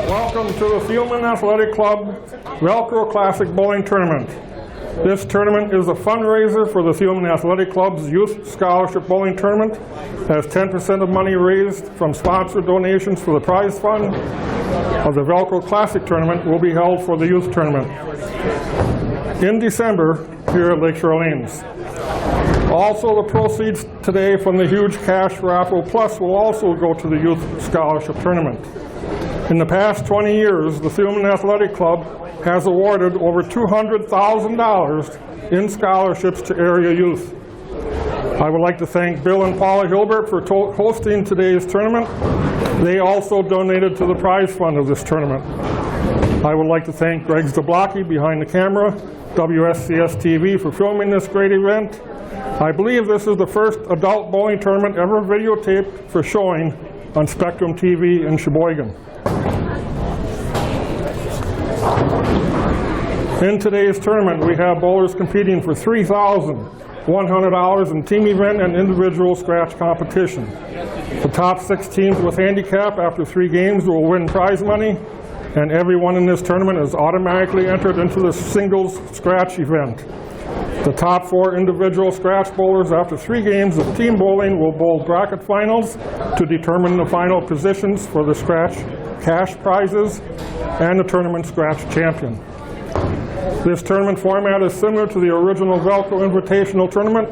Welcome to the Thielmann Athletic Club Velcro Classic Bowling Tournament. This tournament is a fundraiser for the Thielmann Athletic Club's Youth Scholarship Bowling Tournament, as 10% of money raised from sponsored donations for the prize fund of the Velcro Classic Tournament will be held for the youth tournament in December here at Lakeshore Lanes. Also, the proceeds today from the huge cash raffle plus will also go to the Youth Scholarship Tournament. In the past 20 years, the Thielmann Athletic Club has awarded over $200,000 in scholarships to area youth. I would like to thank Bill and Paula Hilbert for hosting today's tournament. They also donated to the prize fund of this tournament. I would like to thank Greg Zablocki behind the camera, WSCS TV for filming this great event. I believe this is the first adult bowling tournament ever videotaped for showing on Spectrum TV in Sheboygan. In today's tournament, we have bowlers competing for $3,100 in team event and individual scratch competition. The top 6 teams with handicap after 3 games will win prize money, and everyone in this tournament is automatically entered into the singles scratch event. The top 4 individual scratch bowlers after 3 games of team bowling will bowl bracket finals to determine the final positions for the scratch cash prizes and the tournament scratch champion. This tournament format is similar to the original Velcro Invitational Tournament.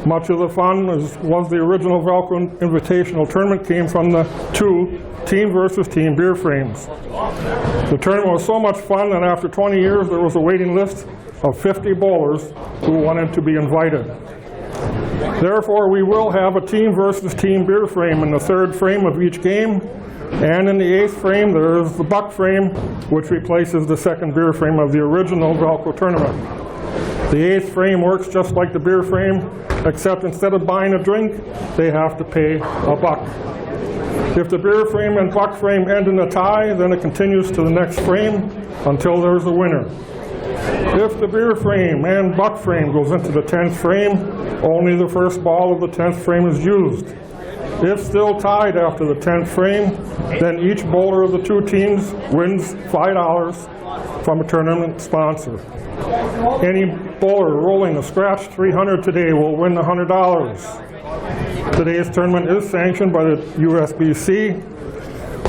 Much of the fun was the original Velcro Invitational Tournament came from the 2 team versus team beer frames. The tournament was so much fun that after 20 years there was a waiting list of 50 bowlers who wanted to be invited. Therefore, we will have a team versus team beer frame in the 3rd frame of each game, and in the 8th frame there is the buck frame, which replaces the 2nd beer frame of the original Velcro tournament. The 8th frame works just like the beer frame, except instead of buying a drink, they have to pay a buck. If the beer frame and buck frame end in a tie, then it continues to the next frame until there's a winner. If the beer frame and buck frame goes into the 10th frame, only the first ball of the 10th frame is used. If still tied after the 10th frame, then each bowler of the 2 teams wins $5 from a tournament sponsor. Any bowler rolling a scratch 300 today will win $100. Today's tournament is sanctioned by the USBC.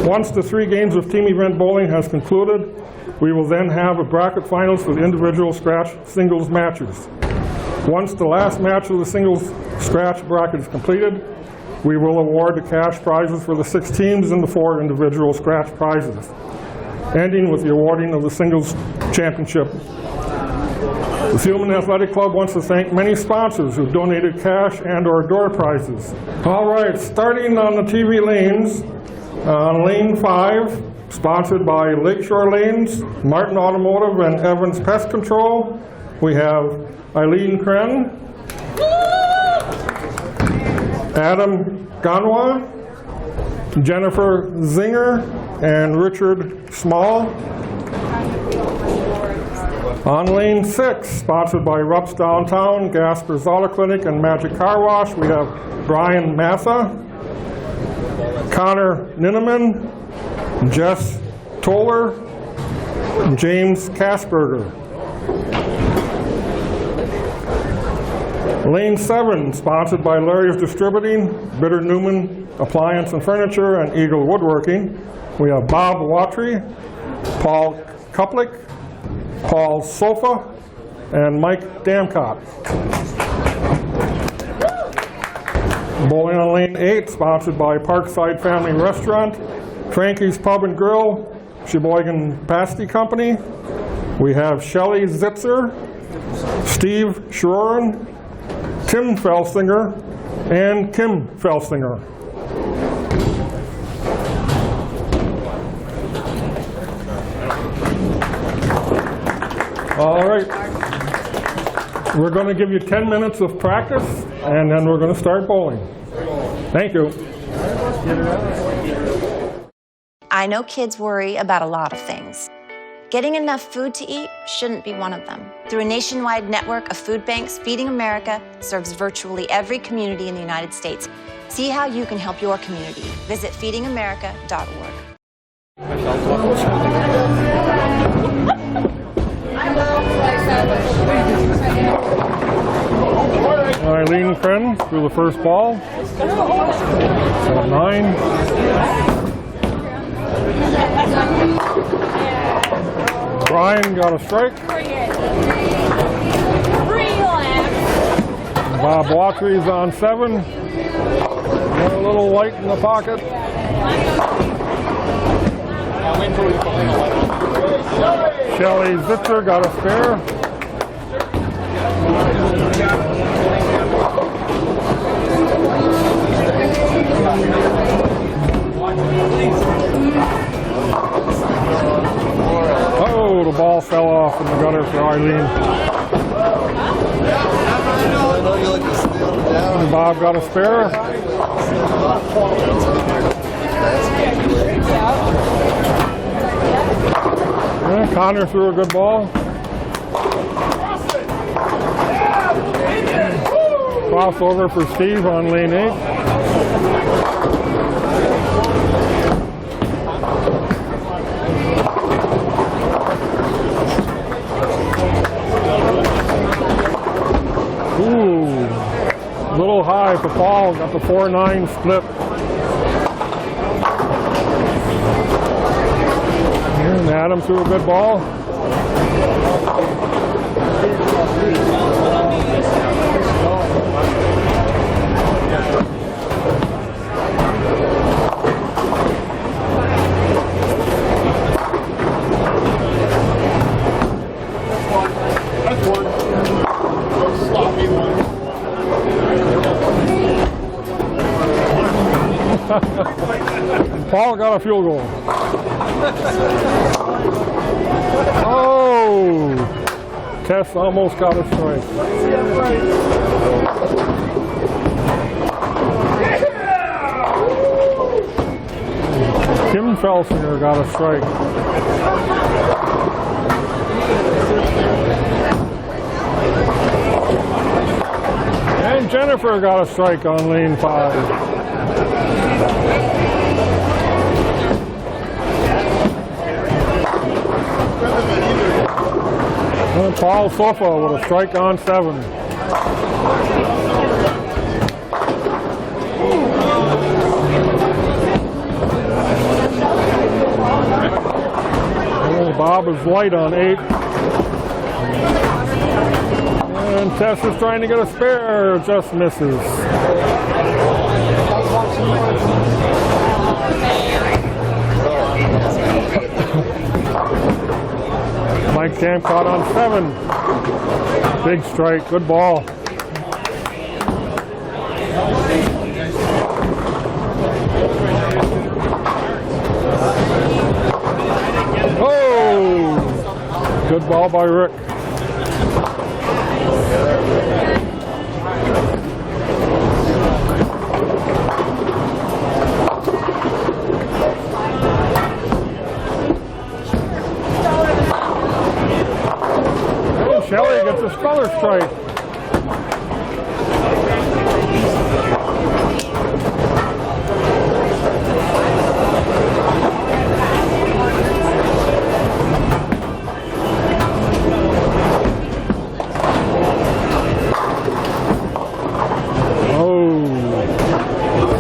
Once the 3 games of team event bowling has concluded, we will then have a bracket finals for the individual scratch singles matches. Once the last match of the singles scratch bracket is completed, we will award the cash prizes for the 6 teams and the 4 individual scratch prizes, ending with the awarding of the singles championship. The Thielmann Athletic Club wants to thank many sponsors who donated cash and or door prizes. All right, starting on the TV lanes, on lane 5, sponsored by Lakeshore Lanes, Martin Automotive, and Evans Pest Control, we have Eileen Kren, Adam Ganwa, Jennifer Zinger, and Richard Small. On lane 6, sponsored by Rupp's Downtown, Gasper's Auto Clinic, and Magic Car Wash, we have Brian Matha, Connor Ninneman, Jess Toller, and James Kasperger. Lane 7, sponsored by Larry's Distributing, Bitter Newman Appliance and Furniture, and Eagle Woodworking. We have Bob Watry, Paul Kuplik, Paul Sofa, and Mike Damcott. Bowling on lane 8, sponsored by Parkside Family Restaurant, Frankie's Pub and Grill, Sheboygan Pasty Company. We have Shelley Zitzer, Steve Schroren, Tim Felsinger, and Kim Felsinger. All right. We're going to give you 10 minutes of practice, and then we're going to start bowling. Thank you. I know kids worry about a lot of things. Getting enough food to eat shouldn't be one of them. Through a nationwide network of food banks, Feeding America serves virtually every community in the United States. See how you can help your community. Visit feedingamerica.org. Eileen Kren threw the first ball. 9. Brian got a strike. Bob Watry's on 7. Got a little white in the pocket. Shelly Zitzer got a spare. Oh, the ball fell off in the gutter for Eileen. And Bob got a spare. Yeah, Connor threw a good ball. Crossover for Steve on lane 8. Ooh, a little high for Paul, got the 4-9 split. And Adam threw a good ball. Paul got a field goal. Oh! Tess almost got a strike. Kim Felsinger got a strike. And Jennifer got a strike on lane 5. And Paul Sofa with a strike on 7. And Bob is light on 8. And Tess is trying to get a spare, just misses. Mike Camp caught on 7. Big strike, good ball. Oh! Good ball by Rick. Shelley gets a color strike.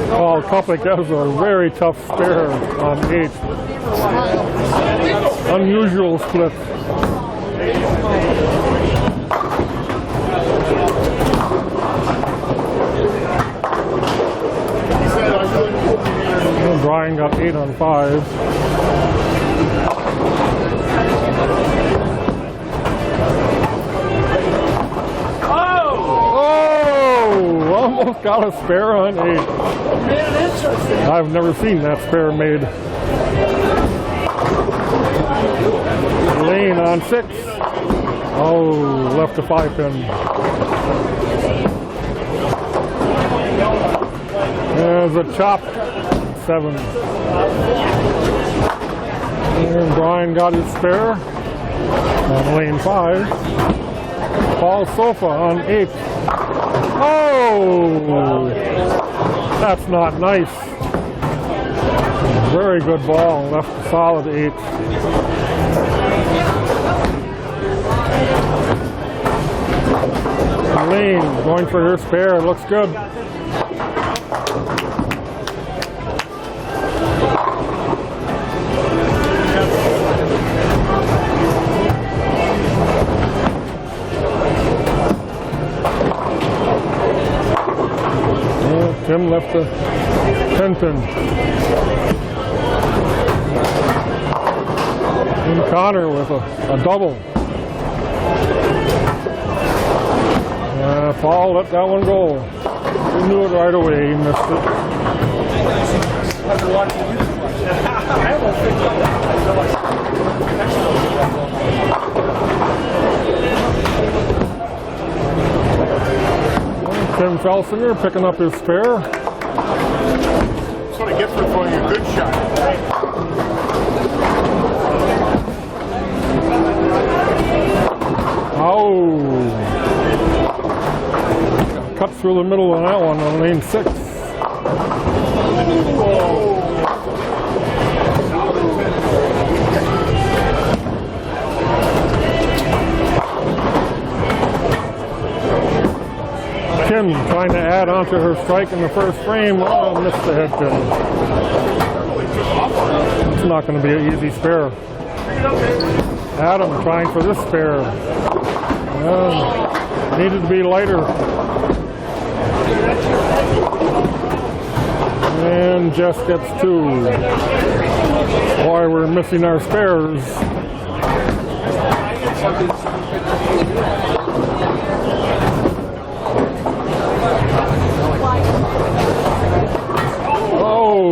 Paul Kuplik has a very tough spare on 8. Unusual split. And Brian got 8 on 5. Almost got a spare on 8. I've never seen that spare made. Lane on 6. Oh, left a 5-pin. There's a chopped 7. And Brian got his spare. on lane 5. Paul Sofa on 8. Oh! That's not nice. Very good ball, left a solid 8. Lane going for her spare, looks good. Tim left the 10-pin. And Connor with a double. Paul let that one go. He knew it right away. He missed it. Tim Felsinger picking up his spare. That's what I get for throwing a good shot. Oh! Cut through the middle on that one on lane 6. Kim trying to add onto her strike in the first frame. Oh, missed the head pin. It's not going to be an easy spare. Adam trying for this spare. Needed to be lighter. And Jess gets 2. Boy, we're missing our spares. Oh!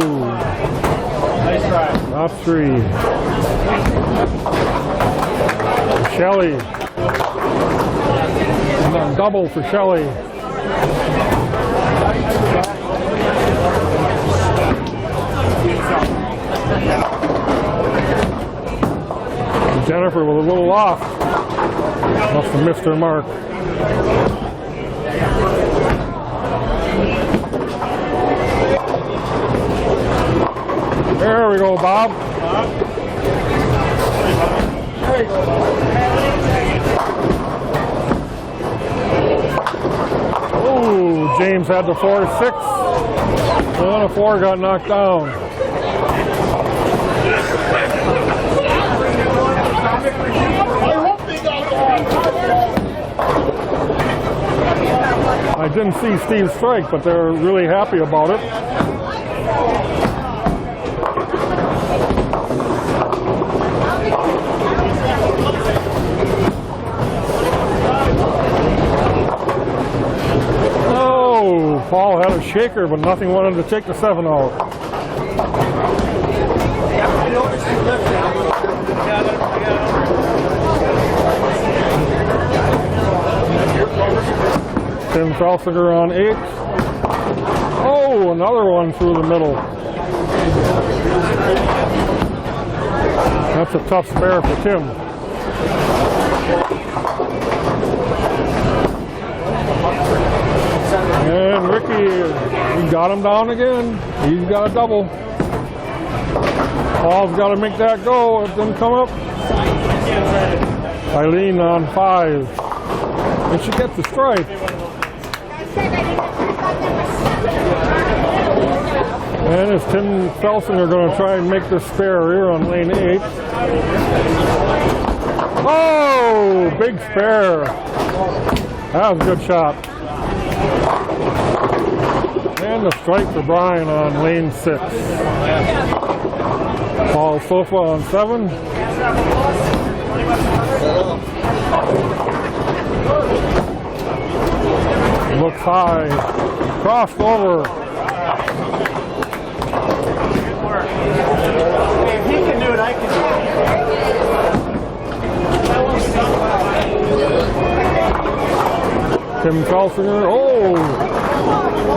Nice try. Top 3. Shelley. Double for Shelley. Jennifer with a little off. Must have missed her mark. There we go, Bob. Oh, James had the 4-6. And a 4 got knocked down. I didn't see Steve strike, but they're really happy about it. Oh, Paul had a shaker, but nothing wanted to take the 7 out. Tim Felsinger on 8. Oh, another one through the middle. That's a tough spare for Tim. And Ricky, he got him down again. He's got a double. Paul's got to make that go. It didn't come up. Eileen on 5. And she gets the strike. And is Tim Felsinger going to try and make this spare here on lane 8? Oh, big spare. That was a good shot. And a strike for Brian on lane 6. Paul Sofa on 7. Looks high. Crossed over. If he can do it, I can do it. Tim Felsinger. Oh!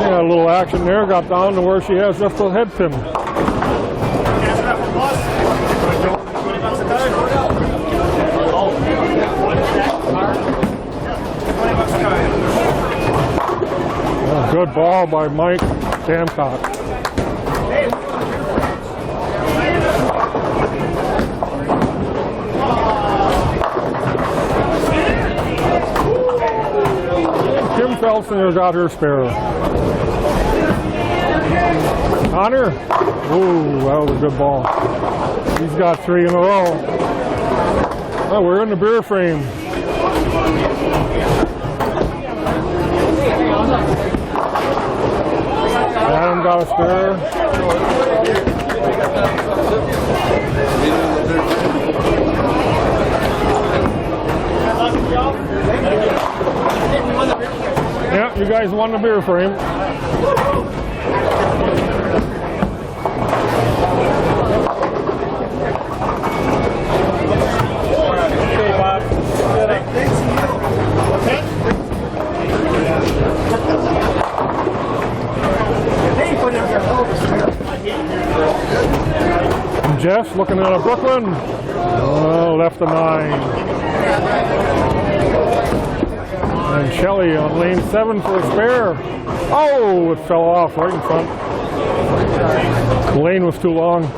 Yeah, a little action there. Got down to where she has just a head pin. Good ball by Mike Damcock. Kim Felsinger got her spare. Connor? Ooh, that was a good ball. He's got 3 in a row. Oh, we're in the beer frame. Adam got a spare. Yeah, you guys won the beer frame. Okay, Bob. Jeff looking at a Brooklyn. Oh, left the 9. And Shelley on lane 7 for a spare. Oh, it fell off right in front. The lane was too long.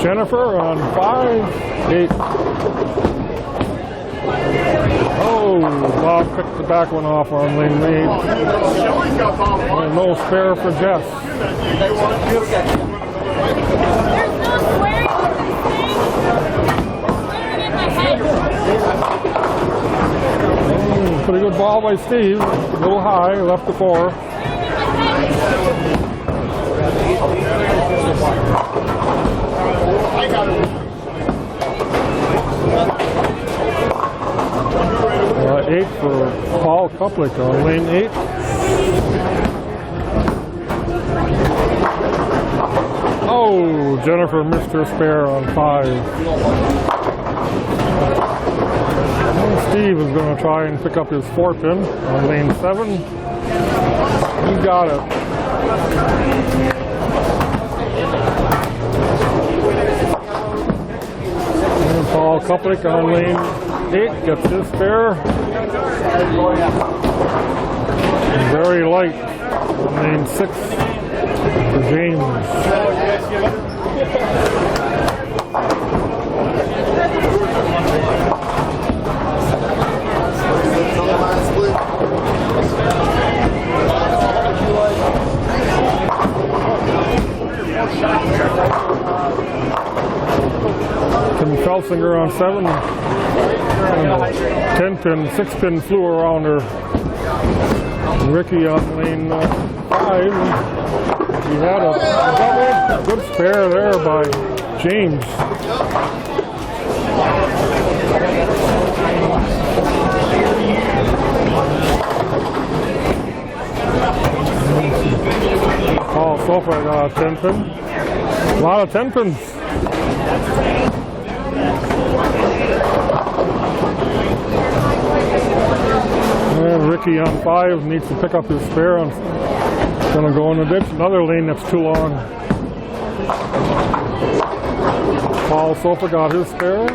Jennifer on 5, 8. Oh, Bob picked the back one off on lane 8. And no spare for Jess. Pretty good ball by Steve. A little high, left to 4. I got it. 8 for Paul Kuplik on lane 8. Oh, Jennifer missed her spare on 5. And Steve is going to try and pick up his 4-pin on lane 7. He got it. And Paul Kuplik on lane 8 gets his spare. Very light on lane 6 for James. Tim Felsinger on 7. 10-pin, 6-pin flew around her. Ricky on lane 5. He had a double. Good spare there by James. Paul Sofa got a 10-pin. A lot of 10-pins. And Ricky on 5 needs to pick up his spare. And it's going to go in the ditch. Another lane that's too long. Paul Sofa got his spare.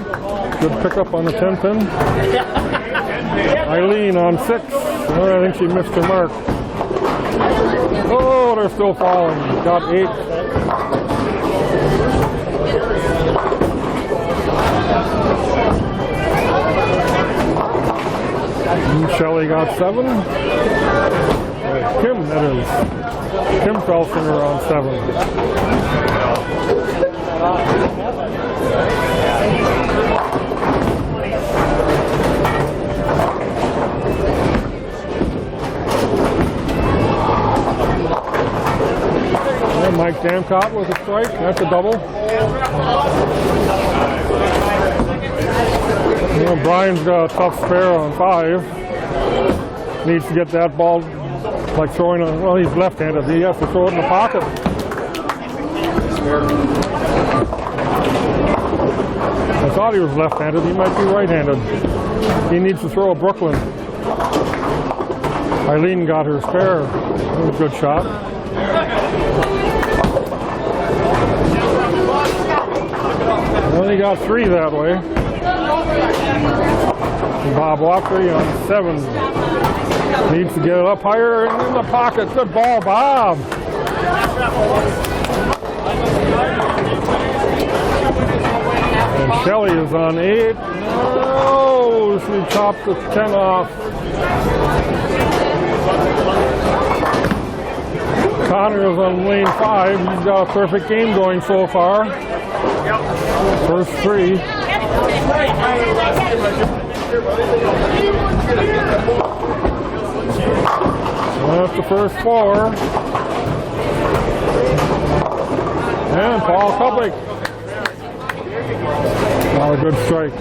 Good pickup on the 10-pin. Eileen on 6. Oh, I think she missed her mark. Oh, they're still falling. Got 8. And Shelley got 7. Kim, that is. Kim Felsinger on 7. And Mike Damcott with a strike. That's a double. You know, Brian's got a tough spare on 5. Needs to get that ball, like throwing a, well, he's left-handed. He has to throw it in the pocket. I thought he was left-handed. He might be right-handed. He needs to throw a Brooklyn. Eileen got her spare. That was a good shot. Only got 3 that way. Bob Walker on 7. Needs to get it up higher and in the pocket. Good ball, Bob. And Shelley is on 8. Oh, she chopped the 10 off. Connor is on lane 5. He's got a perfect game going so far. First 3. That's the first 4. And Paul Kublik. Not a good strike.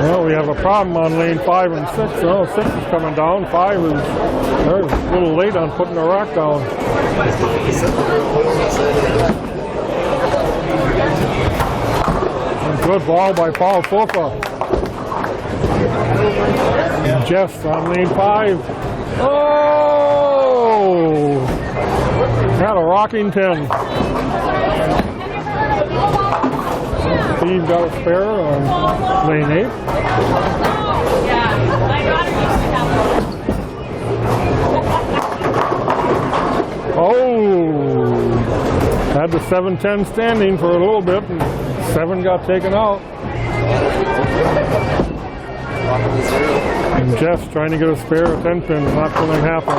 Well, we have a problem on lane 5 and 6. Oh, 6 is coming down. 5 is they're a little late on putting the rock down. And good ball by Paul Fofa. Jess on lane 5. Oh! Had a rocking 10. Steve got a spare on lane 8. Oh! Had the 7-10 standing for a little bit, and 7 got taken out. And Jess trying to get a spare 10-pin, not going to happen.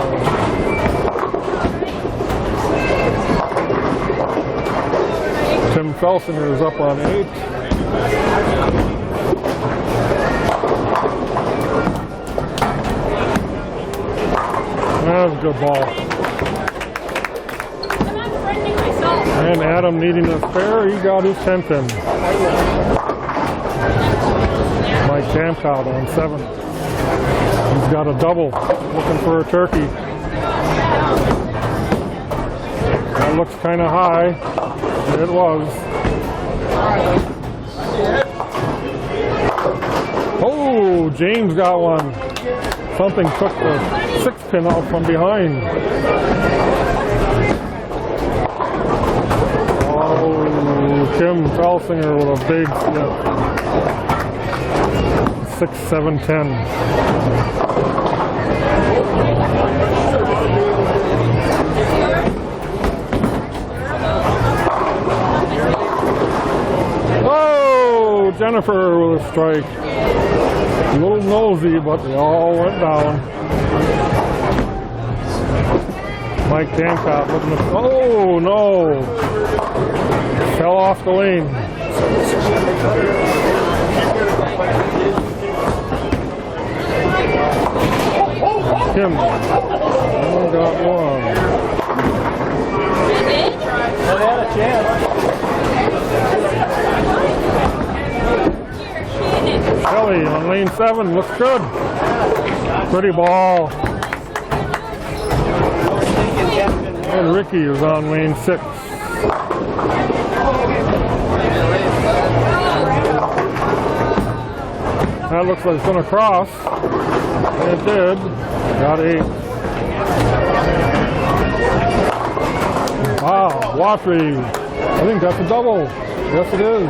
Tim Felsinger is up on 8. That was a good ball. And Adam needing a spare, he got his 10-pin. Mike Camcott on 7. He's got a double, looking for a turkey. That looks kind of high. It was. Oh, James got one. Something took the 6-pin out from behind. Oh, Tim Felsinger with a big slip. 6-7-10. Jennifer with a strike. A little nosy, but they all went down. Mike Dancott looking at. Oh no! Fell off the lane. Kim only got 1. Well, they had a chance. Kelly on lane 7, looks good. Pretty ball. And Ricky is on lane 6. That looks like it's going to cross. And it did. Got 8. Wow, Watry. I think that's a double. Yes, it is.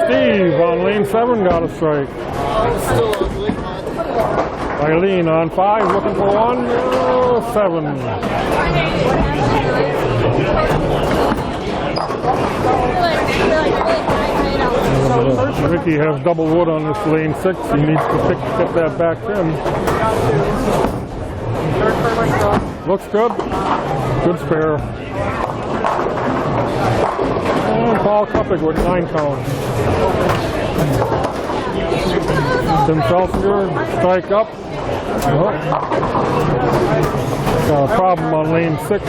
Steve on lane 7 got a strike. Eileen on 5 looking for 1. 7. Ricky has double wood on this lane 6. He needs to get that back in. Looks good. Good spare. And Paul Kuppick with 9 counts. Tim Felsinger, strike up. Oh. Got a problem on lane 6.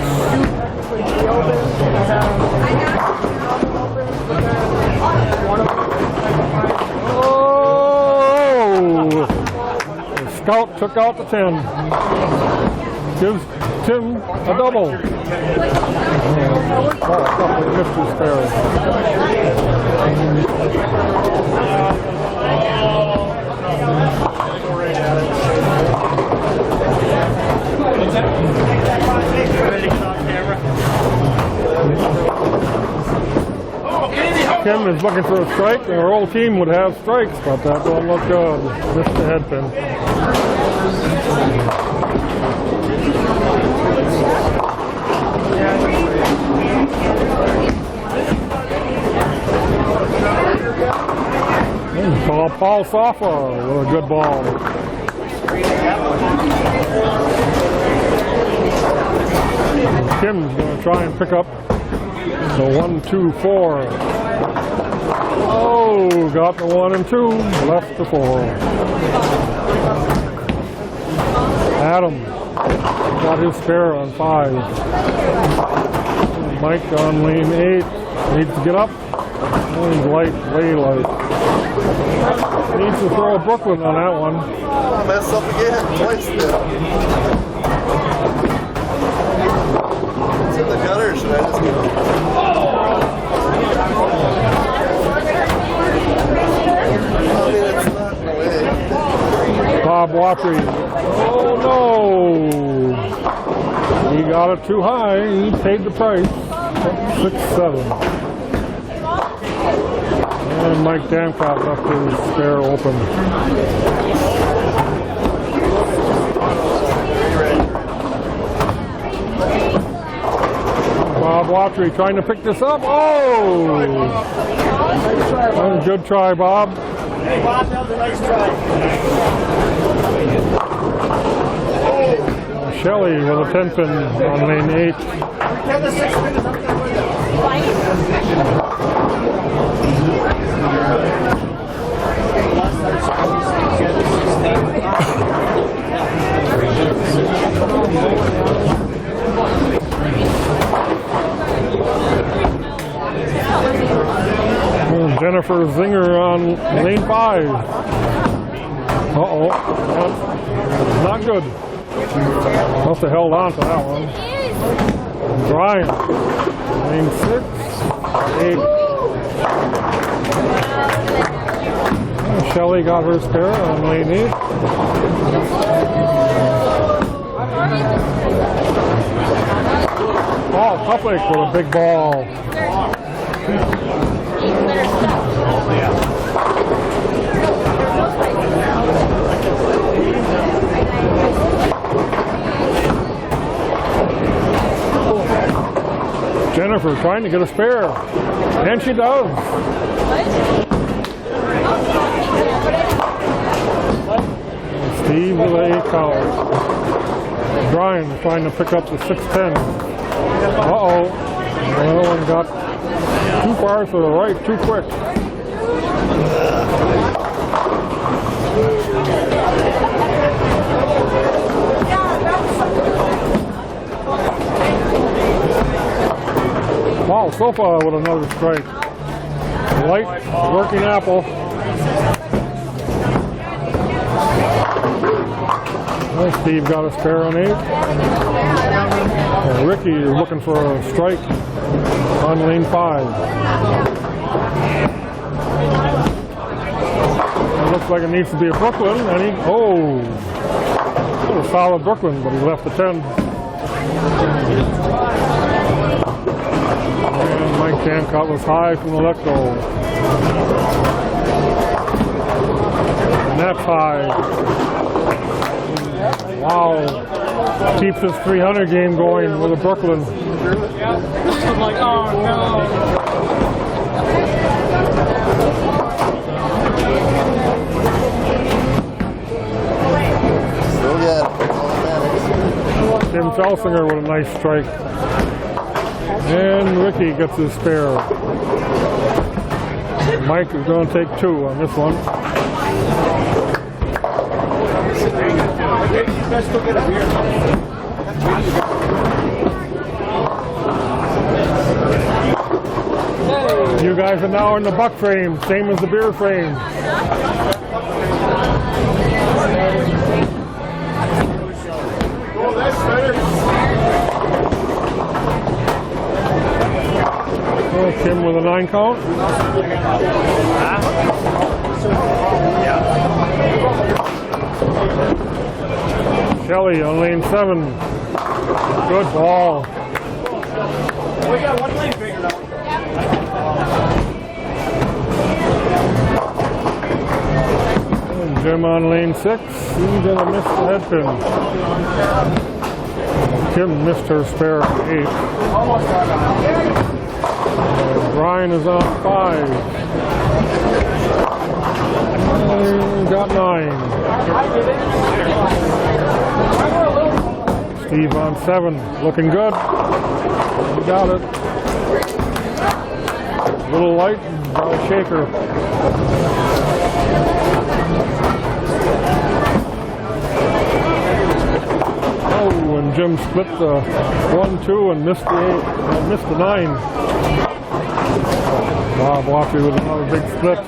Oh! The scout took out the 10. gives Tim a double. Mr. Sparrow. Kim is looking for a strike, and our old team would have strikes, but that don't look good. Missed the head pin. Paul Safa with a good ball. Kim's going to try and pick up the 1, 2, 4. Oh, got the 1 and 2, left the 4. Adam got his spare on 5. Mike on lane 8 needs to get up. Lane's light, way light. Needs to throw a Brooklyn on that one. Oh, messed up again. Twice now. It's in the gutter, should I just go? I mean, it's not in the way. Bob Watry. Oh no! He got it too high. He paid the price. 6-7. And Mike Damcott left his spare open. Bob Watry trying to pick this up. Oh! That was a good try, Bob. Hey, Bob, that was a nice try. Shelley with a 10 pin on lane 8. Get the 6 minutes up there with Jennifer Zinger on lane 5. Uh-oh. That's not good. Must have held on to that one. Brian. Lane 6. 8. Shelley got her spare on lane 8. Oh, Public with a big ball. Jennifer trying to get a spare, and she does. Steve with a collar. Brian trying to pick up the 610. Uh-oh. The other one got too far to the right, too quick. Wow, Sofa with another strike. Light, working apple. Well, Steve got a spare on 8. And Ricky is looking for a strike on lane 5. It looks like it needs to be a Brooklyn, and he, oh, a solid Brooklyn, but he left the 10. And Mike Damcott was high from the let go. And that's high. Wow. Keeps this 300 game going with a Brooklyn. I'm like, oh no. Still got it. Tim Felsinger with a nice strike. And Ricky gets his spare. Mike is going to take 2 on this one. You guys are now in the buck frame, same as the beer frame. Oh, that's better. 9 count. Kelly on lane 7. Good ball. We got one lane figured out. And Jim on lane 6. He's gonna miss the head pin. Kim missed her spare 8. Brian is on 5. Got 9. Steve on 7. Looking good. He got it. A little light, got a shaker. Oh, and Jim split the 1-2 and missed the 8, missed the 9. Bob Walker with another big split.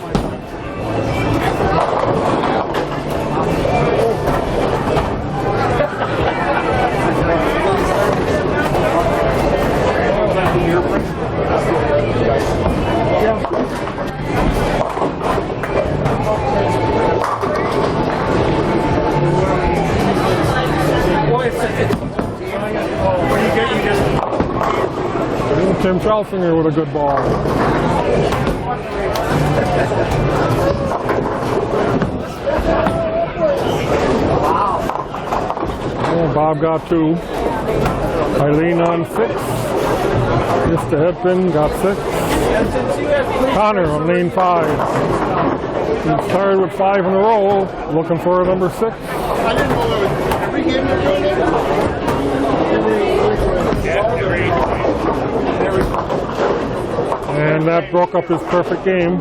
Tim Felsinger with a good ball. Oh, Bob got 2. Eileen on 6. Missed the head pin, got 6. Connor on lane 5. He started with 5 in a row, looking for a number 6. I didn't know that was every game they're doing it. And that broke up his perfect game.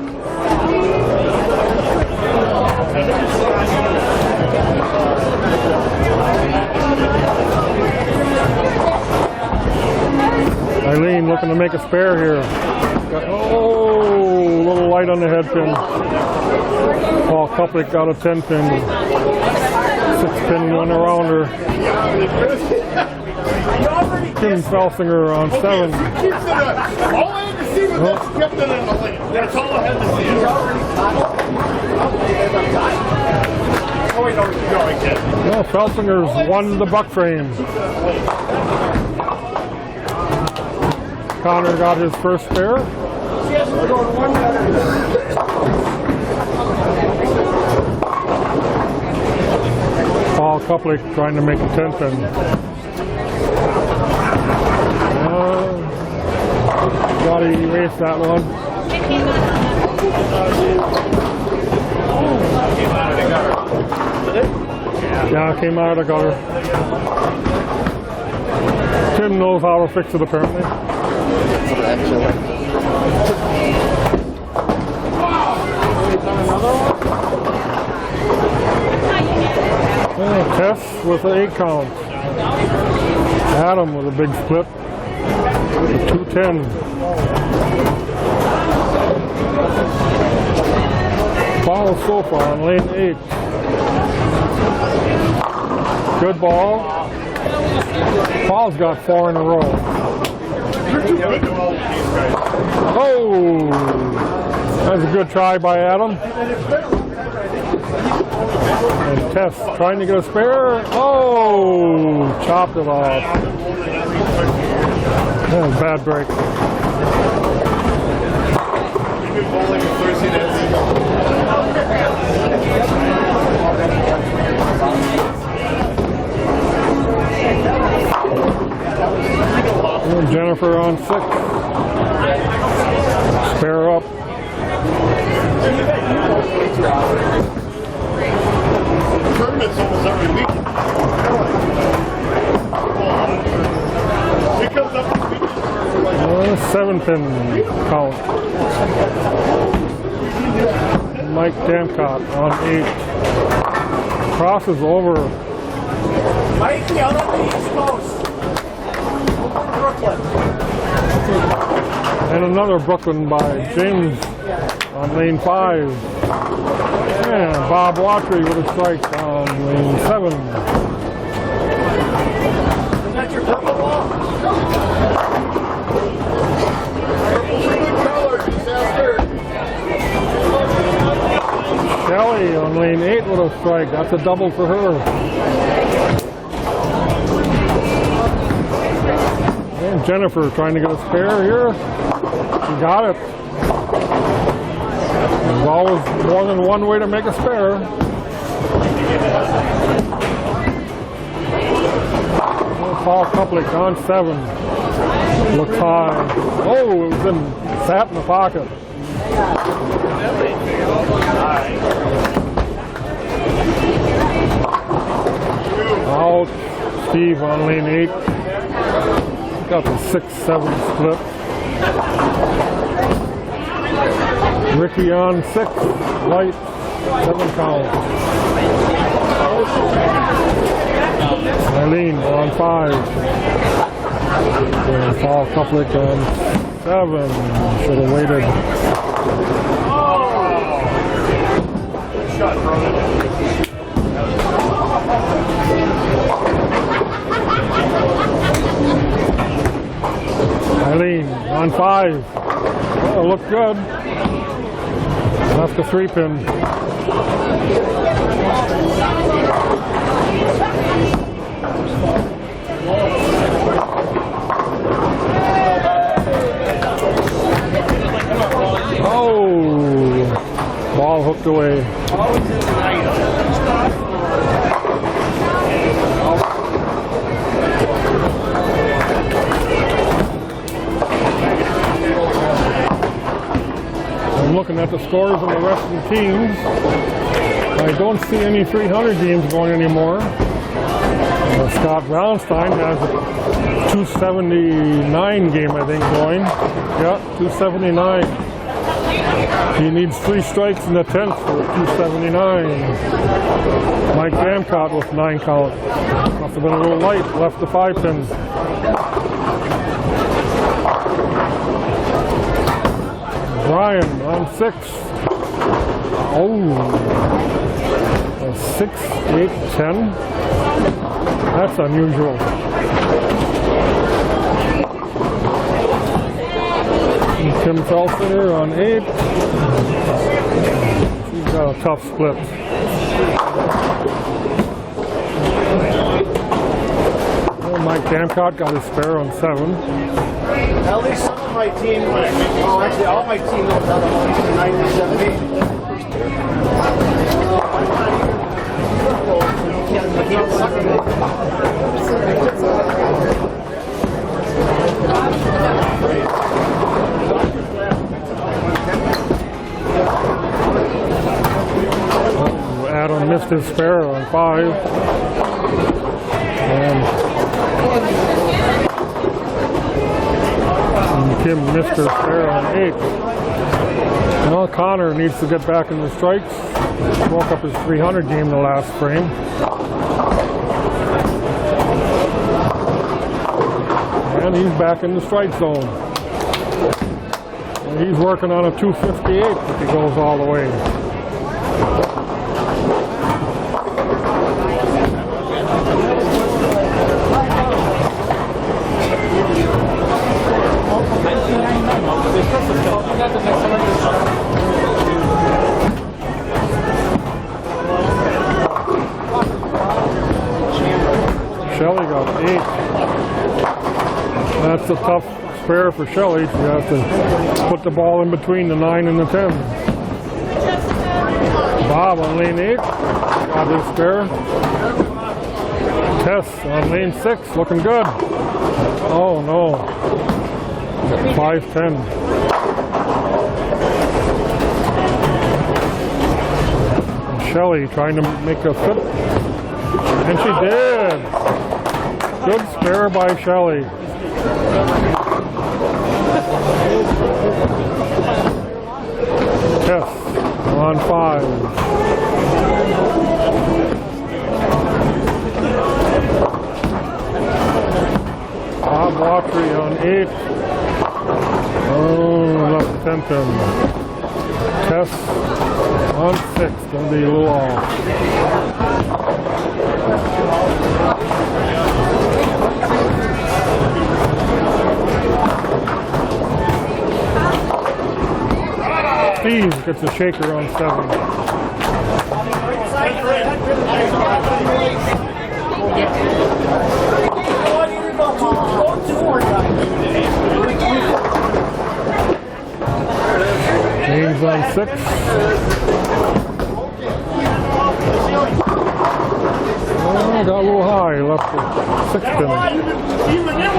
Eileen looking to make a spare here. Oh, a little light on the head pin. Paul Kuplik got a 10 pin. 6 pin went around her. Kim Felsinger on 7. All I had to see was that she kept it in the lane. That's all I had to see. Oh, wait, no, keep going, kid. Well, Felsinger's won the buck frame. Connor got his first spare. Paul Kuplik trying to make a 10 pin. Got to erase that one. Yeah, it came out of the gutter. Tim knows how to fix it apparently. Tess with an 8 count. Adam with a big split. 210. Paul Sofa on lane 8. Good ball. Paul's got 4 in a row. Oh! That's a good try by Adam. And Tess trying to get a spare. Oh! Chopped it off. That was a bad break. And Jennifer on 6. Spare up. Tournaments almost every week. It comes up this weekend. 7 pin count. Mike Dancott on 8. Crosses over. Mike, out on the East Coast. Brooklyn. And another Brooklyn by James on lane 5. And Bob Watry with a strike on lane 7. Is that your purple ball? Purple's a good color. strike. That's a double for her. And Jennifer trying to get a spare here. She got it. There's always more than one way to make a spare. Paul Kuplik on 7. Looks high. Oh, it was sat in the pocket. Out. Steve on lane 8. Got the 6-7 split. Ricky on 6. Light. 7 count. Eileen on 5. And Paul Kuplik on 7. Should have waited. Eileen on 5. Oh, looked good. Left the 3-pin. Oh, ball hooked away. I'm looking at the scores of the rest of the teams. I don't see any 300 games going anymore. Scott Brownstein has a 279 game, I think, going. Yeah, 279. He needs 3 strikes in the 10th for 279. Mike Damcott with 9 count. Must have been a little light, left the 5 pins. Brian on 6. Oh, 6, 8, 10. That's unusual. And Kim Felsener on 8. She's got a tough split. Well, Mike Damcott got his spare on 7. At least some of my team, oh, actually all my team knows how to win 97. Adam missed his spare on 5. And Kim missed her spare on 8. Well, Connor needs to get back in the strikes. Broke up his 300 game the last frame. And he's back in the strike zone. And he's working on a 258 if he goes all the way. Shelley got 8. That's a tough spare for Shelley. You have to put the ball in between the 9 and the 10. Bob on lane 8. Got his spare. Tess on lane 6. Looking good. Oh no. 5-10. Shelley trying to make a fit. And she did. Good spare by Shelley. Tess on 5. Bob Watry on 8. Oh, left 10 pin. Tess on 6. Gonna be a little off. Steve gets a shaker on 7. James on 6. Oh, got a little high, left the 6 pinning.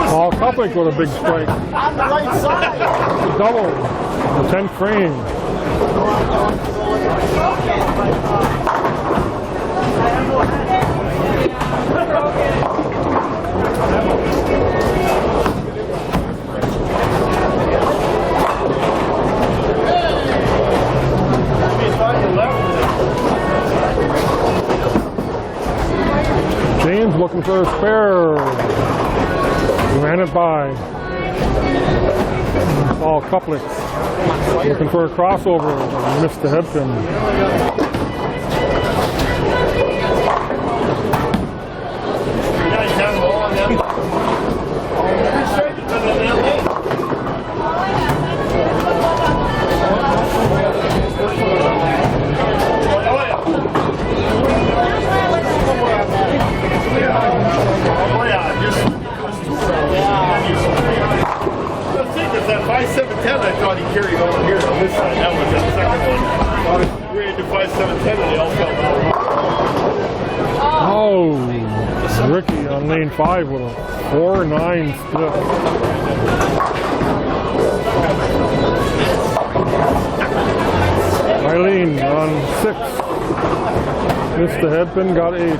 Paul Kuplik with a big strike. On the right side. Double, the 10th frame. James looking for a spare. Ran it by. Paul Kuplik looking for a crossover. Missed the head pin. That 5-7-10 I thought he carried over here on this side. That was that second one. We had to 5-7-10 and they all fell down. Oh, Ricky on lane 5 with a 4-9 split. Eileen on 6. Missed the head pin, got 8.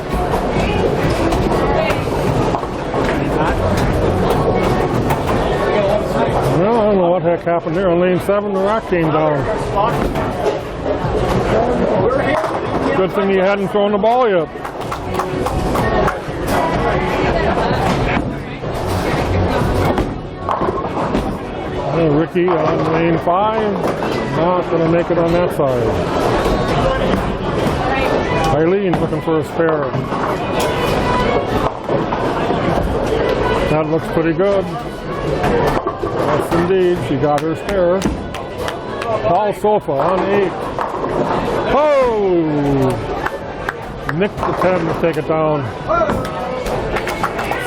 Well, I don't know what the heck happened there. On lane 7, the rock came down. Good thing he hadn't thrown the ball yet. Oh, Ricky on lane 5. Not going to make it on that side. Eileen looking for a spare. That looks pretty good. Yes, indeed. She got her spare. Paul Sofa on 8. Oh! Nicked the 10 to take it down.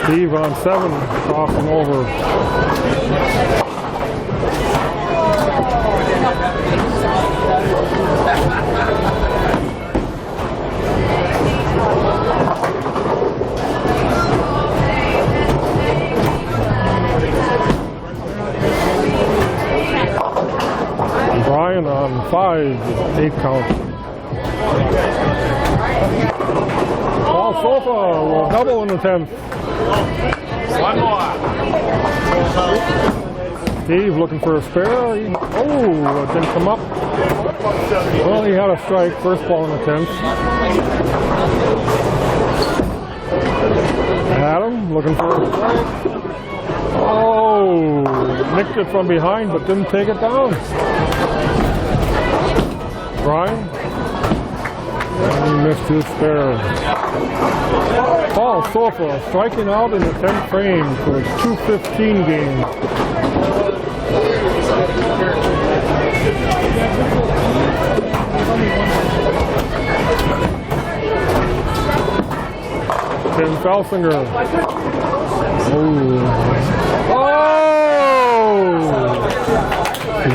Steve on 7, crossing over. Brian on 5, 8 count. Paul Sofa will double in the 10th. One more. Steve looking for a spare. Oh, it didn't come up. Well, he had a strike. First ball in the 10th. Adam looking for a strike. Oh, nicked it from behind but didn't take it down. Brian. And he missed his spare. Paul Sofa striking out in the 10th frame for a 2:15 game. Tim Felsinger. Oh!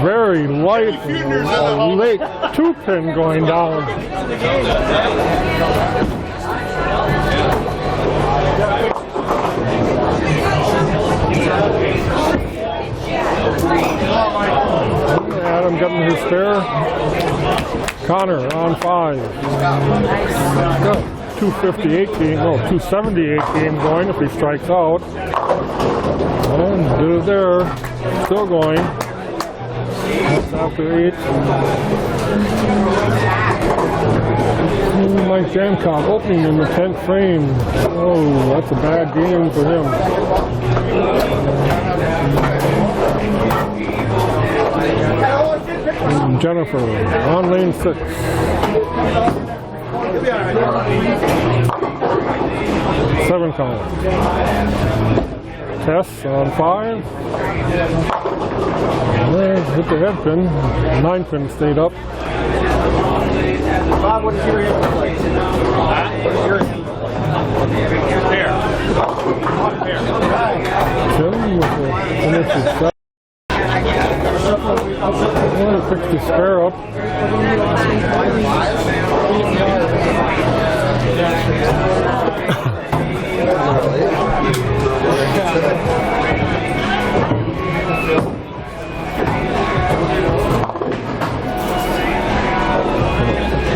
Very light, late 2-pin going down. Adam getting his spare. Connor on 5. Got 258 game, no, 278 game going if he strikes out. And did it there. Still going. That's after 8. Mike Jamcock opening in the 10th frame. Oh, that's a bad game for him. And Jennifer on lane 6. Seven count. Tess on 5. Hit the head pin. 9 pin stayed up. Bob, what is your input like? What is your input? Pair. Tim with the finish is set. Well, he picks the spare up.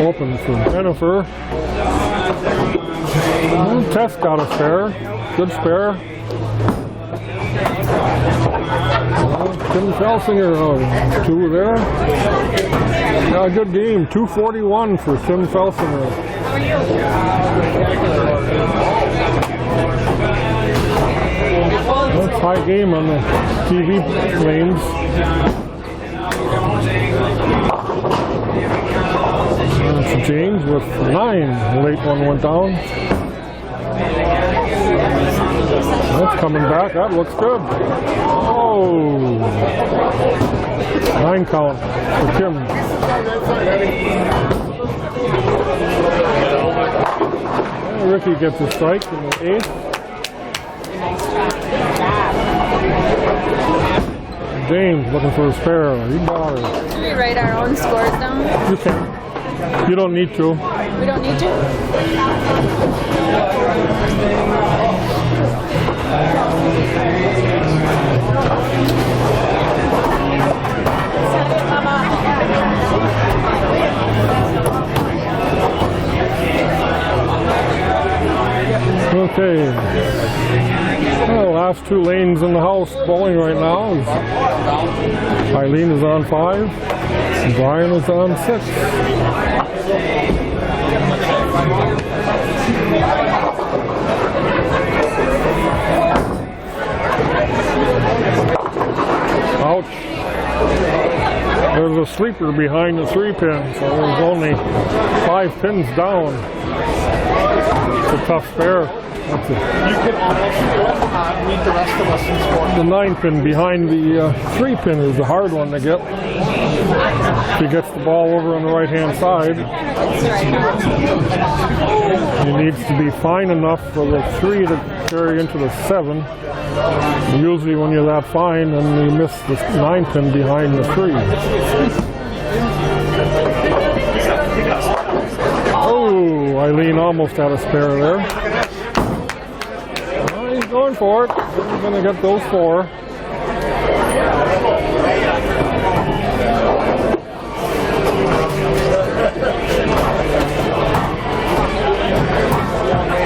Open for Jennifer. Tess got a spare. Good spare. Tim Felsinger, two there. Yeah, good game. 241 for Tim Felsinger. That's high game on the TV lanes. That's James with 9. The late one went down. That's coming back. That looks good. Oh! 9 count for Kim. Ricky gets a strike in the 8th. James looking for a spare. He got it. Should we write our own scores down? You can. You don't need to. We don't need to? Okay. Well, last 2 lanes in the house bowling right now. Eileen is on 5. And Brian is on 6. Ouch. There's a sleeper behind the 3 pin, so there's only 5 pins down. It's a tough spare. That's it. You can almost meet the rest of us in sport. The 9 pin behind the 3 pin is a hard one to get. If he gets the ball over on the right hand side, he needs to be fine enough for the 3 to carry into the 7. Usually when you're that fine, then you miss the 9 pin behind the 3. Oh, Eileen almost had a spare there. Well, he's going for it. He's going to get those 4.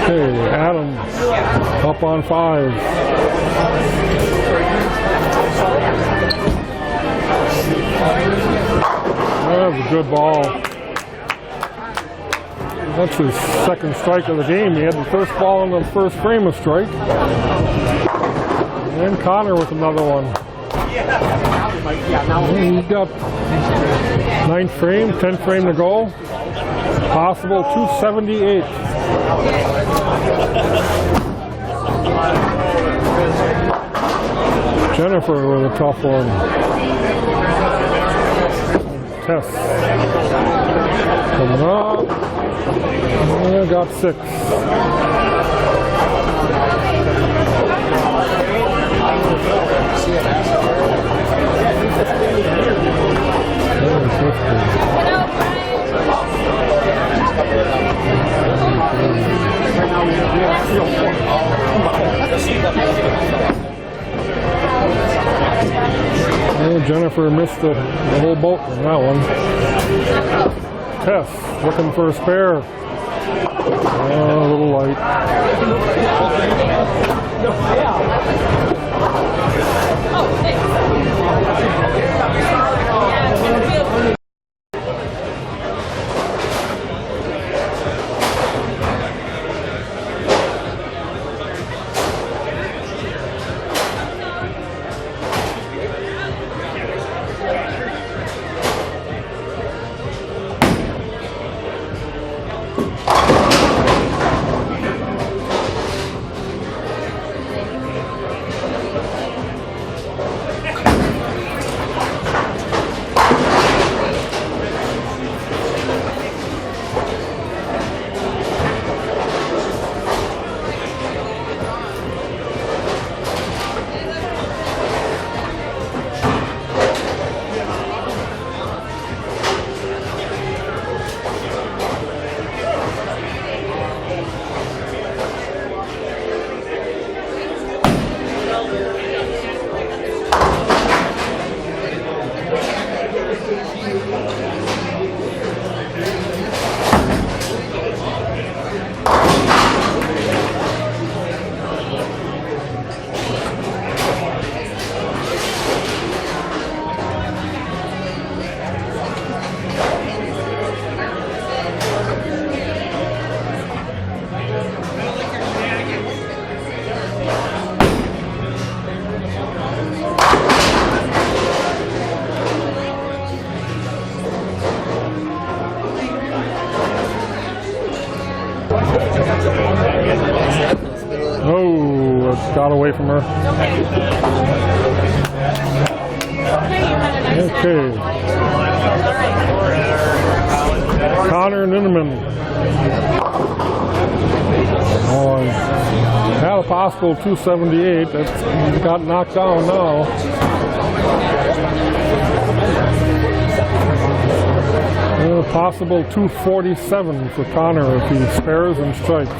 Okay, Adam up on 5. That was a good ball. That's his 2nd strike of the game. He had the first ball in the first frame of strike. And Connor with another one. He's got 9th frame, 10th frame to go. Possible 278. Jennifer with a tough one. Tess. Coming up. Got 6. Jennifer missed the whole boat in that one. Tess looking for a spare. A little light. but got away from her. Okay. Connor Ninneman. Oh, had a possible 278. That's got knocked down now. And a possible 247 for Connor if he spares and strikes.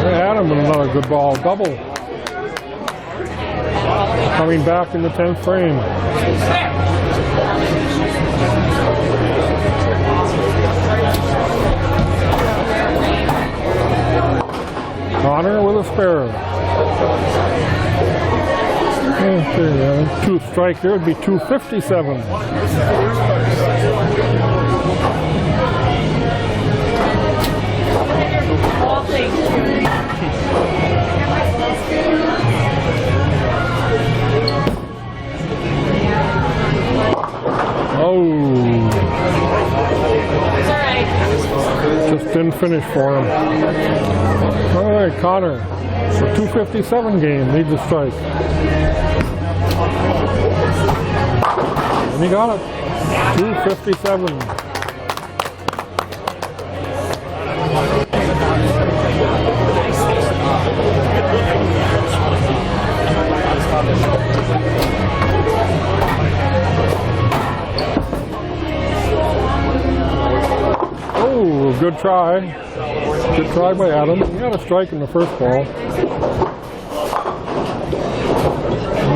Adam with another good ball. Double. Coming back in the 10th frame. Connor with a spare. Okay, two strike here would be 257. Oh. Just didn't finish for him. All right, Connor. The 257 game needs a strike. And he got it. 257. Oh, good try. Good try by Adam. He got a strike in the first ball.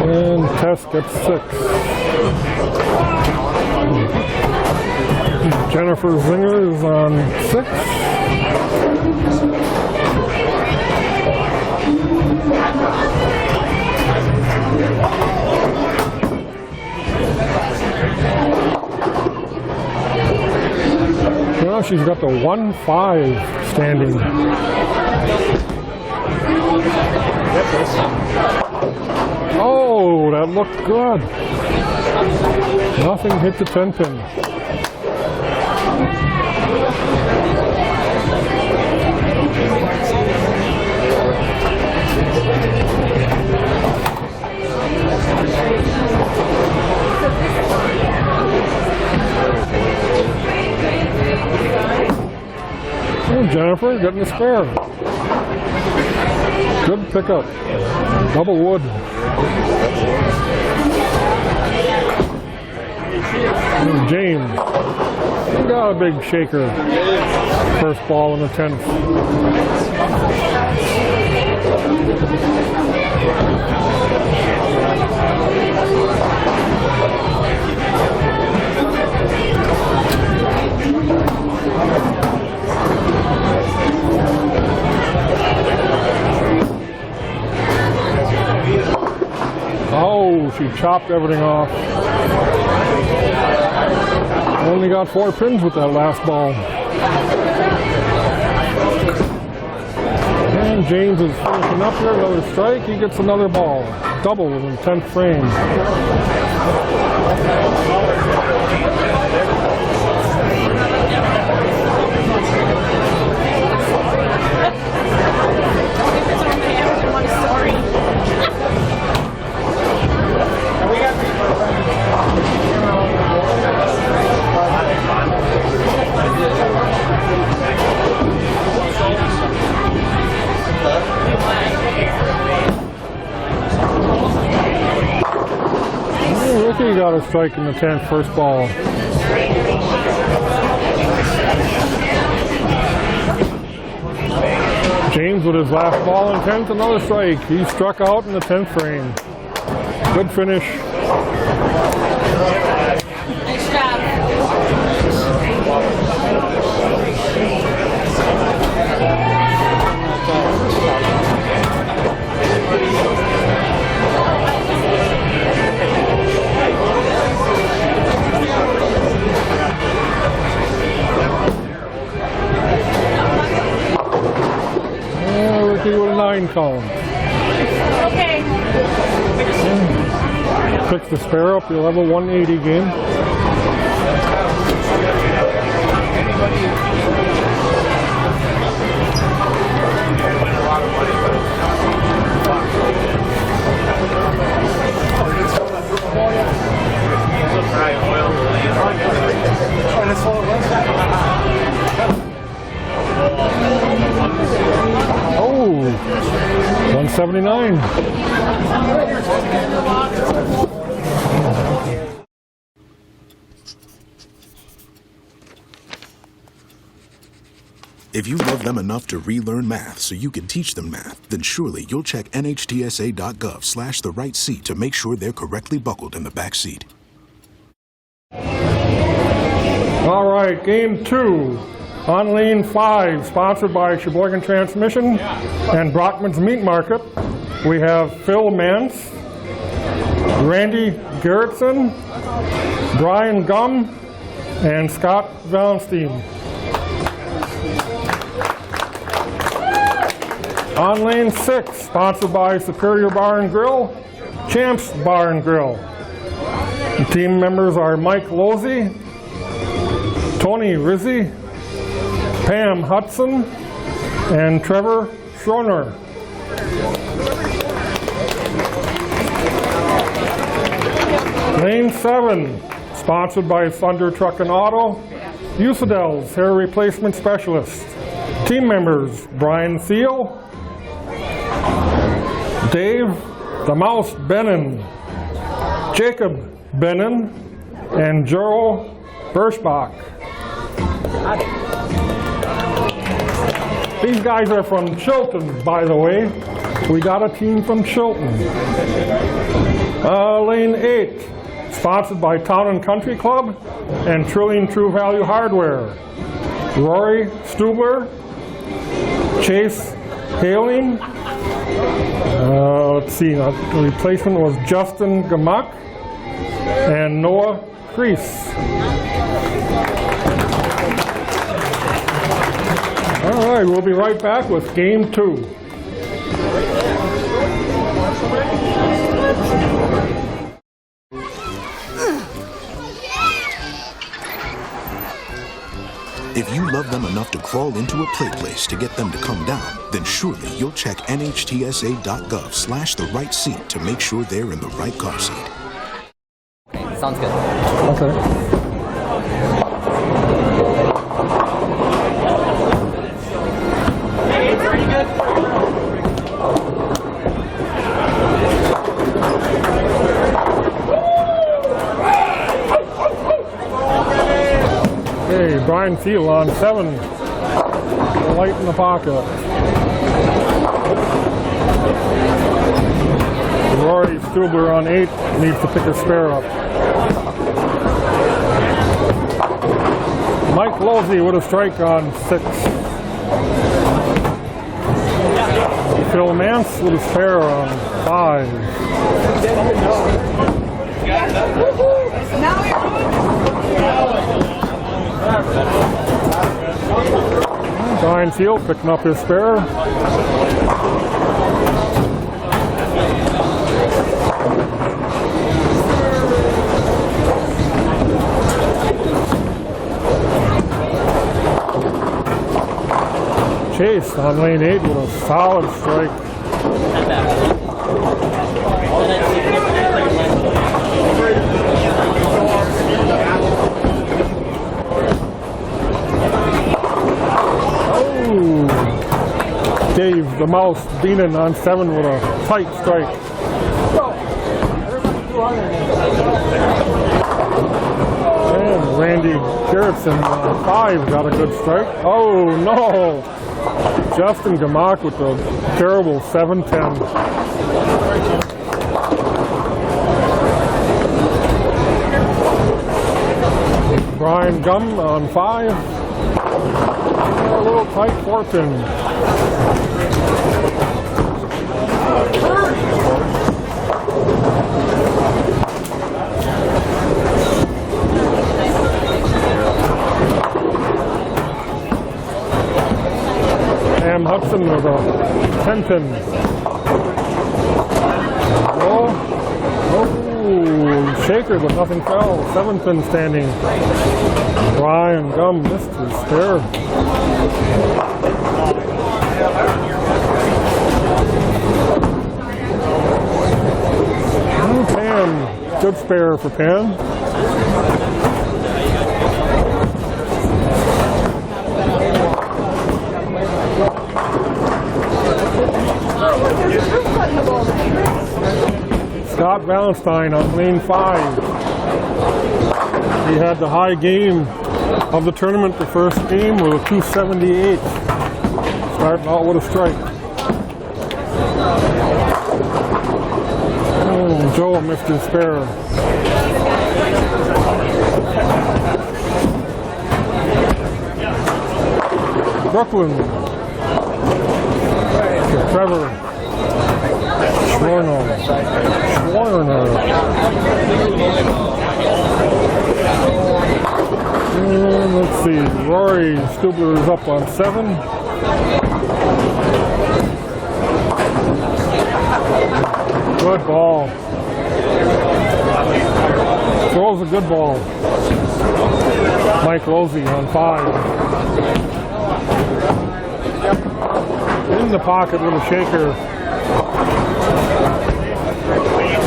And Tess gets 6. Jennifer Zinger is on 6. Well, she's got the 1-5 standing. Oh, that looked good. Nothing hit the 10 pin. Oh, Jennifer getting a spare. Good pickup. Double wood. And James. He got a big shaker. First ball in the 10th. Oh, she chopped everything off. Only got 4 pins with that last ball. And James is finishing up here. Another strike. He gets another ball. Double in the 10th frame. Ricky got a strike in the 10th, first ball. James with his last ball in 10th, another strike. He struck out in the 10th frame. Good finish. Nice job. Ricky with a 9 count. Okay. Picks the spare up. You'll have a 180 game. 180. 79. If you love them enough to relearn math so you can teach them math, then surely you'll check nhtsa.gov/the right seat to make sure they're correctly buckled in the back seat. All right, game 2 on lane 5, sponsored by Sheboygan Transmission and Brockman's Meat Market. We have Phil Mance, Randy Gerritsen, Brian Gum, and Scott Valenstein. On lane 6, sponsored by Superior Bar and Grill, Champs Bar and Grill. The team members are Mike Losey, Tony Rizzi, Pam Hudson, and Trevor Schroner. Lane 7, sponsored by Thunder Truck and Auto, Usadell's Hair Replacement Specialist. Team members Brian Thiel, Dave the Mouse Bennon, Jacob Bennon, and Joe Birschbach. These guys are from Chilton, by the way. We got a team from Chilton. Lane 8, sponsored by Town and Country Club and Trillion True Value Hardware. Rory Stubler, Chase Haling. Let's see, the replacement was Justin Gamak and Noah Kreese. All right, we'll be right back with game 2. If you love them enough to crawl into a play place to get them to come down, then surely you'll check nhtsa.gov/the right seat to make sure they're in the right car seat. Sounds good. Okay. Okay, Brian Thiel on 7. Light in the pocket. Rory Stubler on 8 needs to pick a spare up. Mike Losey with a strike on 6. Phil Mance with a spare on 5. Brian Thiel picking up his spare. Chase on lane 8 with a solid strike. Oh, Dave the Mouse Beenan on 7 with a tight strike. And Randy Gerritsen on 5 got a good strike. Oh no! Justin Gamak with a terrible 7-10. Brian Gum on 5. A little tight 4-pin. Pam Hudson with a 10-pin. Oh, shaker, but nothing fell. 7-pin standing. Brian Gum missed his spare. Pam, good spare for Pam. Scott Valentine on lane 5. He had the high game of the tournament, the first game with a 278. Starting out with a strike. Oh, Joe missed his spare. Brooklyn. Trevor. Schwerner. Let's see. Rory Stubler is up on 7. Good ball. Throws a good ball. Mike Losey on 5. In the pocket with a shaker.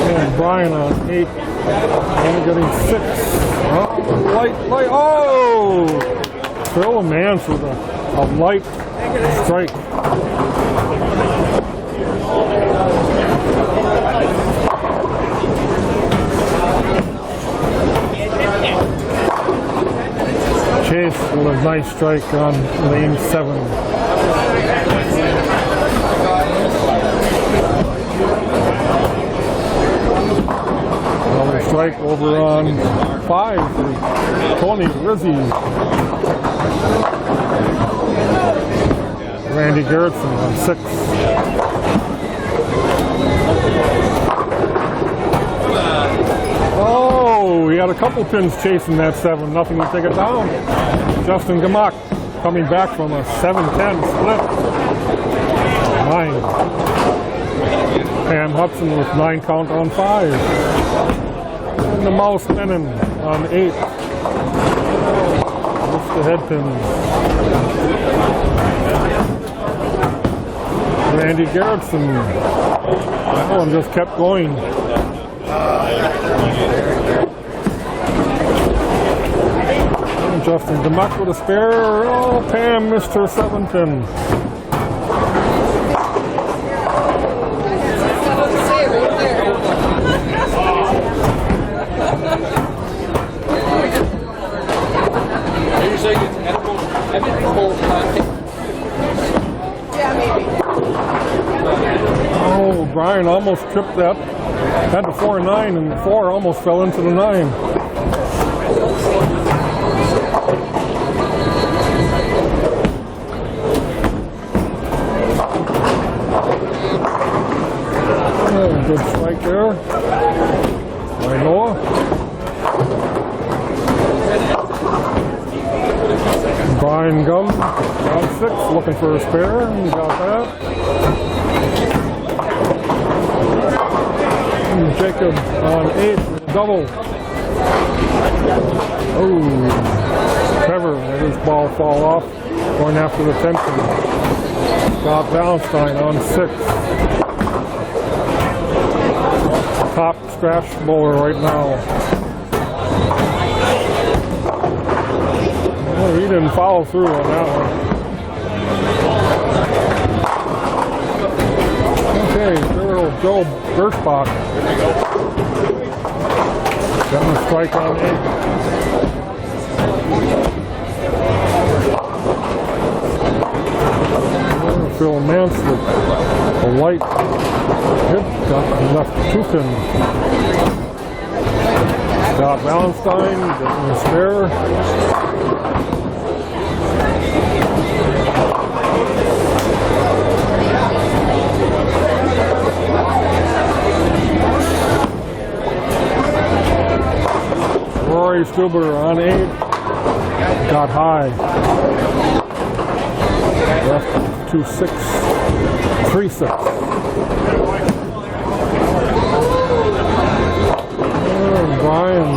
And Brian on 8. Only getting 6. Oh, light. Oh! Phil Mance with a light strike. Chase with a nice strike on lane 7. Another strike over on 5 for Tony Rizzi. Randy Gerritsen on 6. Oh, he had a couple pins chasing that 7. Nothing to take it down. Justin Gamak coming back from a 7-10 split. 9. Pam Hudson with 9 count on 5. And the Mouse Menon on 8. Just the head pins. Randy Gerritsen. That one just kept going. And Justin Demuck with a spare. Oh, Pam missed her 7 pin. Oh, Brian almost tripped that. Had the 4-9, and the 4 almost fell into the 9. Oh, good strike there by Noah. Brian Gum on 6, looking for a spare, and he got that. And Jacob on 8, double. Oh, Trevor let his ball fall off, going after the 10. Scott Valentine on 6. Top scratch bowler right now. Well, he didn't follow through on that one. Okay, little Joe Birchbach. Got a strike on 8. Phil Mance with a light hit, got left 2 pins. Scott Valentine getting a spare. Rory Stuber on 8. Got high. Left 2-6. 3-6. Brian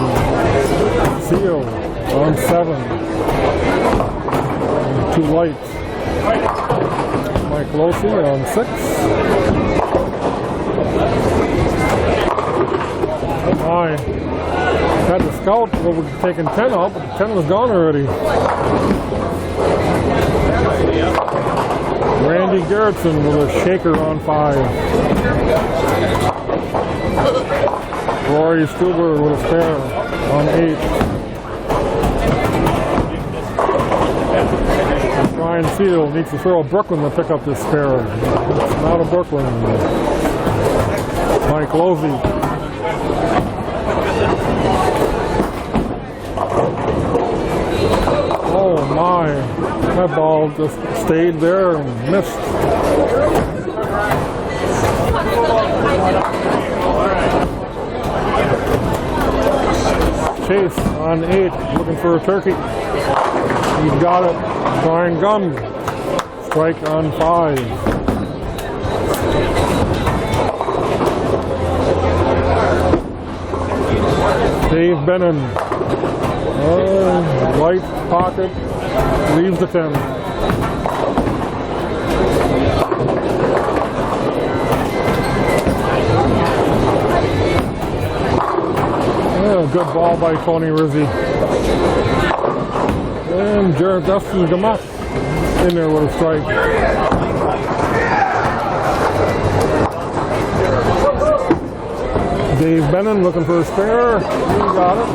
Seal on 7. 2 lights. Mike Losey on 6. Oh my. Had the scout over taking 10 out, but the 10 was gone already. Randy Gerritsen with a shaker on 5. Rory Stuber with a spare on 8. Brian Seal needs to throw a Brooklyn to pick up this spare. It's not a Brooklyn. Mike Losey. Oh my, that ball just stayed there and missed. Chase on 8, looking for a turkey. He's got it. Brian Gum, strike on 5. Dave Bennon, light pocket, leaves the 10. Yeah, good ball by Tony Rizzi. And Jared Dustin Gamak in there with a strike. Dave Bennon looking for a spare. He got it.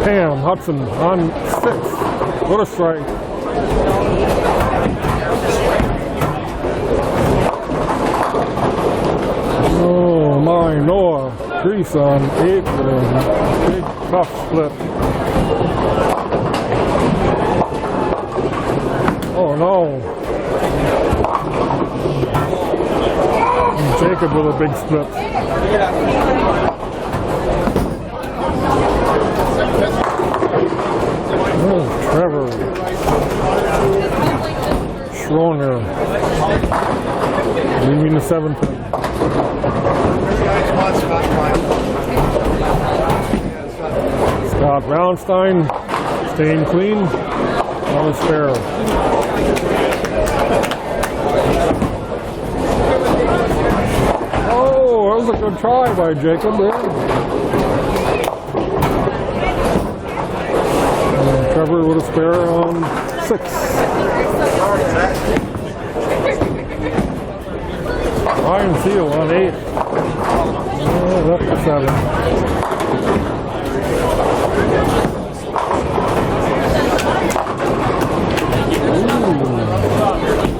Pam Hudson on 6. What a strike. Oh my, Noah Grease on 8 with a big tough split. Oh no. Jacob with a big split. Oh, Trevor. Schroner. Leaving the 7th. Scott Brownstein staying clean on his spare. Oh, that was a good try by Jacob there. And Trevor with a spare on 6. Ryan Seal on 8. Up to 7.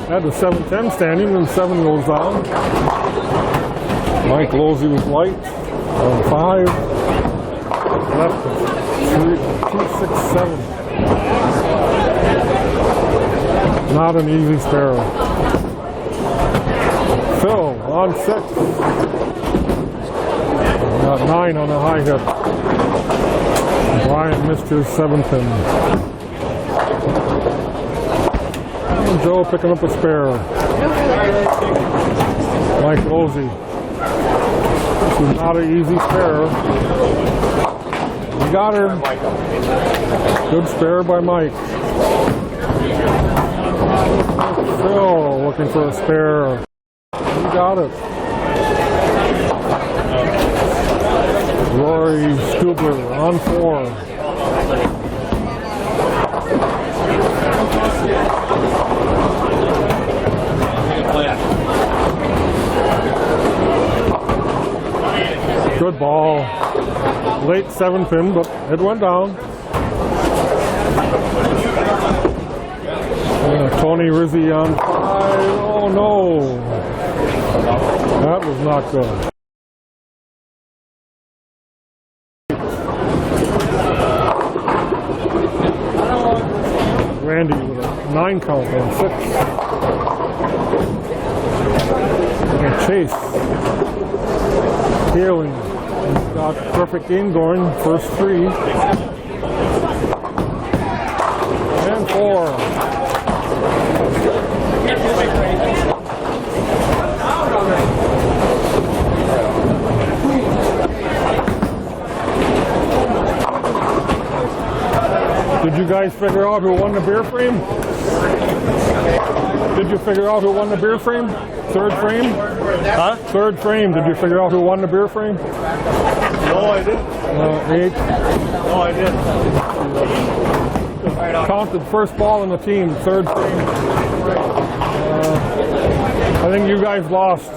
Had the 7-10 standing, and 7 goes down. Mike Losey was light on 5. Left 2, 6, 7. Not an easy spare. Phil on 6. Got 9 on the high hit. Brian missed his 7th pin. And Joe picking up a spare. Mike Losey. This is not an easy spare. He got her. Good spare by Mike. Phil looking for a spare. He got it. Rory Stuber on 4. Good ball. Late 7 pin, but it went down. Tony Rizzi on 5. Oh no. That was not good. Randy with a 9 count on 6. And Chase. Thielmann got perfect game going. First 3. And 4. Did you guys figure out who won the beer frame? Did you figure out who won the beer frame? 3rd frame? Huh? 3rd frame. Did you figure out who won the beer frame? No, I didn't. 8. No, I didn't. Counted first ball in the team, third frame. I think you guys lost.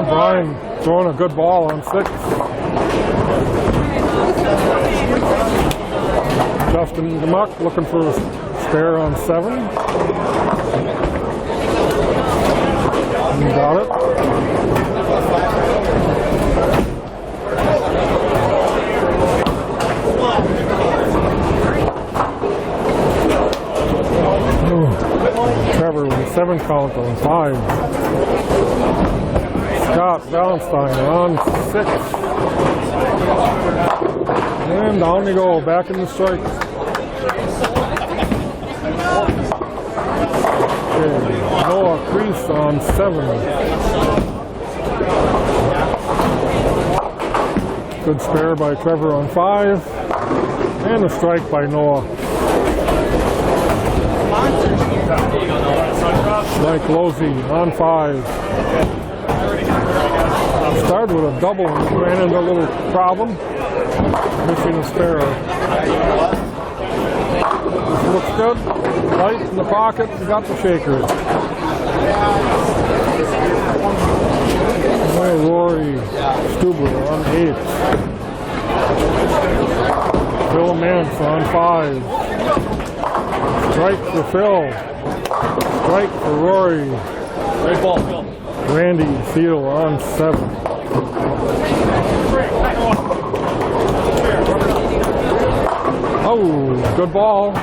Brian throwing a good ball on 6. Justin DeMuck looking for a spare on 7. You got it. Trevor with a 7 count on 5. Scott Valentine on 6. And down they go, back in the strike. Okay, Noah Kreese on 7. Good spare by Trevor on 5. And a strike by Noah. Mike Losey on 5. Started with a double and ran into a little problem. Missing a spare. This looks good. Light in the pocket. We got the shaker. Rory Stuber on 8. Phil Mance on 5. Strike for Phil. Strike for Rory. Great ball, Phil. Randy Thiel on 7. Oh, good ball.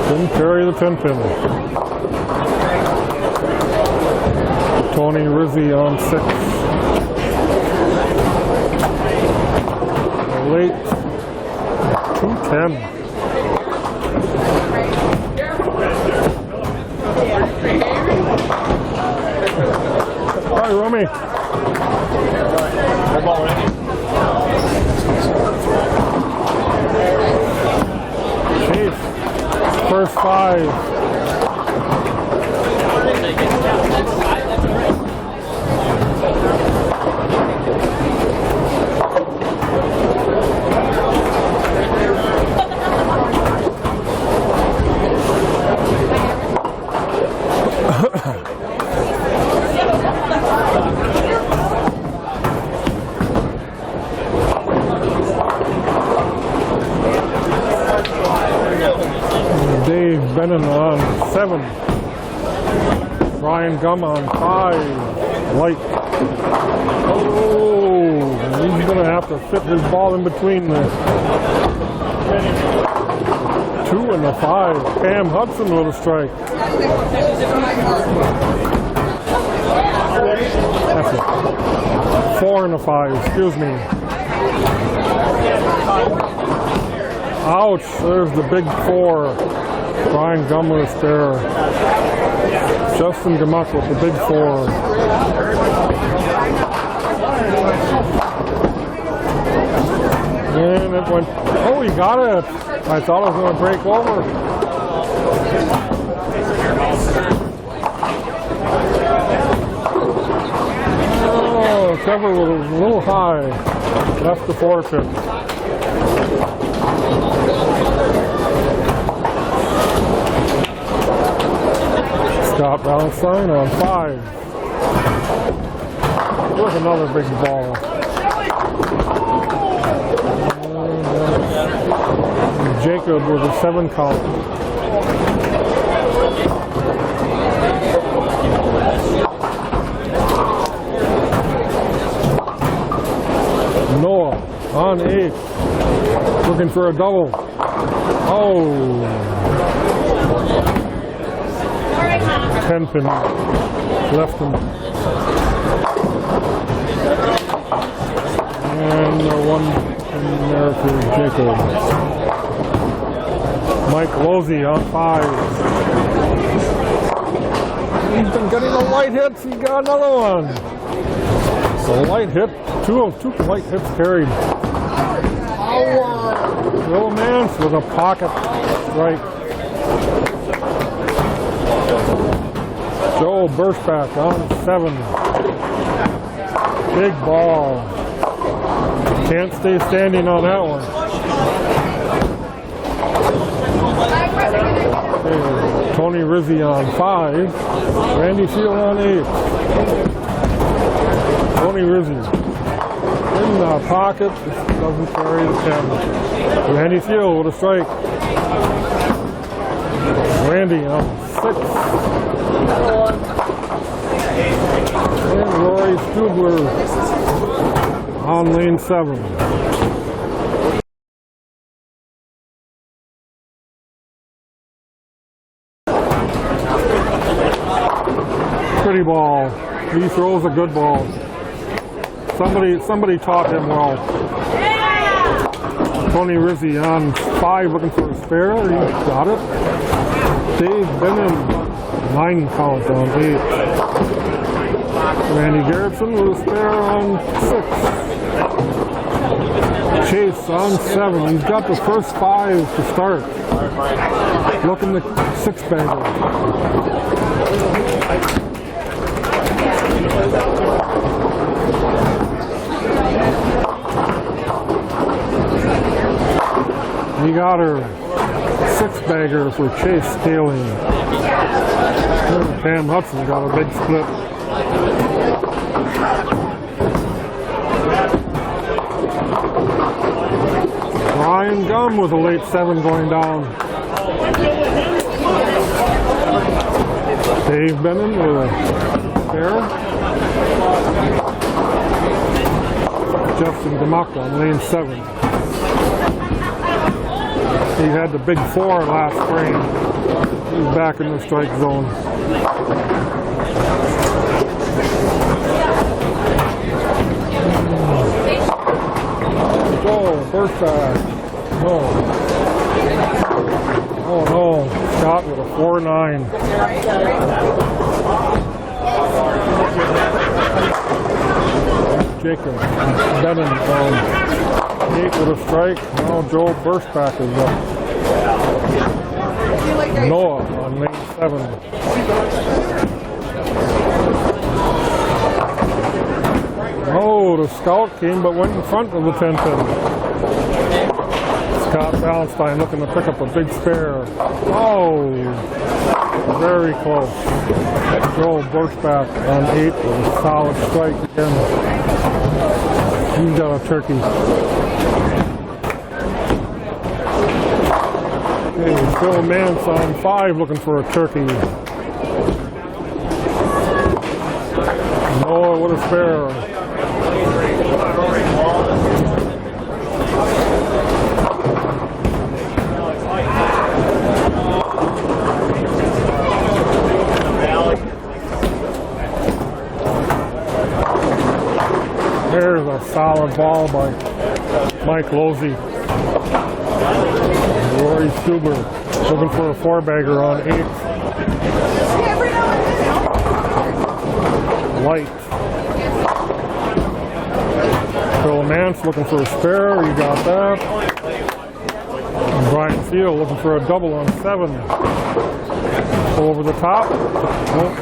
Didn't carry the 10-pin. Tony Rizzi on 6. Late 210. Hi, Romy. Chief, first 5. Dave Bennon on 7. Brian Gum on 5. Light. Oh, he's going to have to fit his ball in between the 2 and the 5. Cam Hudson with a strike. That's it. 4 and a 5, excuse me. Ouch, there's the big 4. Brian Gumler spare. Justin DeMuck with the big 4. And it went, oh, he got it. I thought it was going to break over. Oh, Trevor was a little high. Left the forfeit. Scott Valentine on 5. There's another big ball. And Jacob with a 7 count. Noah on 8. Looking for a double. Oh. 10-pin left him. And one in there for Jacob. Mike Losey on 5. He's been getting the light hits. He got another one. So light hit. Two light hits carried. Phil Mance with a pocket strike. Joe Burstback on 7. Big ball. Can't stay standing on that one. Okay, Tony Rizzi on 5. Randy Field on 8. Tony Rizzi in the pocket, doesn't carry the 10. Randy Field with a strike. Randy on 6. And Roy Stubler on lane 7. Pretty ball. He throws a good ball. Somebody taught him well. Tony Rizzi on 5 looking for a spare. He got it. Dave Benham 9 count on 8. Randy Garrettson with a spare on 6. Chase on 7. He's got the first 5 to start. Looking to 6-bagger. He got her 6-bagger for Chase Scaling. Pam Hudson got a big split. Ryan Gum with a late 7 going down. Dave Bennon with a spare. Justin DeMuck on lane 7. He had the big 4 last frame. He's back in the strike zone. Oh, first back. No. Oh no. Scott with a 4-9. Jacob Bennon on 8 with a strike. Now Joe Burstback is up. Noah on lane 7. Oh, the scout came but went in front of the 10-pin. Scott Ballantyne looking to pick up a big spare. Oh, very close. Joe Burstback on 8 with a solid strike again. He's got a turkey. Okay, Phil Mance on 5 looking for a turkey. Noah with a spare. There's a solid ball by Mike Losey. Rory Stuber looking for a 4-bagger on 8. Light. Phil Mance looking for a spare. You got that. And Brian Field looking for a double on 7. Over the top. Nope.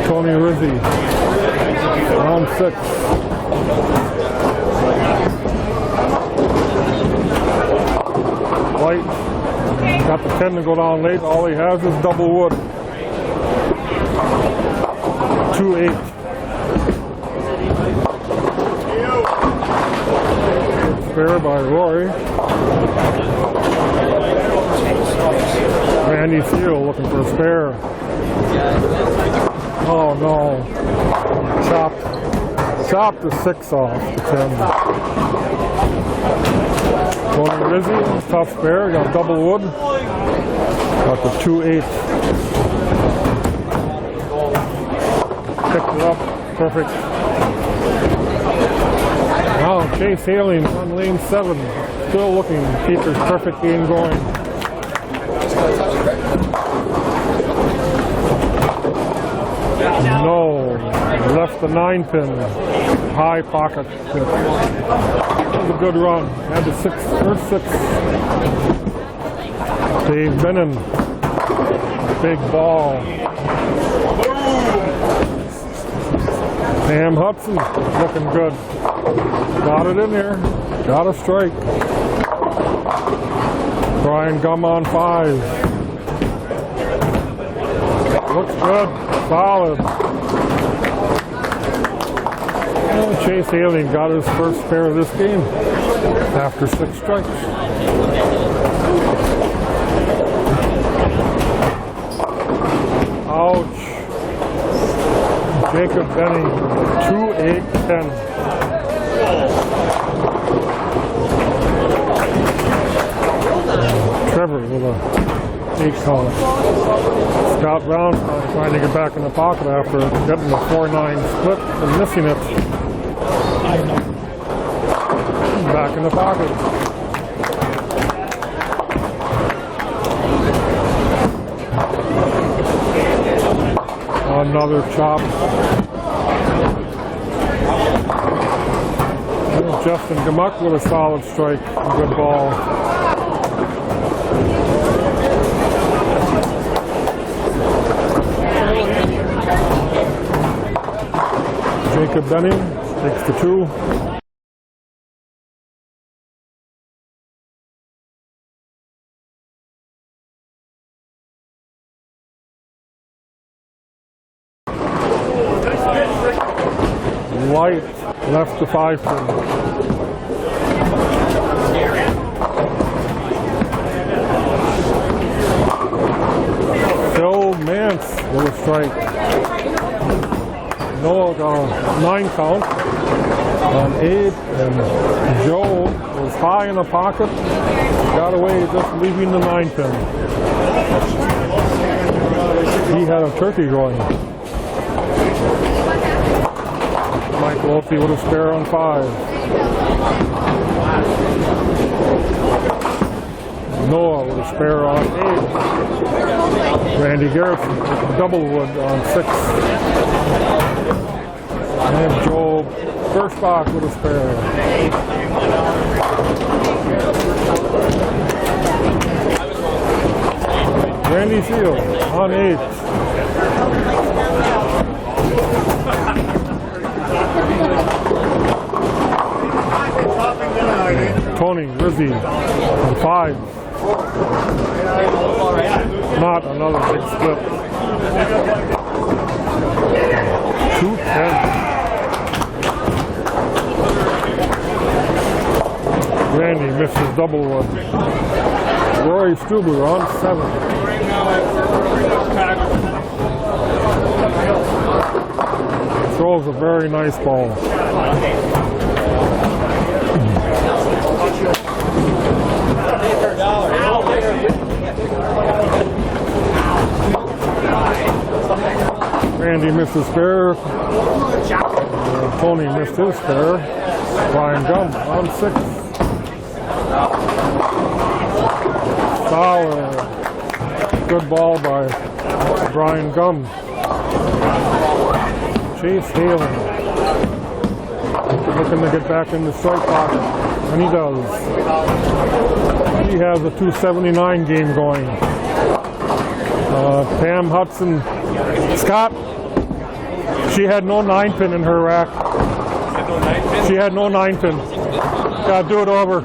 Tony Rizzi on 6. White got the 10 to go down late. All he has is double wood. 2-8. Good spare by Rory. Randy Field looking for a spare. Oh no. Chopped the 6 off the 10. Tony Rizzi, tough spare, got double wood. Got the 2-8. Picked it up, perfect. Now Chase Haling on lane 7, still looking to keep his perfect game going. No, left the 9-pin. high pocket. That was a good run. Had the first six. Dave Bennon. Big ball. Pam Hudson looking good. Got it in there. Got a strike. Brian Gum on 5. Looks good. Solid. And Chase Ailing got his first pair of this game after 6 strikes. Ouch. Jacob Benning, 2-8-10. Trevor with a 8 count. Scott Brown trying to get back in the pocket after getting the 4-9 split and missing it. Back in the pocket. Another chop. And Justin Gamuck with a solid strike. Good ball. Jacob Benning takes the 2. White left to 5-pin. Phil Mance with a strike. Noah got a 9 count on 8, and Joe was high in the pocket. Got away just leaving the 9-pin. He had a turkey going. Mike Wolfe with a spare on 5. Noah with a spare on 8. Randy Garrison with double wood on 6. And Joe Gershbach with a spare. Randy Field on 8. Tony Rizzi on 5. Not another big split. 2-10. Randy misses double one. Roy Stuber on 7. Throws a very nice ball. Randy missed his spare. Tony missed his spare. Brian Gum on 6. Solid. Good ball by Brian Gum. Chase Halen looking to get back in the strike pocket, and he does. He has a 279 game going. Pam Hudson, Scott, she had no 9-pin in her rack. She had no 9-pin. Gotta do it over.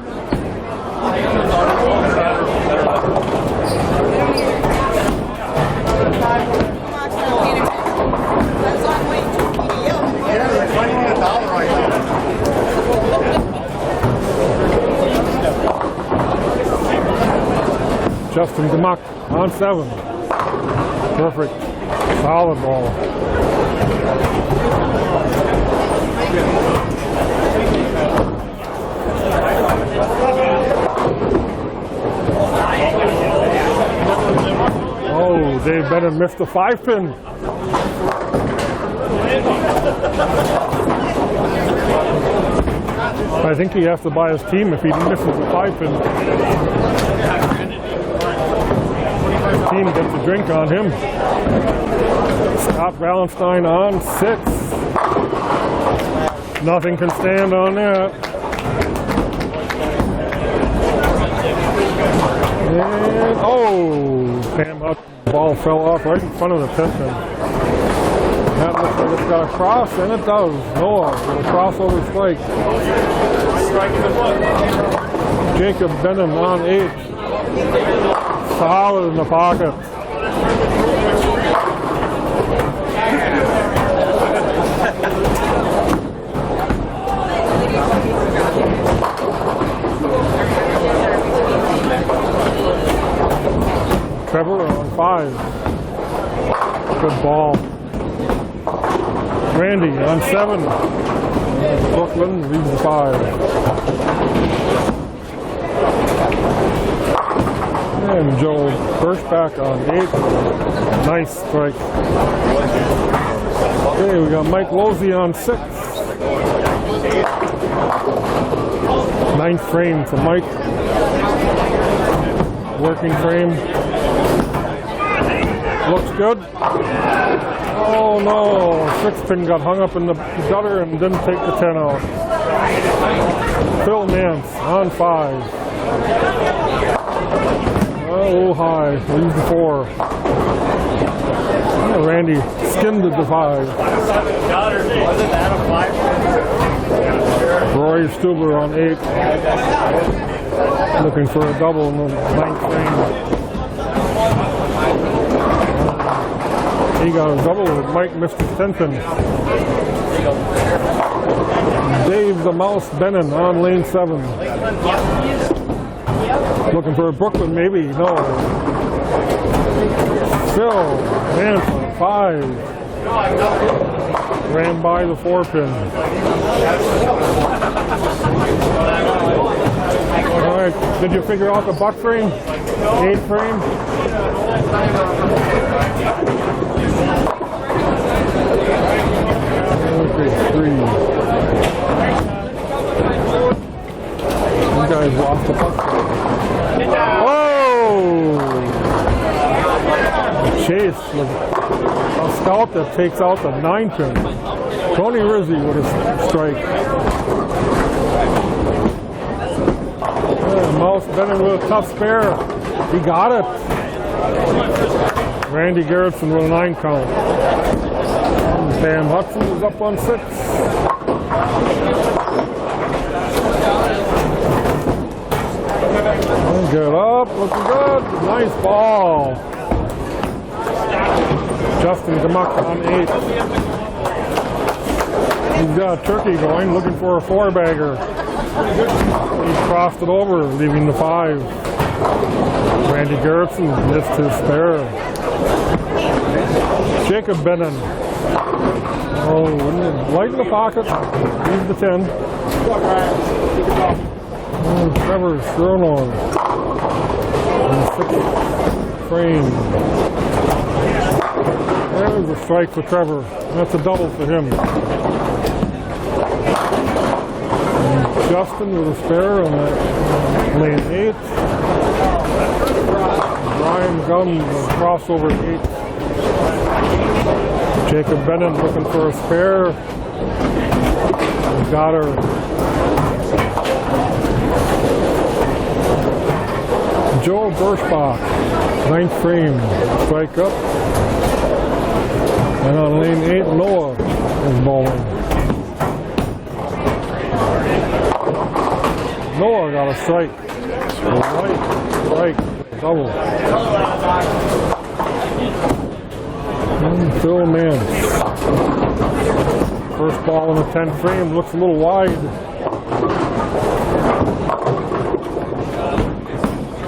Justin Gamuck on 7. Perfect. Solid ball. Oh, Dave Bennett missed the 5-pin. I think he has to buy his team if he misses the 5-pin. His team gets a drink on him. Scott Wallenstein on 6. Nothing can stand on that. And, oh, Pam Hutt, ball fell off right in front of the piston. That looks like it's got a cross, and it does. Noah with a crossover strike. Jacob Benham on 8. Solid in the pocket. Trevor on 5. Good ball. Randy on 7. Brooklyn leads the 5. And Joe Birchback on 8. Nice strike. Okay, we got Mike Losey on 6. 9th frame for Mike. Working frame. Looks good. Oh no, 6-pin got hung up in the gutter and didn't take the 10 out. Phil Nance on 5. Oh, high, leaves the 4. Oh, Randy skimmed the 5. Roy Stuber on 8. Looking for a double in the 9th frame. He got a double with Mike Mr. Stenton. Dave the Mouse Bennon on lane 7. Looking for a Brooklyn maybe, no. Phil Manson, 5. Ran by the 4-pin. All right, did you figure out the buck frame? 8 frame? Okay, 3. You guys lost the puck. Oh! Chase with a scout that takes out the 9-pin. Tony Rizzi with a strike. Mouse Bennett with a tough spare. He got it. Randy Garrettson with a 9 count. Sam Hudson is up on 6. Get up, looking good. Nice ball. Justin Gamuck on 8. He's got a turkey going, looking for a 4-bagger. He crossed it over, leaving the 5. Randy Garrettson missed his spare. Jacob Bennon. Oh, light in the pocket. Leaves the 10. Oh, Trevor Sherlock. In the 6th frame. There's a strike for Trevor. That's a double for him. And Justin with a spare on lane 8. Brian Gum crossover 8. Jacob Bennett looking for a spare. Got her. Joe Birchbach, 9th frame, strike up. And on lane 8, Noah is bowling. Noah got a strike. Right strike, double. And Phil Mann. First ball in the 10th frame, looks a little wide.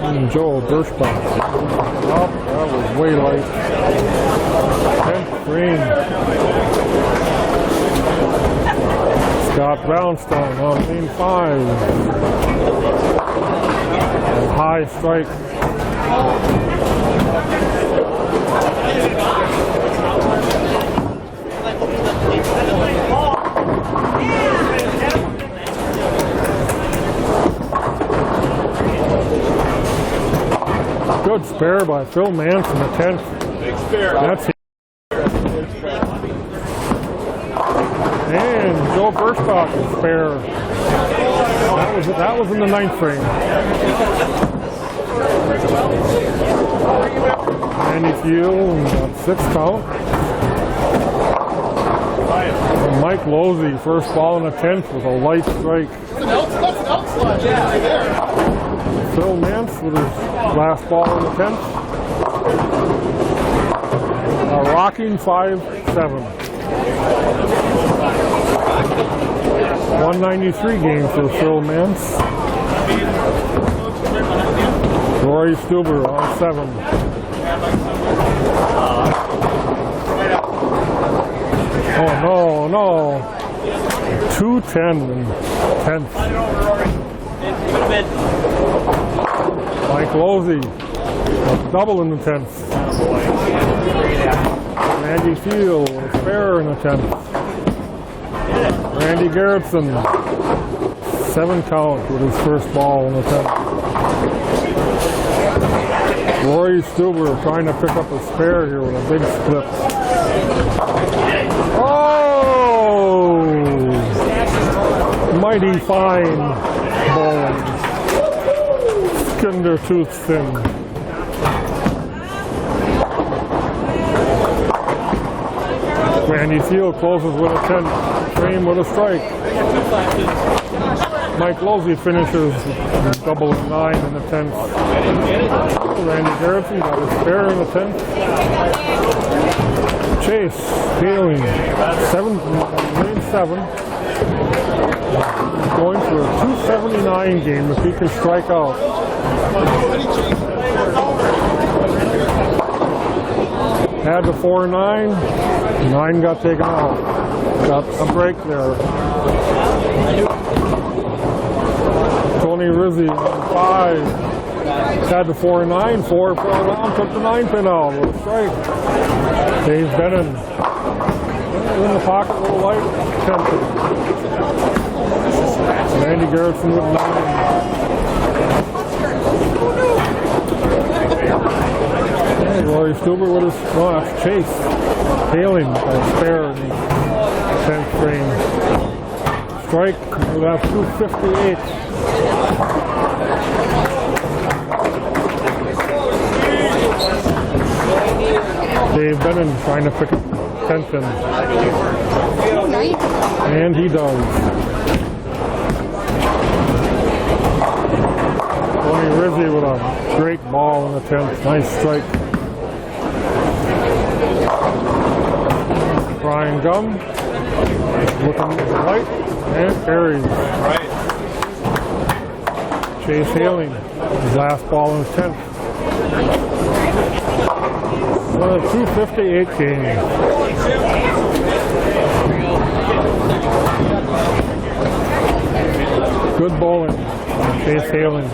And Joel Birchbach. Oh, that was way light. 10th frame. Scott Brownstone on lane 5. High strike. Good spare by Phil Manson, the 10th. Big spare. That's And Joe Burstock is spare. That was in the 9th frame. Andy Thielmann got 6 count. And Mike Losey, first ball in the 10th with a light strike. Phil Nance with his last ball in the 10th. A rocking 5-7. 193 game for Phil Nance. Rory Stuber on 7. Oh, no. 2-10 in 10th. Mike Losey, double in the 10th. Randy Field, a spare in the 10th. Randy Garrettson, 7 count with his first ball in the 10th. Rory Stuber trying to pick up a spare here with a big split. Oh! Mighty fine bowling. Skinned their tooth thin. Randy Field closes with a 10th frame with a strike. Mike Losey finishes double 9 in the 10th. Randy Garrettson got a spare in the 10th. Chase Bailey, 7. Going for a 279 game if he can strike out. Had the 4-9. 9 got taken out. Got a break there. Tony Rizzi, 5. Had the 4-9. 4 fell around, took the 9 pin out with a strike. Dave Bennon. In the pocket, a little light. 10 pin. Randy Garrettson with 9. Rory Stuber with his Chase. Hailing a spare in the 10th frame. Strike, we'll have 258. Dave Bennon trying to pick up 10th in. And he does. Tony Rizzi with a great ball in the 10th. Nice strike. Brian Gum looking at the light and carries. Chase Hailing, his last ball in the 10th. 258 game. Good bowling. Chase Hailing.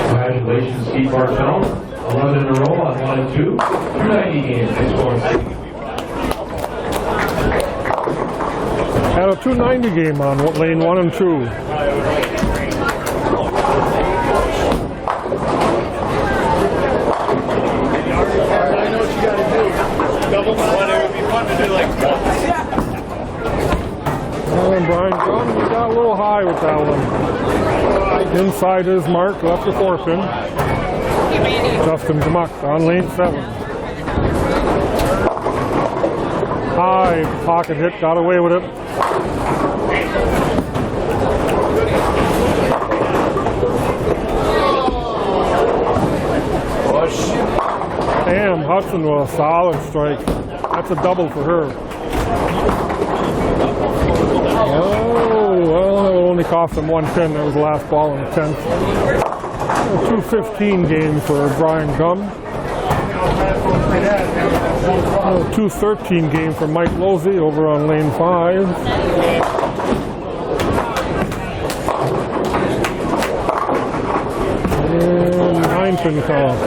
Congratulations, Steve Bartell. 11 in a row on 1 and 2. 290 games. They scored 6. Had a 290 game on lane 1 and 2. And Brian Gunn, he got a little high with that one. Inside his mark, left the 4 pin. Justin Gmuck on lane 7. High pocket hit, got away with it. Pam Hudson with a solid strike. That's a double for her. Oh, well, it only cost him 1 pin. That was the last ball in the 10th. A 215 game for Brian Gum. A 213 game for Mike Losey over on lane 5. And 9 pin count.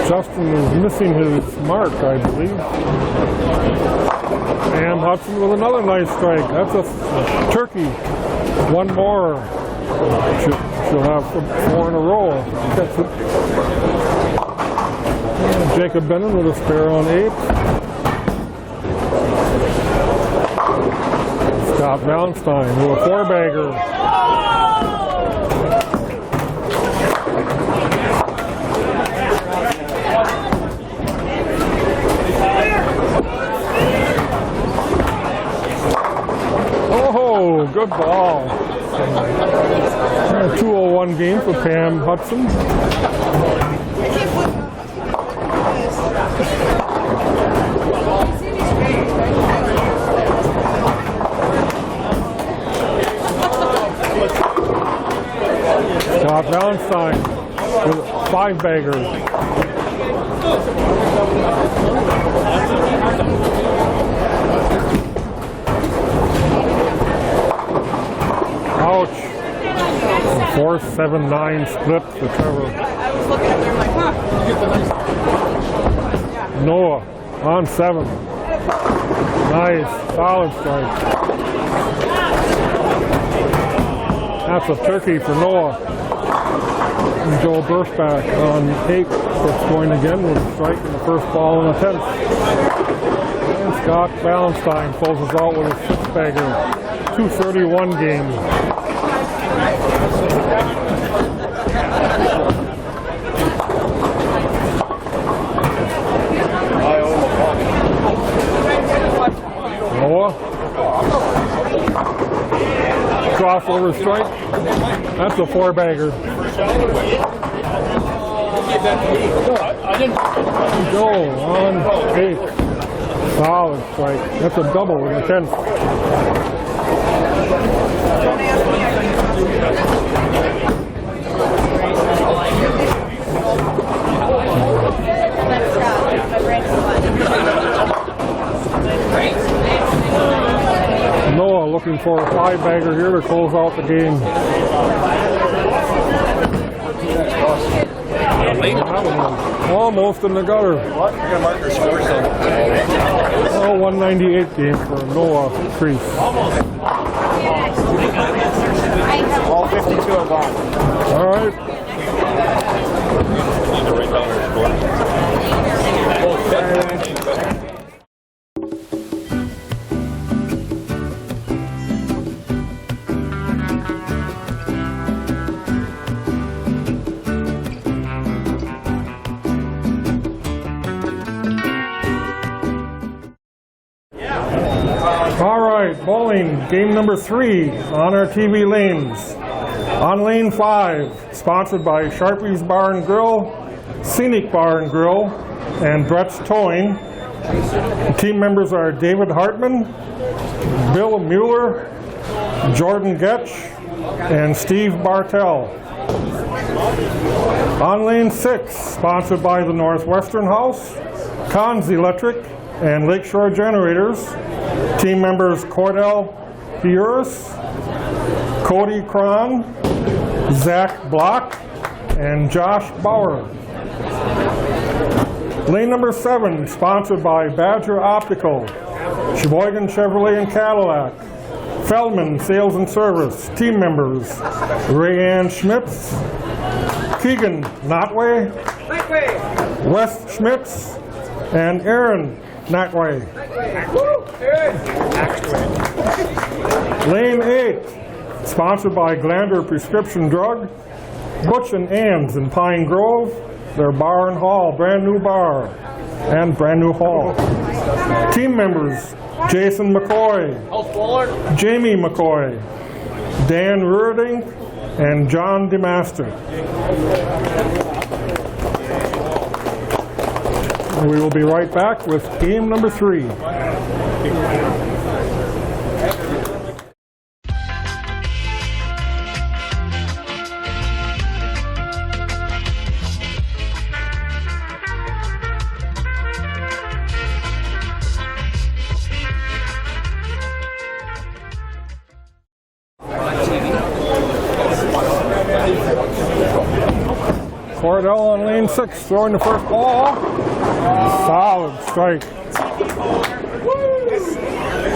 Justin is missing his mark, I believe. Pam Hudson with another nice strike. That's a turkey. 1 more. She'll have 4 in a row. Jacob Bennon with a spare on 8. Scott Valentine with a 4-bagger. Oh, good ball. 2:01 game for Pam Hudson. Scott Valentine with a 5-bagger. Ouch. 4-7-9 split for Trevor. Noah on 7. Nice. Solid strike. That's a turkey for Noah. And Joe Burfback on 8. That's going again with a strike in the first ball in the 10th. And Scott Valentine closes out with a 6-bagger. 2:31 game. Noah. Crossover strike. That's a 4-bagger. Joe on 8. Solid strike. That's a double in the 10th. Noah looking for a 5-bagger here to close out the game. Almost in the gutter. Oh, 198 game for Noah Crease. All 52 are gone. All right. All right, bowling, game number 3 on our TV lanes. On lane 5, sponsored by Sharpie's Bar and Grill, Scenic Bar and Grill, and Brett's Towing. The team members are David Hartman, Bill Mueller, Jordan Getch, and Steve Bartell. On lane 6, sponsored by the Northwestern House, Cons Electric, and Lakeshore Generators. Team members Cordell Fierce, Cody Cron, Zach Block, and Josh Bauer. Lane number 7, sponsored by Badger Optical, Sheboygan Chevrolet and Cadillac, Feldman Sales and Service. Team members Rayanne Schmitz, Keegan Notway, Wes Schmitz, and Aaron Notway. Lane 8, sponsored by Glander Prescription Drug, Butch and Ann's in Pine Grove, their bar and hall, brand new bar and brand new hall. Team members Jason McCoy, Jamie McCoy, Dan Ruerding, and John DeMaster. We will be right back with game number 3. Cordell on lane 6, throwing the first ball. Solid strike.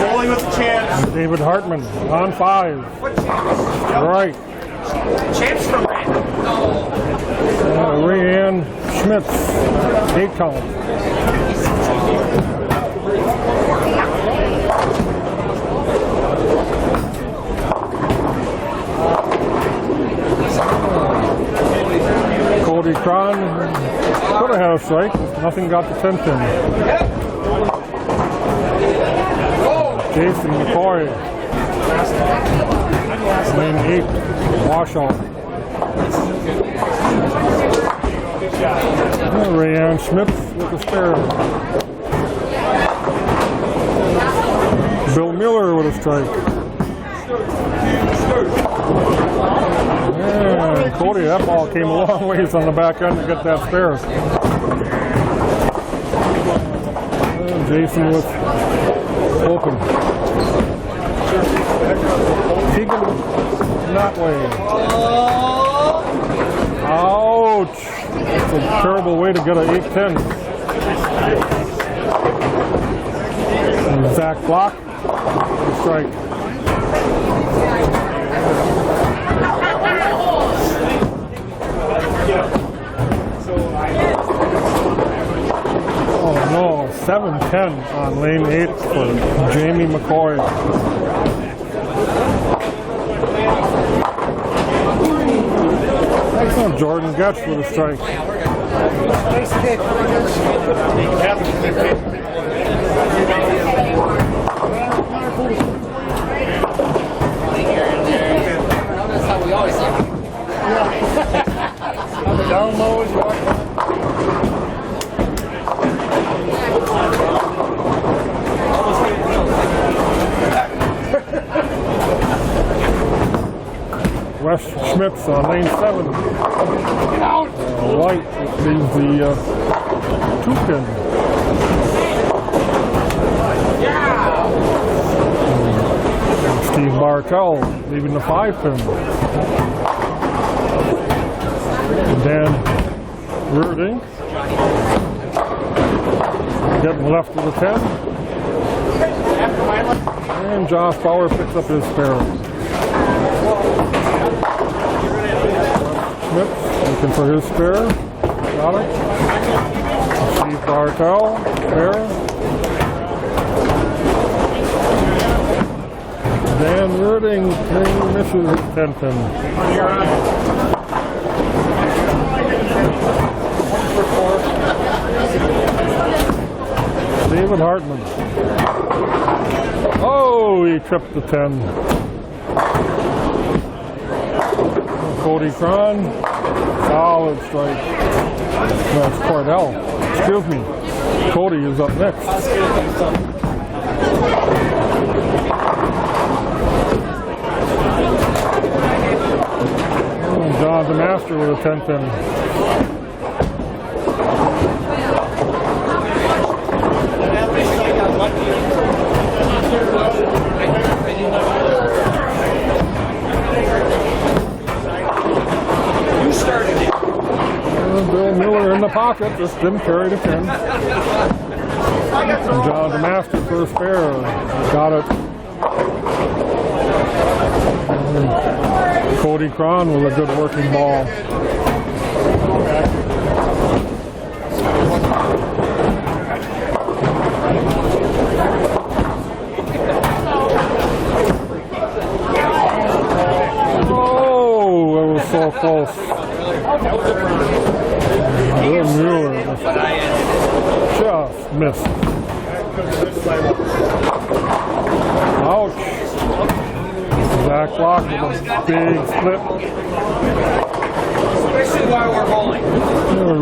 Bowling with a chance. David Hartman on 5. Right. Chance for Rayanne. Rayanne Schmitz, 8 count. Cody Cron could have had a strike. Nothing got the 10 pin. Jason McCoy. Lane 8. Washout. Rayanne Schmitz with a spare. Bill Miller with a strike. And Cody, that ball came a long ways on the back end to get that spare. And Jason with open. Keegan that way. Ouch! It's a terrible way to get an 8-10. And Zach Block, strike. Oh no, 7-10 on lane 8 for Jamie McCoy. Oh, Jordan Getch with a strike. Nice kick. That's how we always say. Down low as you walk. Wes Schmitz on lane 7. White leaves the 2-pin. Steve Bartell leaving the 5-pin. Dan Ruding getting left with a 10. And Josh Bauer picks up his spare. Schmitz looking for his spare. Got it. Steve Bartell, spare. Dan Ruding misses his 10-pin. David Hartman. Oh, he tripped the 10. Cody Cron, solid strike. That's Cordell. Excuse me. Cody is up next. And John DeMaster with a 10-pin. Bill Miller in the pocket, just didn't carry the 10. And John DeMaster for a spare. Got it. And Cody Cron with a good working ball. Oh, that was so close. Bill Mueller just missed. Ouch. Zach Block with a big split. Especially while we're bowling.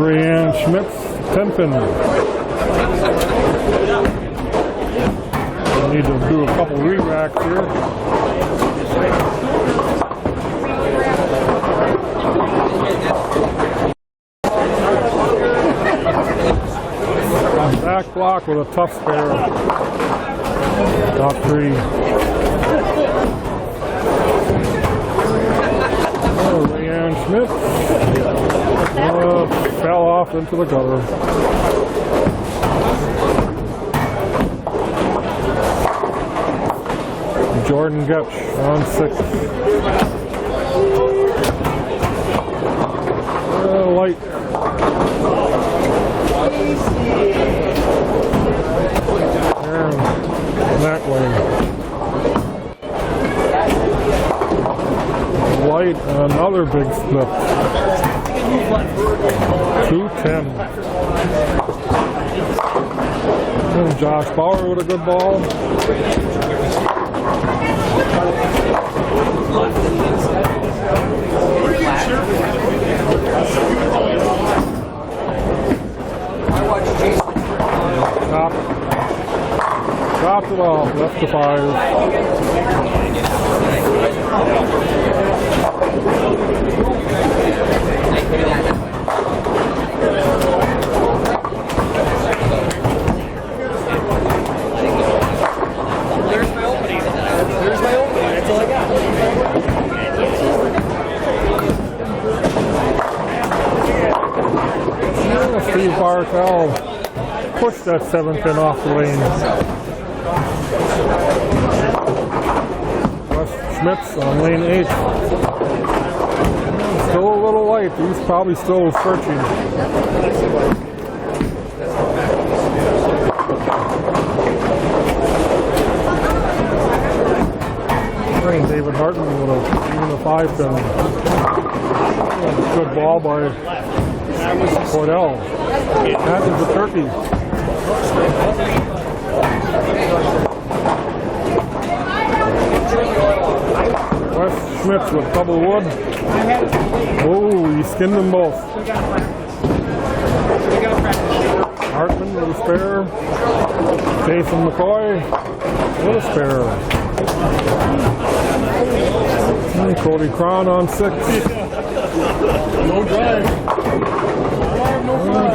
Rayanne Schmitz, 10-pin. We need to do a couple re-racks here. Back block with a tough spare. Top 3. Oh, Rayanne Schmitz fell off into the gutter. Jordan Getch on 6. Light. And that way. Light, another big slip. 210. And Josh Bauer with a good ball. Dropped it off, left to 5. There's my opening. That's all I got. Steve Bartel pushed that 7th pin off the lane. Wes Schmitz on lane 8. Still a little light. He's probably still searching. David Hartman with even a 5 pin. Good ball by Cordell. That is a turkey. Wes Schmitz with double wood. Oh, he skinned them both. Hartman with a spare. Jason McCoy with a spare. And Cody Cron on 6. No drive.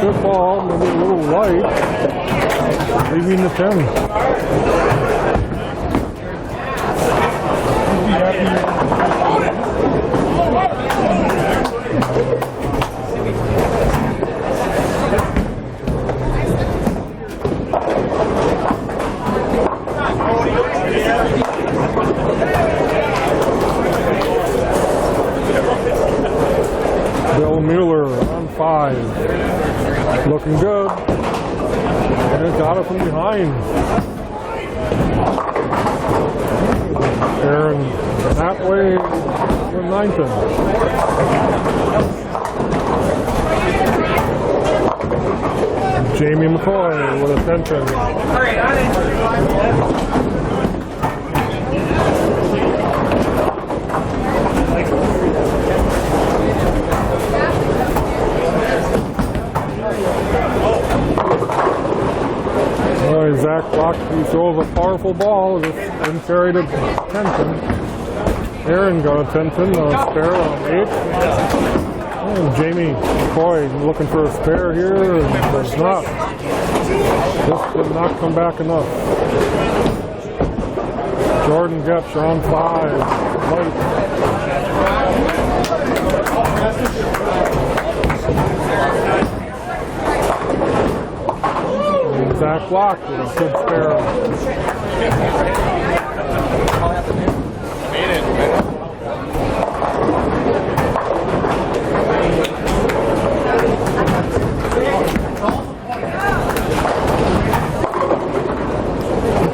Good ball, maybe a little light. Leaving the 10. Bill Mueller on 5. Looking good. And got it from behind. Aaron that way with 9 pin. Jamie McCoy with a 10 pin. Zach Block, he throws a powerful ball, just didn't carry the 10 pin. Aaron got a 10 pin, a spare on 8. And Jamie McCoy looking for a spare here, and does not. Just did not come back enough. Jordan Getch on 5. Light. Zach Block with a good spare.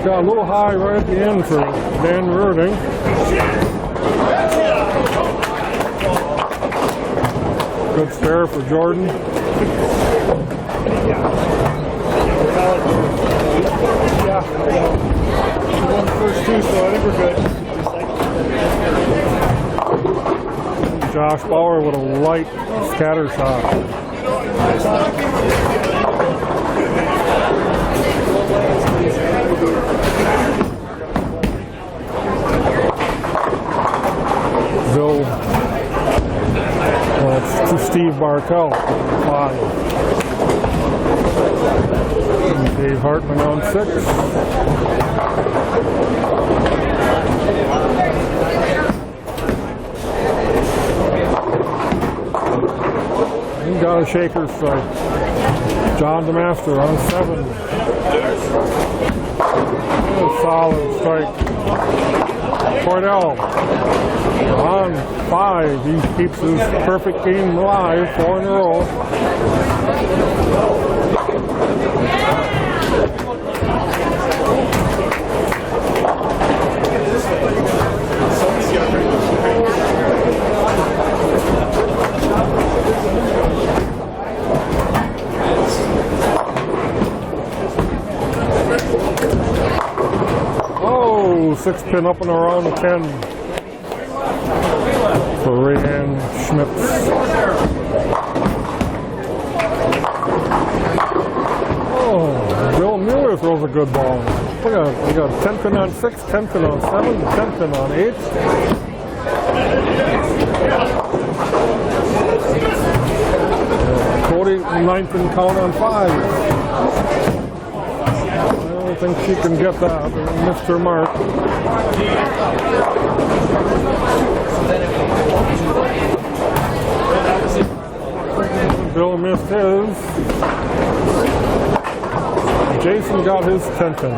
Got a little high right at the end for Dan Rerding. Good spare for Jordan. Yeah, we won the first 2, so I think we're good. Josh Bauer with a light scatter shot. Bill, well, it's to Steve Bartel, 5. And Dave Hartman on 6. He got a shaker strike. John DeMaster on 7. A solid strike. Cordell on 5. He keeps his perfect game alive, 4 in a row. little 6-pin up and around the 10 for Rayanne Schmitz. Oh, Bill Mueller throws a good ball. Look at it. We got 10-pin on 6, 10-pin on 7, 10-pin on 8. Cody, 9-pin count on 5. I don't think she can get that. Missed her mark. Bill missed his. Jason got his 10-pin.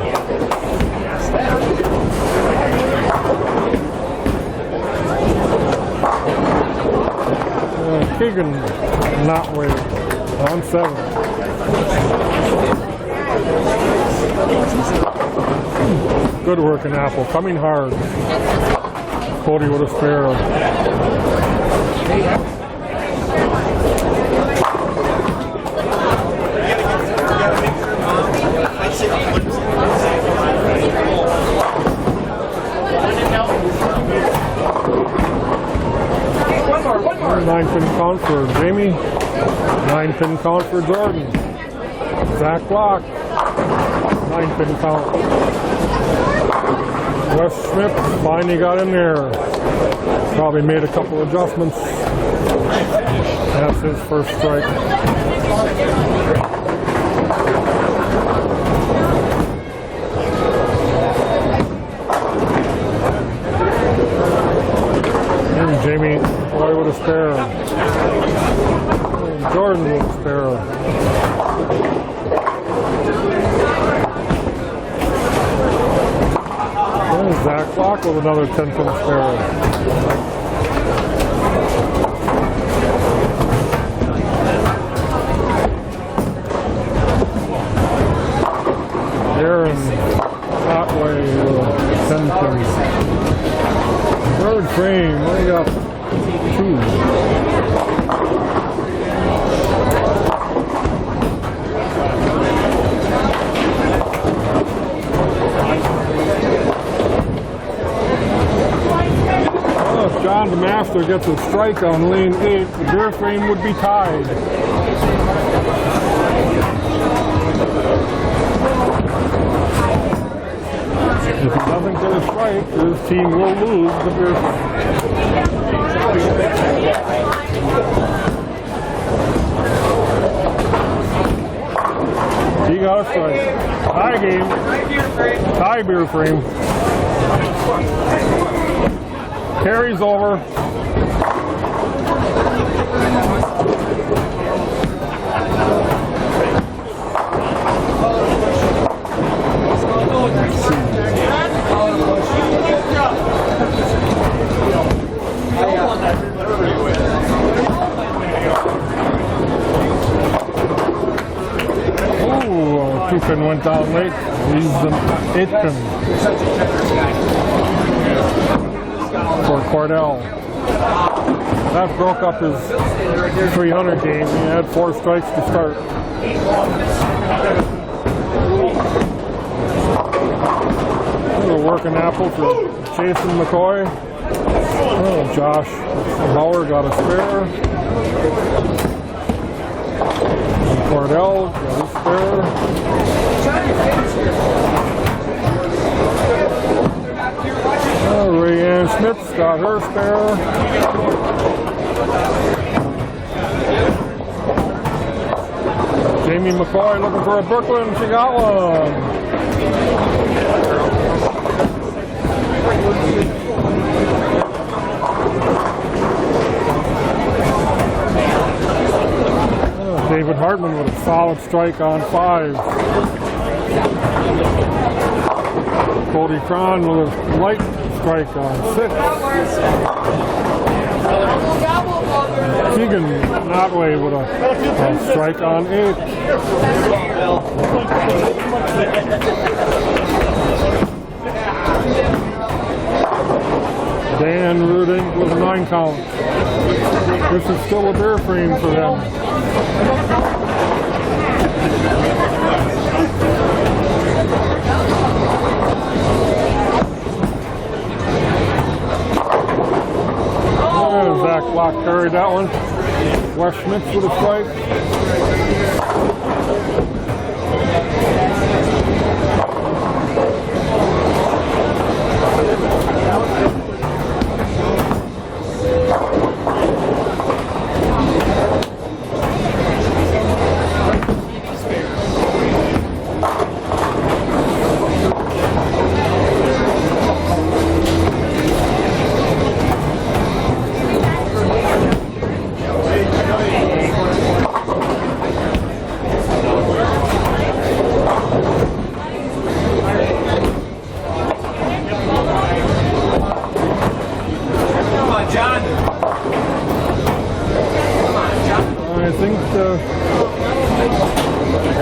Keegan not way on 7. Good work in Apple, coming hard. Cody with a spare. One more. 9-pin count for Jamie. 9-pin count for Jordan. Zach Block. 9-pin count. Wes Schmidt finally got in there. Probably made a couple adjustments. That's his first strike. And Jamie Boy with a spare. And Jordan with a spare. There's Zach Block with another 10-pin spare. Aaron Otway with a 10-pin. Third frame, what do you got? 2. If John the Master gets a strike on lane 8, the beer frame would be tied. If he doesn't get a strike, his team will lose the beer frame. He got a strike. Tie game. Tie beer frame. Carries over. Oh, 2-pin went down late. He's the 8-pin for Cordell. That broke up his 300 game. He had 4 strikes to start. Working Apple for Jason McCoy. Oh, Josh Bauer got a spare. And Cordell got a spare. Rayanne Schmitz got her spare. Jamie McCoy looking for a Brooklyn. She got one. David Hartman with a solid strike on 5. Cody Cron with a light strike on 6. Keegan Notway with a strike on 8. Dan Ruding with a 9 count. This is still a beer frame for them. carried that one. Wes Schmitz with a strike. I think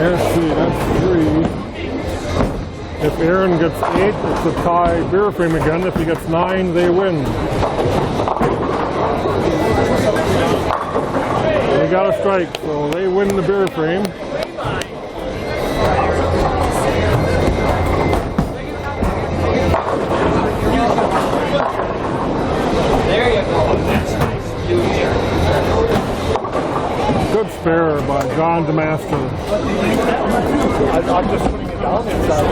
let's see, that's 3. If Aaron gets 8, it's a tie beer frame again. If he gets 9, they win. They got a strike, so they win the beer frame. There you go. That's nice. Good spare by John DeMaster. I'm just putting it down inside.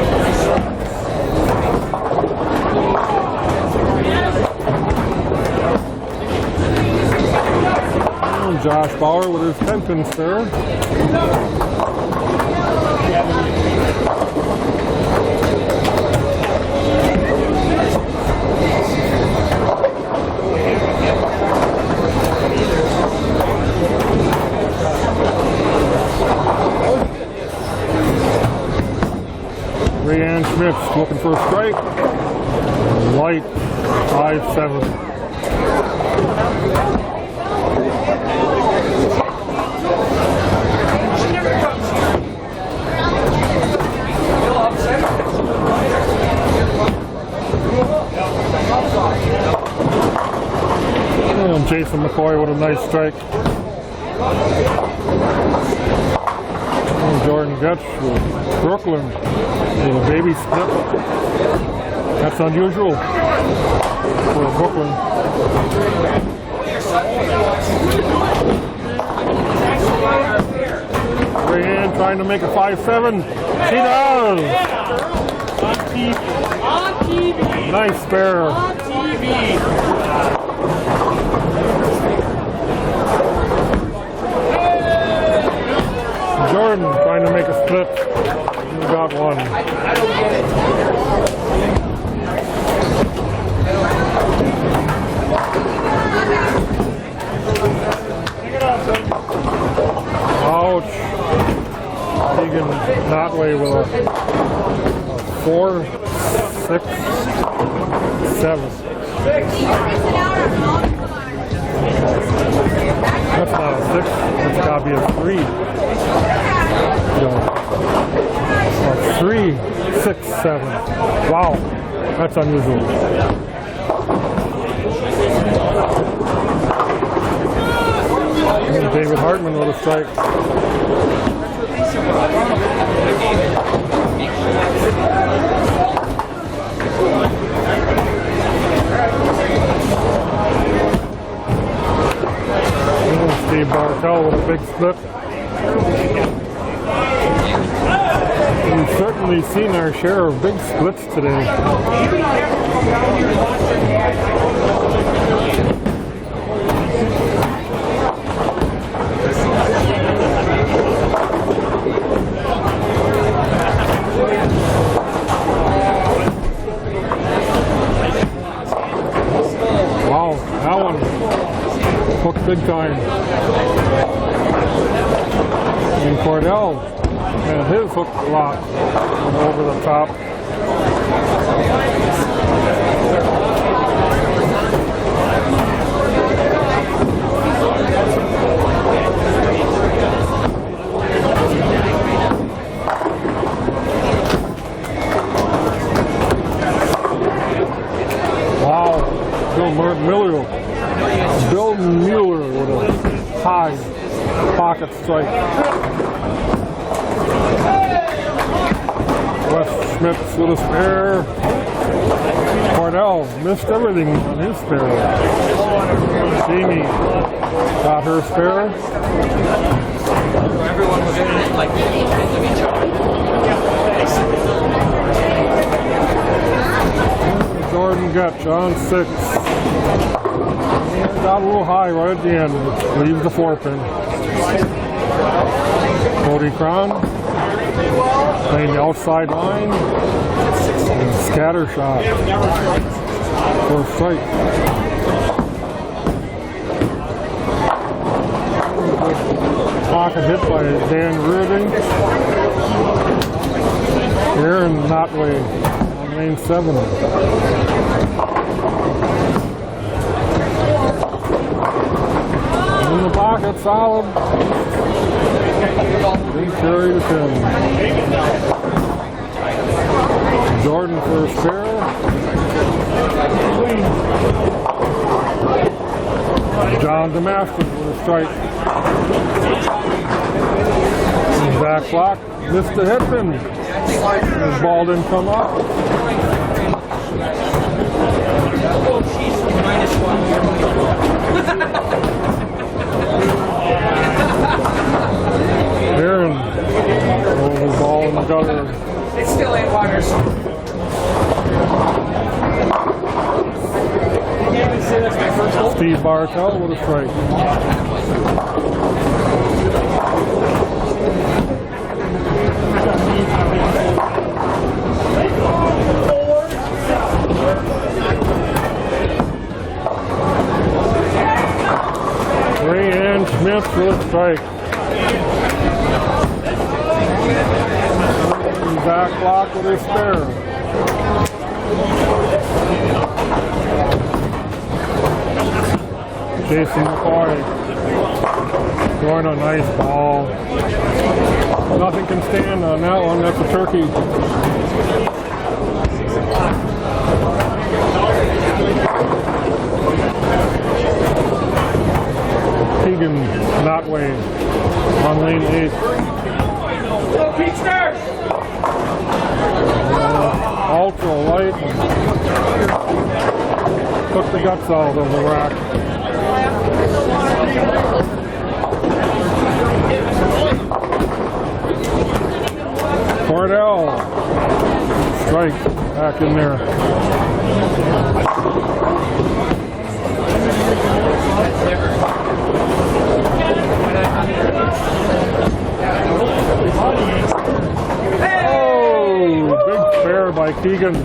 And Josh Bauer with his 10-pin spare. Rayanne Schmitz looking for a strike. Light 5-7. And Jason McCoy with a nice strike. And Jordan Getch with Brooklyn with a baby split. That's unusual for Brooklyn. Rayanne trying to make a 5-7. She does! On TV. On TV. Nice spare. On TV. Jordan trying to make a split. He got one. Ouch. Keegan Notway with a 4, 6, 7. That's not a 6. That's got to be a 3. No. 3, 6, 7. Wow. That's unusual. And David Hartman with a strike. And Steve Bartell with a big split. We've certainly seen our share of big splits today. Wow, that one hooked big time. And Cordell and his hooked a lot over the top. Wow, Bill Mueller with a high pocket strike. Wes Schmitz with a spare. Cordell missed everything on his spare. Jamie got her spare. Everyone was in like of each other. Jordan Getch on 6. Got a little high right at the end. Leaves the 4-pin. Cody Cron playing the outside line. And scatter shot for a strike. Pocket hit by Dan Ruding. Aaron Notway on lane 7. In the pocket, solid. Big carry to 10. Jordan for a spare. John Damascus with a strike. Back block, missed the hit pin. His ball didn't come up. Aaron rolled the ball in the gutter. It still ain't water. Steve Bartel with a strike. Ray Ann Smith with a strike. Back block with his spare. Jason McCoy throwing a nice ball. Nothing can stand on that one. That's a turkey. Keegan Notway on lane 8. Ultra light. Took the guts out of the rack. Cordell. Strike back in there. Oh, big spare by Keegan.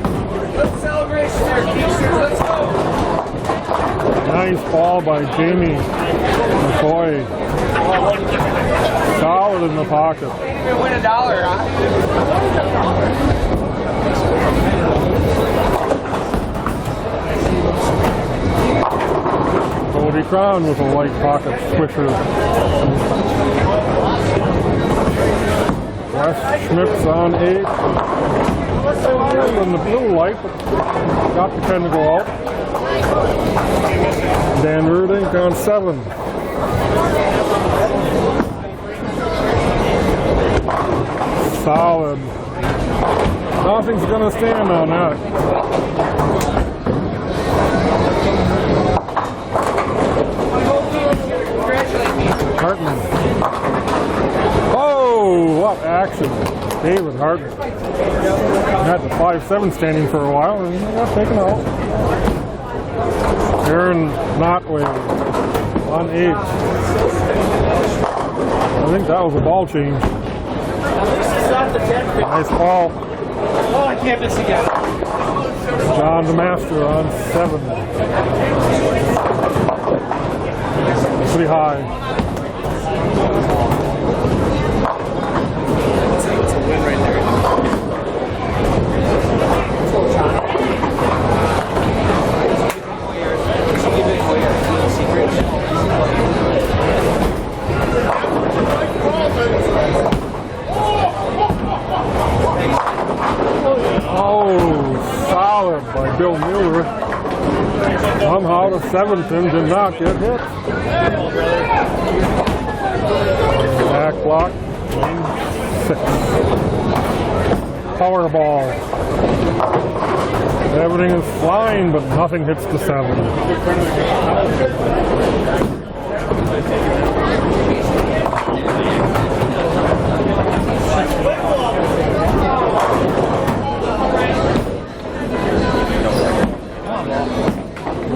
Let's celebration there, Keegan. Let's go. Nice ball by Jamie McCoy. Solid in the pocket. You can win $1, huh? Cody Crown with a light pocket swisher. Wes Schmitz on 8. In the blue light, but got the 10 to go out. Dan Rudink on 7. Solid. Nothing's going to stand on that. Hartman. Oh, what action. David Hartman. Had the 5-7 standing for a while and he got taken out. Aaron Notway on 8. I think that was a ball change. Nice ball. Oh, I can't miss again. John DeMaster on 7. Pretty high. It's a win right there. Oh, solid by Bill Mueller. Somehow the 7th pin did not get hit. Back block, lane 6. power ball. Everything is flying, but nothing hits the 7.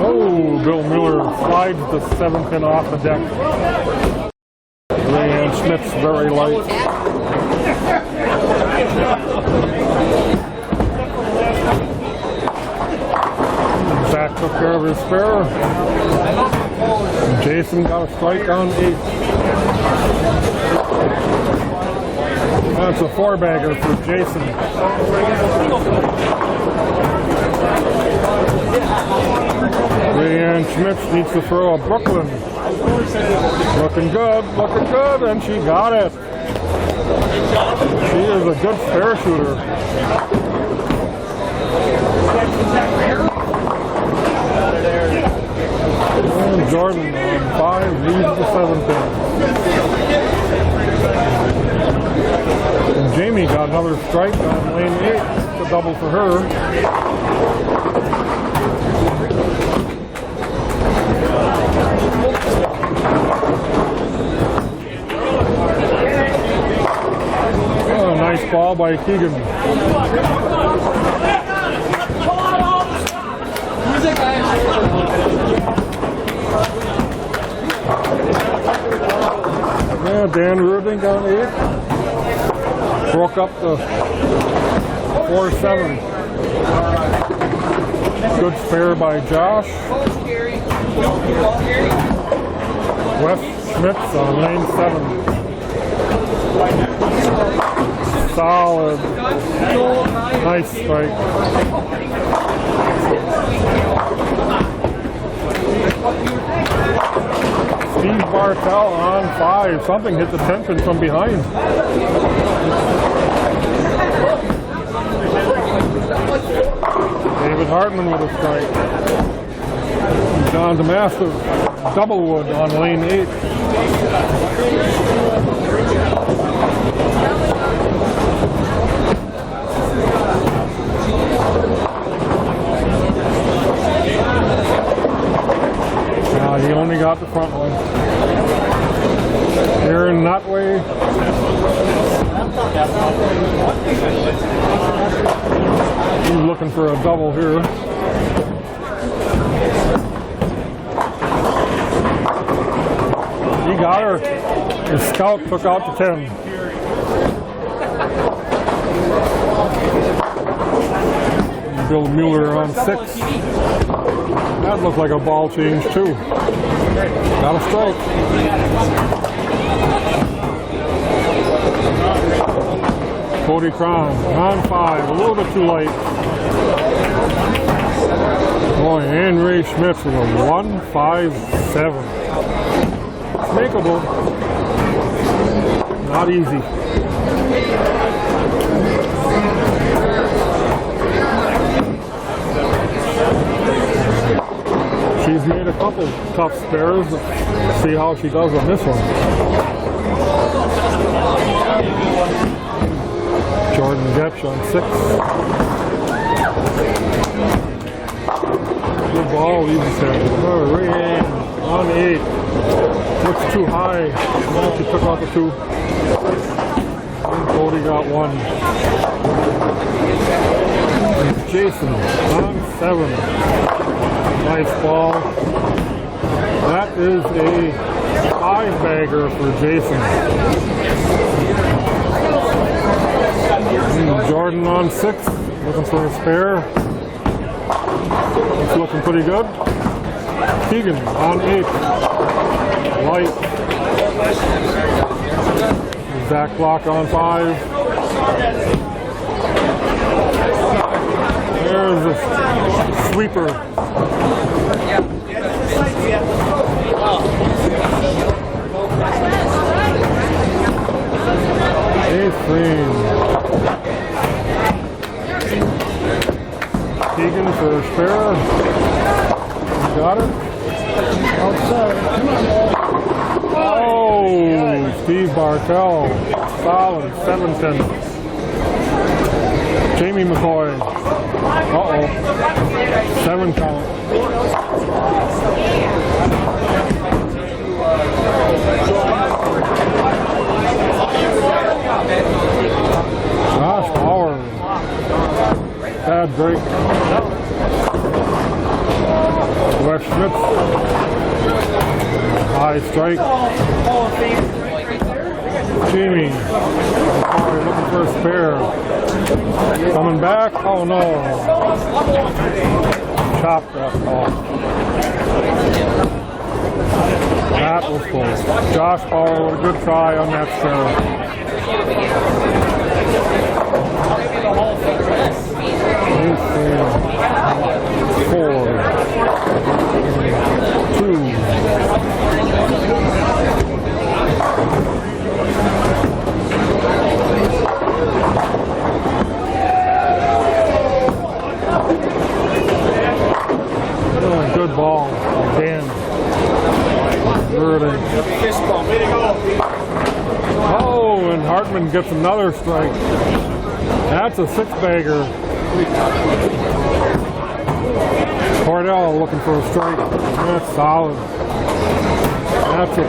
Oh, Bill Miller slides the 7 pin off the deck. Rayanne Schmidt's very light. Zach took care of his spare. Jason got a strike on 8. That's a 4-bagger for Jason. Rayanne Schmidt needs to throw a Brooklyn. Looking good, and she got it. She is a good spare shooter. And Jordan on 5 leads the 7 pin. And Jamie got another strike on lane 8. It's a double for her. Oh, nice ball by Keegan. Yeah, Dan Rubin on 8. Broke up the 4-7. Good spare by Josh. Wes Schmitz on lane 7. Solid. Nice strike. Steve Bartel on 5. Something hit the 10 pin from behind. David Hartman with a strike. John DeMaster, Doublewood on lane 8. He only got the front one. Aaron Notway. He's looking for a double here. He got her. The scout took out the 10. Bill Mueller on 6. That looked like a ball change too. Got a strike. Cody Cron on 5. A little bit too late. Boy, and Ray Schmitz with a 1-5-7. Makeable. Not easy. She's made a couple tough spares. Let's see how she does on this one. Jordan Getch on 6. Good ball, easy set. Rayanne on 8. Looks too high. Well, she took out the 2. And Cody got 1. And Jason on 7. Nice ball. That is a 5-bagger for Jason. And Jordan on 6, looking for a spare. It's looking pretty good. Keegan on 8. Light. Zach Block on 5. There's a sweeper. A-frame. Keegan for a spare. Got it. Outside. Oh, Steve Bartel. Solid 7-10. Jamie McCoy. Uh-oh. 7 count. Josh Power. Bad break. Wes Schmidt. High strike. Jamie. McCoy looking for a spare. Coming back. Oh no. Chopped that off. That was close. Josh Power with a good try on that spare. 4, 2. Good ball, Dan. Oh, and Hartman gets another strike. That's a 6-bagger. Cordell looking for a strike. That's solid. That's a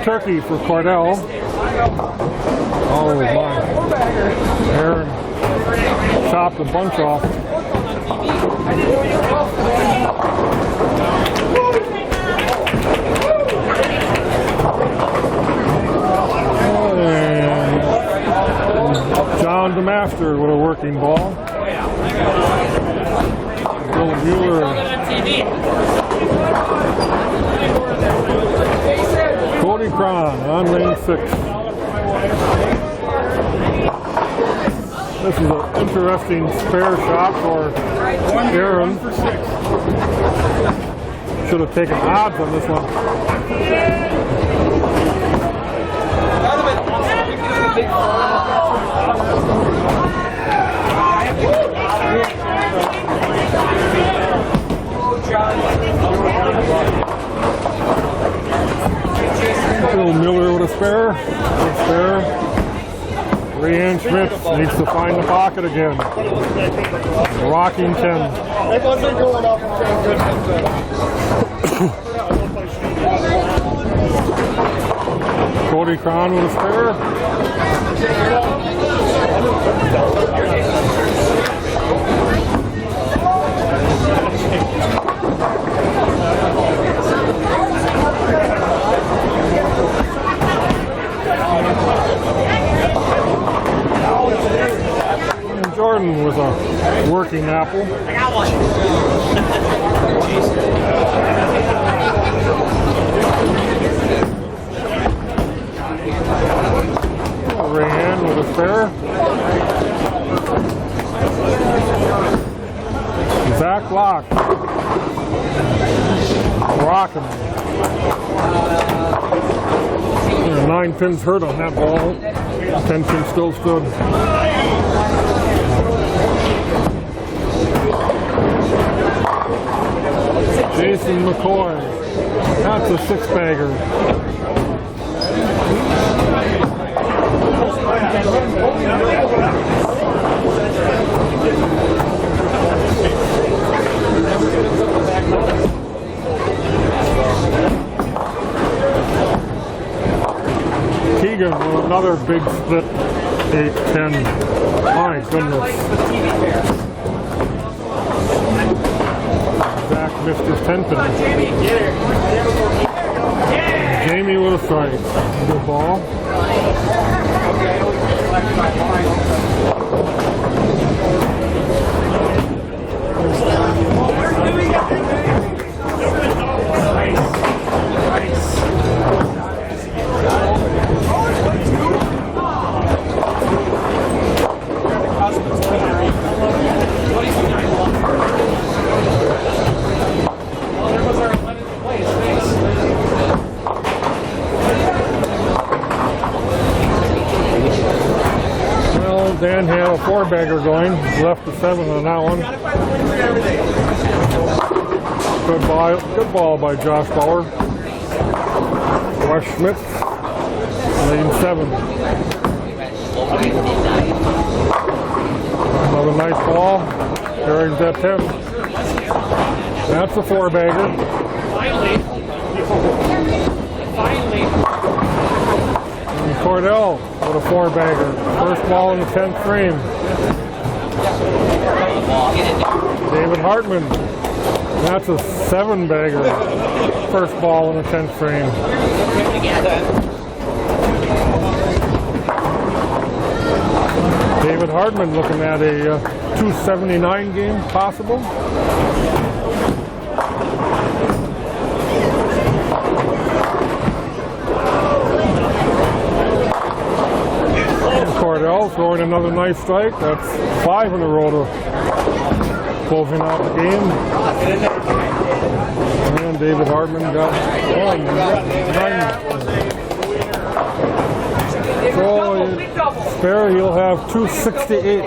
turkey for Cordell. Oh my. Aaron chopped a bunch off. And John DeMaster with a working ball. Bill Mueller. Cody Cron on lane 6. This is an interesting spare shot for Aaron. Should have taken odds on this one. Bill Miller with a spare. Good spare. Ryan Schmidt needs to find the pocket again. Rocking 10. It wasn't going off and saying good. Cody Cron with a spare. And Jordan with a working apple. Rahan with a spare. Zach Locke. Rocking. 9 pins hurt on that ball. 10 pins still stood. Jason McCoy. That's a 6-bagger. Keegan with another big split, 8-10. My goodness. Zach missed his 10 pin. Jamie with a strike. Good ball. Dan had a 4-bagger going, left a 7 on that one. Good ball by Josh Bauer. Wes Schmidt, lane 7. Another nice ball. Carries that 10. That's a 4-bagger. Finally. And Cordell with a 4-bagger. First ball in the 10th frame. David Hartman. That's a 7-bagger. First ball in the 10th frame. David Hartman looking at a 279 game possible. And Cordell throwing another nice strike. That's 5 in a row to closing out the game. And David Hartman got 1. 9. So spare, he'll have 268.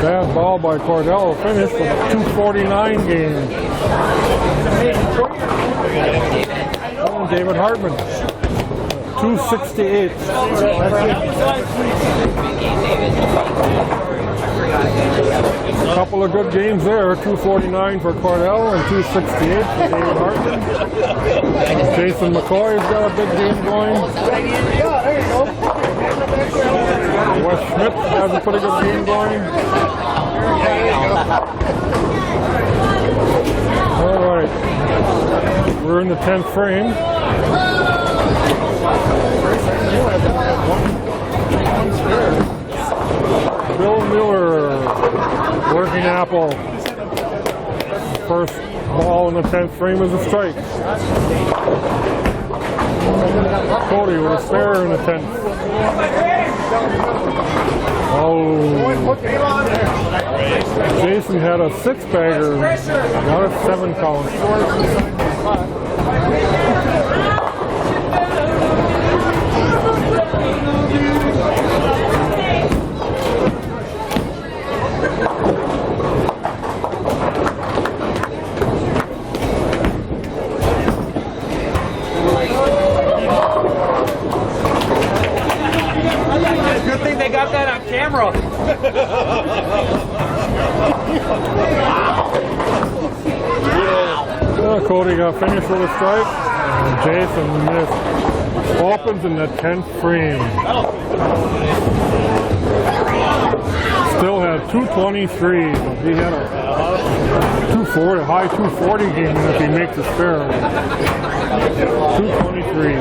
Bad ball by Cordell, finished with a 249 game. And David Hartman, 268. A couple of good games there, 249 for Cordell and 268 for David Hartman. Jason McCoy's got a big game going. Wes Schmidt has a pretty good game going. All right, we're in the 10th frame. Bill Miller, working apple. First ball in the 10th frame is a strike. Cody with a spare in the 10th. Oh. Jason had a 6-bagger, not a 7 count. Good thing they got that on camera. Cody got finished with a strike, and Jason missed. Opens in the 10th frame. Still had 223. He had a 240, high 240 game if he makes a spare. 223.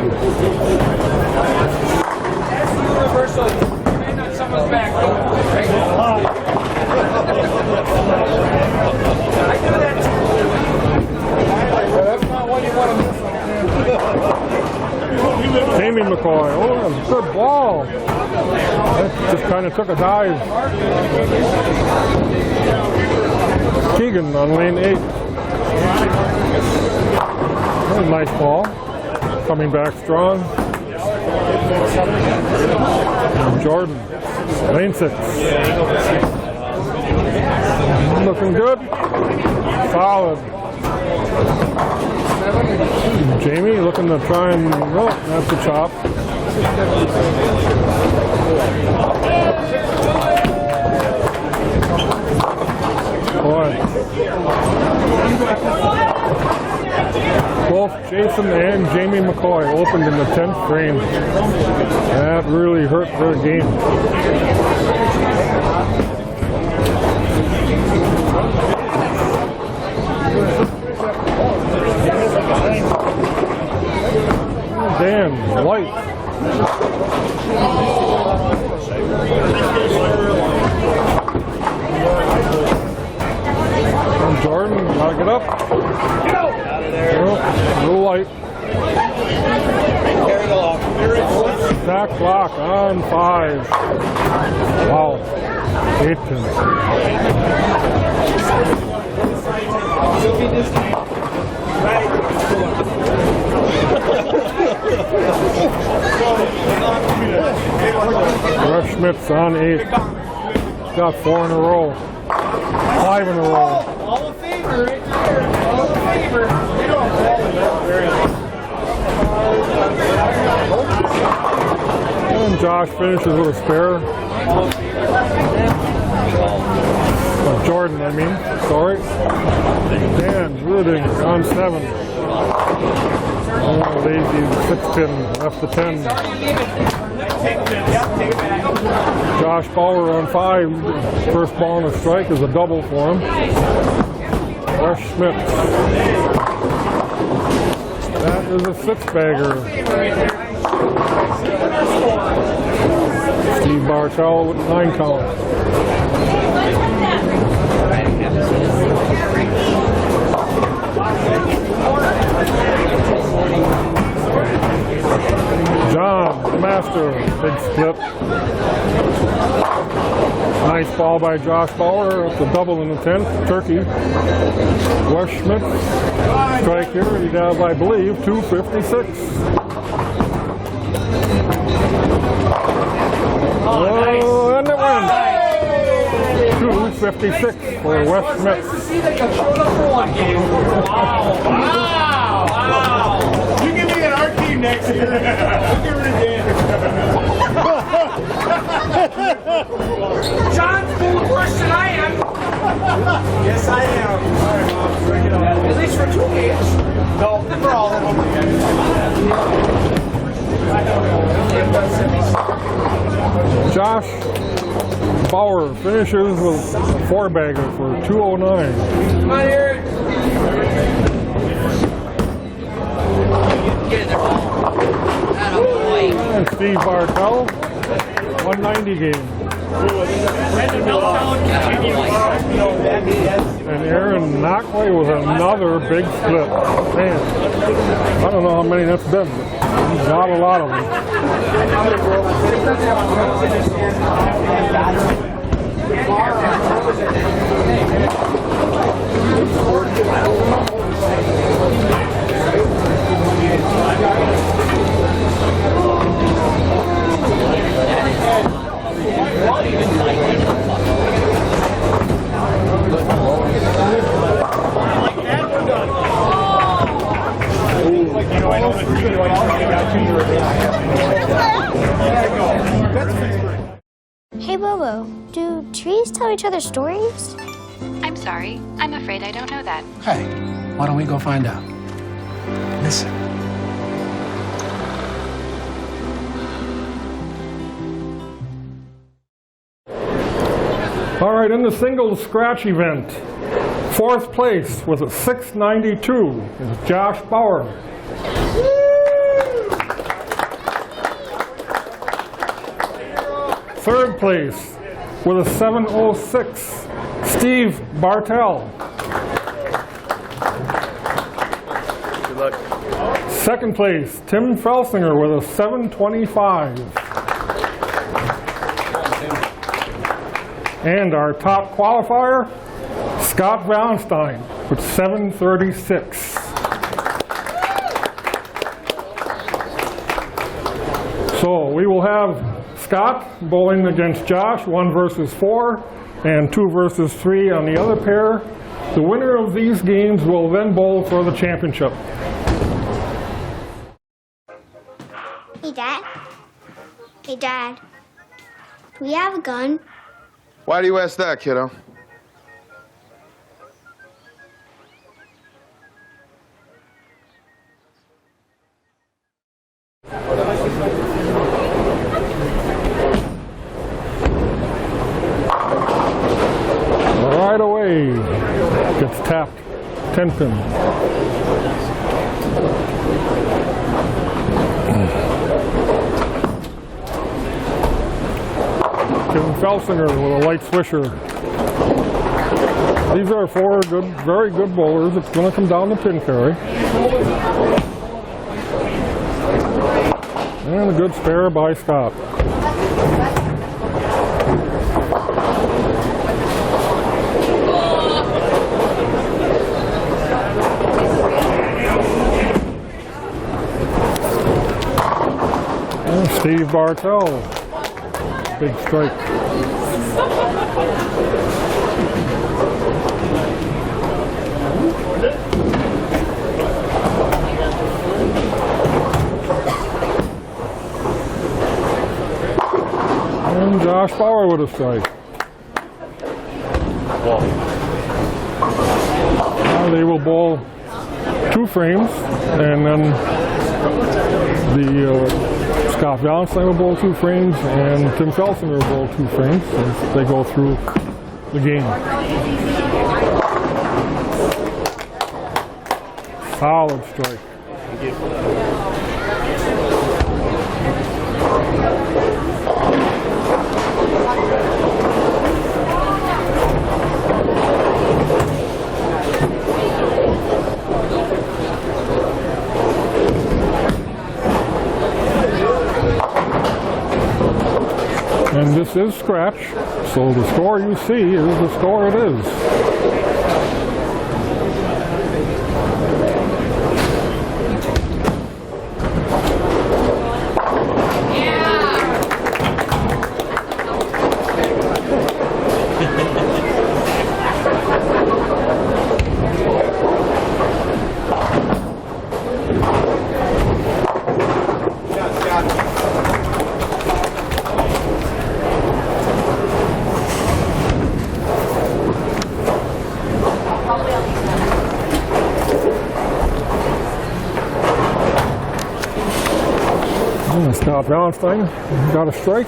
Universal. Someone's back. I do that. That's not what you want to miss. Jamie McCoy. Oh, that was a good ball. That just kind of took a dive. Keegan on lane 8. That was a nice ball. Coming back strong. And Jordan, lane 6. Looking good. Solid. Jamie looking to try and, oh, that's a chop. Boy. Both Jason and Jamie McCoy opened in the 10th frame. That really hurt their game. Dan White. And Jordan, gotta get up. Little light. Back block on 5. Wow. 8 pins. Rush Schmidt's on 8. Got 4 in a row. 5 in a row. All in favor, right there. All in favor. Very nice. And Josh finishes with a spare. Jordan, I mean. Sorry. Dan Ruding on 7. Lazy 6 pin, left the 10. Josh Bauer on 5. First ball and a strike is a double for him. Wes Schmidt. That is a 6-bagger. Steve Bartell with 9 count. John, the master, big split. Nice ball by Josh Bauer. It's a double in the 10th. Turkey. Wes Schmidt. Strike here. He does, I believe, 256. Oh, and it wins. 256 for Wes Schmidt. See that you showed up for one game. Wow. You give me an art team next year. I'll give it a John's full worse than I am. Yes, I am. All right, Mom, bring it on. At least for 2 games. No, for all of them. Josh Bauer finishes with 4-bagger for 209. Come on, Eric. And Steve Bartell, 190 game. And Aaron Knockley with another big split. Man, I don't know how many that's been, but not a lot of them. Hey Bobo, do trees tell each other stories? I'm sorry. I'm afraid I don't know that. Hey, why don't we go find out? Listen. All right, in the singles scratch event, 4th place with a 692 is Josh Bauer. 3rd place with a 706, Steve Bartell. Good luck. 2nd place, Tim Felsinger with a 725. And our top qualifier, Scott Valentine with 736. So we will have Scott bowling against Josh, 1 versus 4, and 2 versus 3 on the other pair. The winner of these games will then bowl for the championship. Hey Dad. Hey Dad. Do we have a gun? Why do you ask that, kiddo? Right away, gets tapped, 10 pin. Tim Felsinger with a light swisher. These are 4 good, very good bowlers. It's going to come down to pin carry. And a good spare by Scott. And Steve Bartell. Big strike. Josh Bauer with a strike. Now they will bowl 2 frames, and then the Scott Valentine will bowl 2 frames, and Tim Felsinger will bowl 2 frames as they go through the game. Solid strike. And this is scratch, so the score you see is the score it is. Scott Valentine got a strike.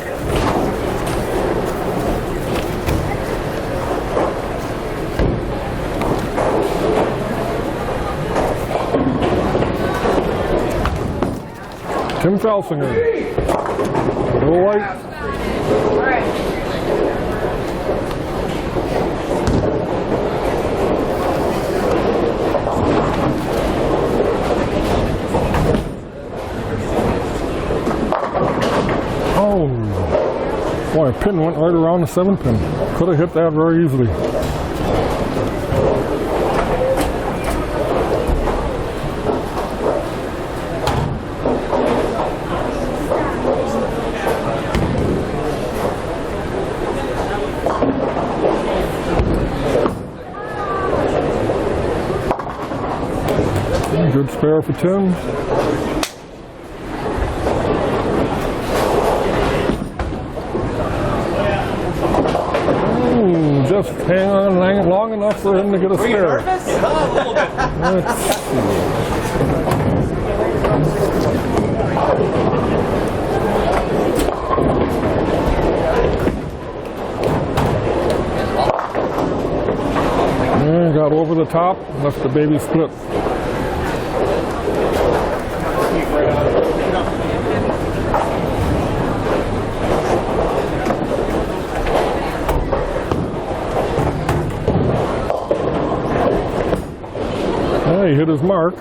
Tim Felsinger. Little white. Boy, a pin went right around the 7 pin. Could have hit that very easily. Good spare for Tim. Just hang on long enough for him to get a spare. Were you nervous? A little bit. Let's see. And got over the top, left the baby split. He hit his mark.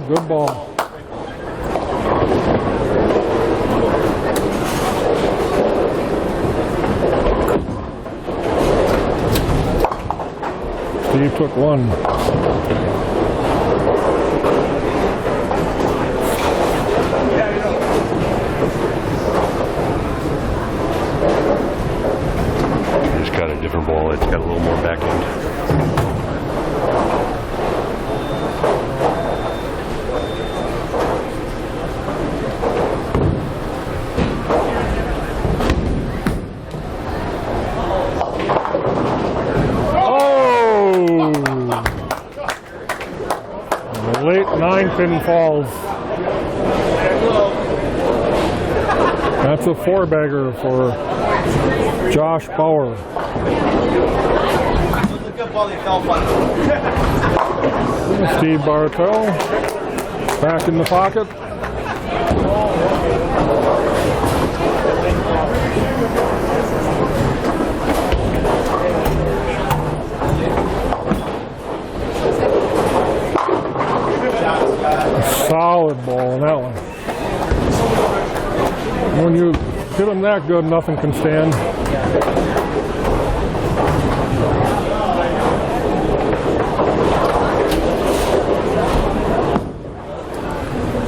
Good ball. Steve took one. Just got a different ball. It's got a little more back end. Late 9-pin falls. That's a 4-bagger for Josh Bauer. Steve Bartell back in the pocket. Solid ball in that one. When you hit them that good, nothing can stand.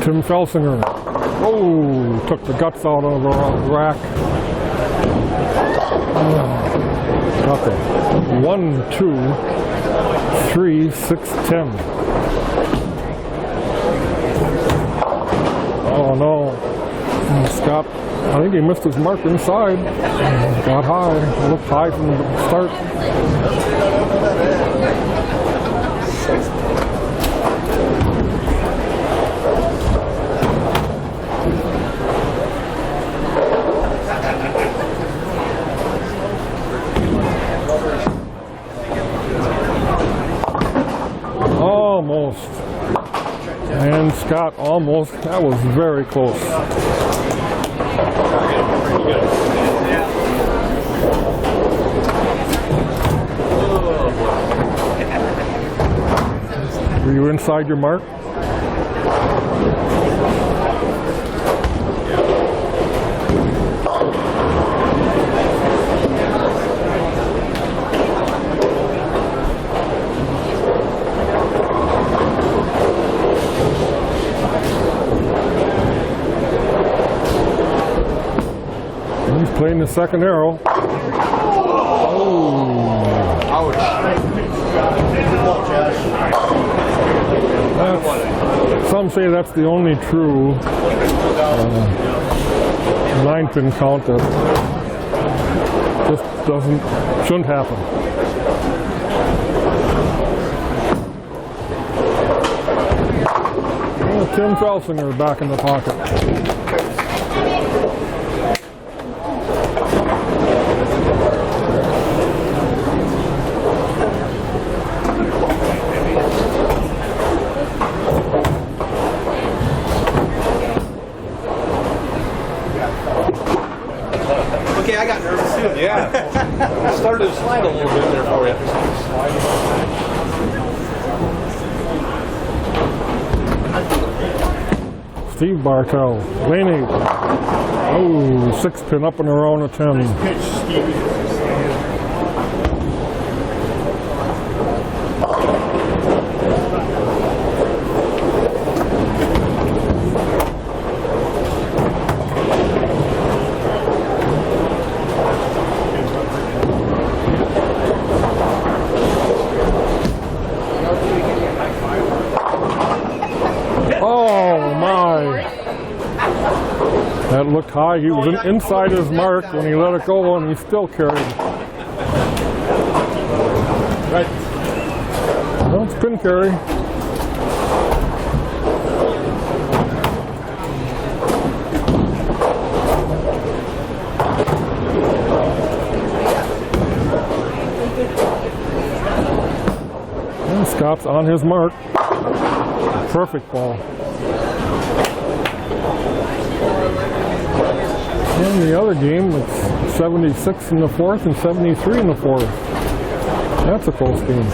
Tim Felsinger. Oh, took the guts out of the rack. Got the 1, 2, 3, 6, 10. Oh no, Scott I think he missed his mark inside. Got high. Looked high from the start. Almost. And Scott almost. That was very close. Were you inside your mark? He's playing the second arrow. Oh. Some say that's the only true 9-pin count that just shouldn't happen. Tim Felsinger back in the pocket. Okay, I got nervous too. Yeah. Started to slide a little bit there for you. Steve Bartel, lane 8. Oh, 6-pin up and around a 10. Nice pitch, Steve. That looked high. He was inside his mark when he let it go, and he still carried. Right. Well, it's pin carry. And Scott's on his mark. Perfect ball. In the other game, it's 76 in the fourth and 73 in the fourth. That's a close game.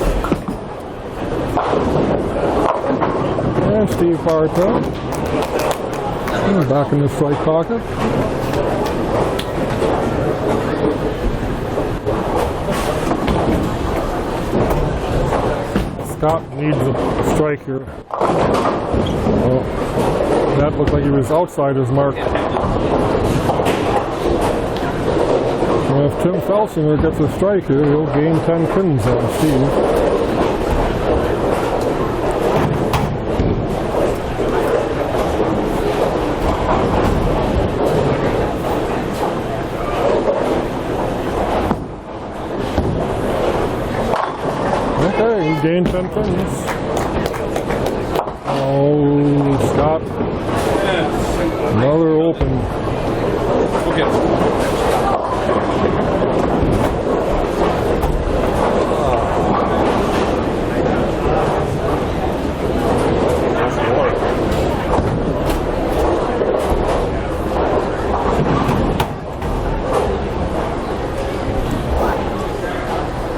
And Steve Bartel. Back in the strike pocket. Scott needs a strike here. Oh, that looked like he was outside his mark. Well, if Tim Felsinger gets a strike here, he'll gain 10 pins on Steve. Okay, he gained 10 pins. Oh, Scott. Another open. Okay.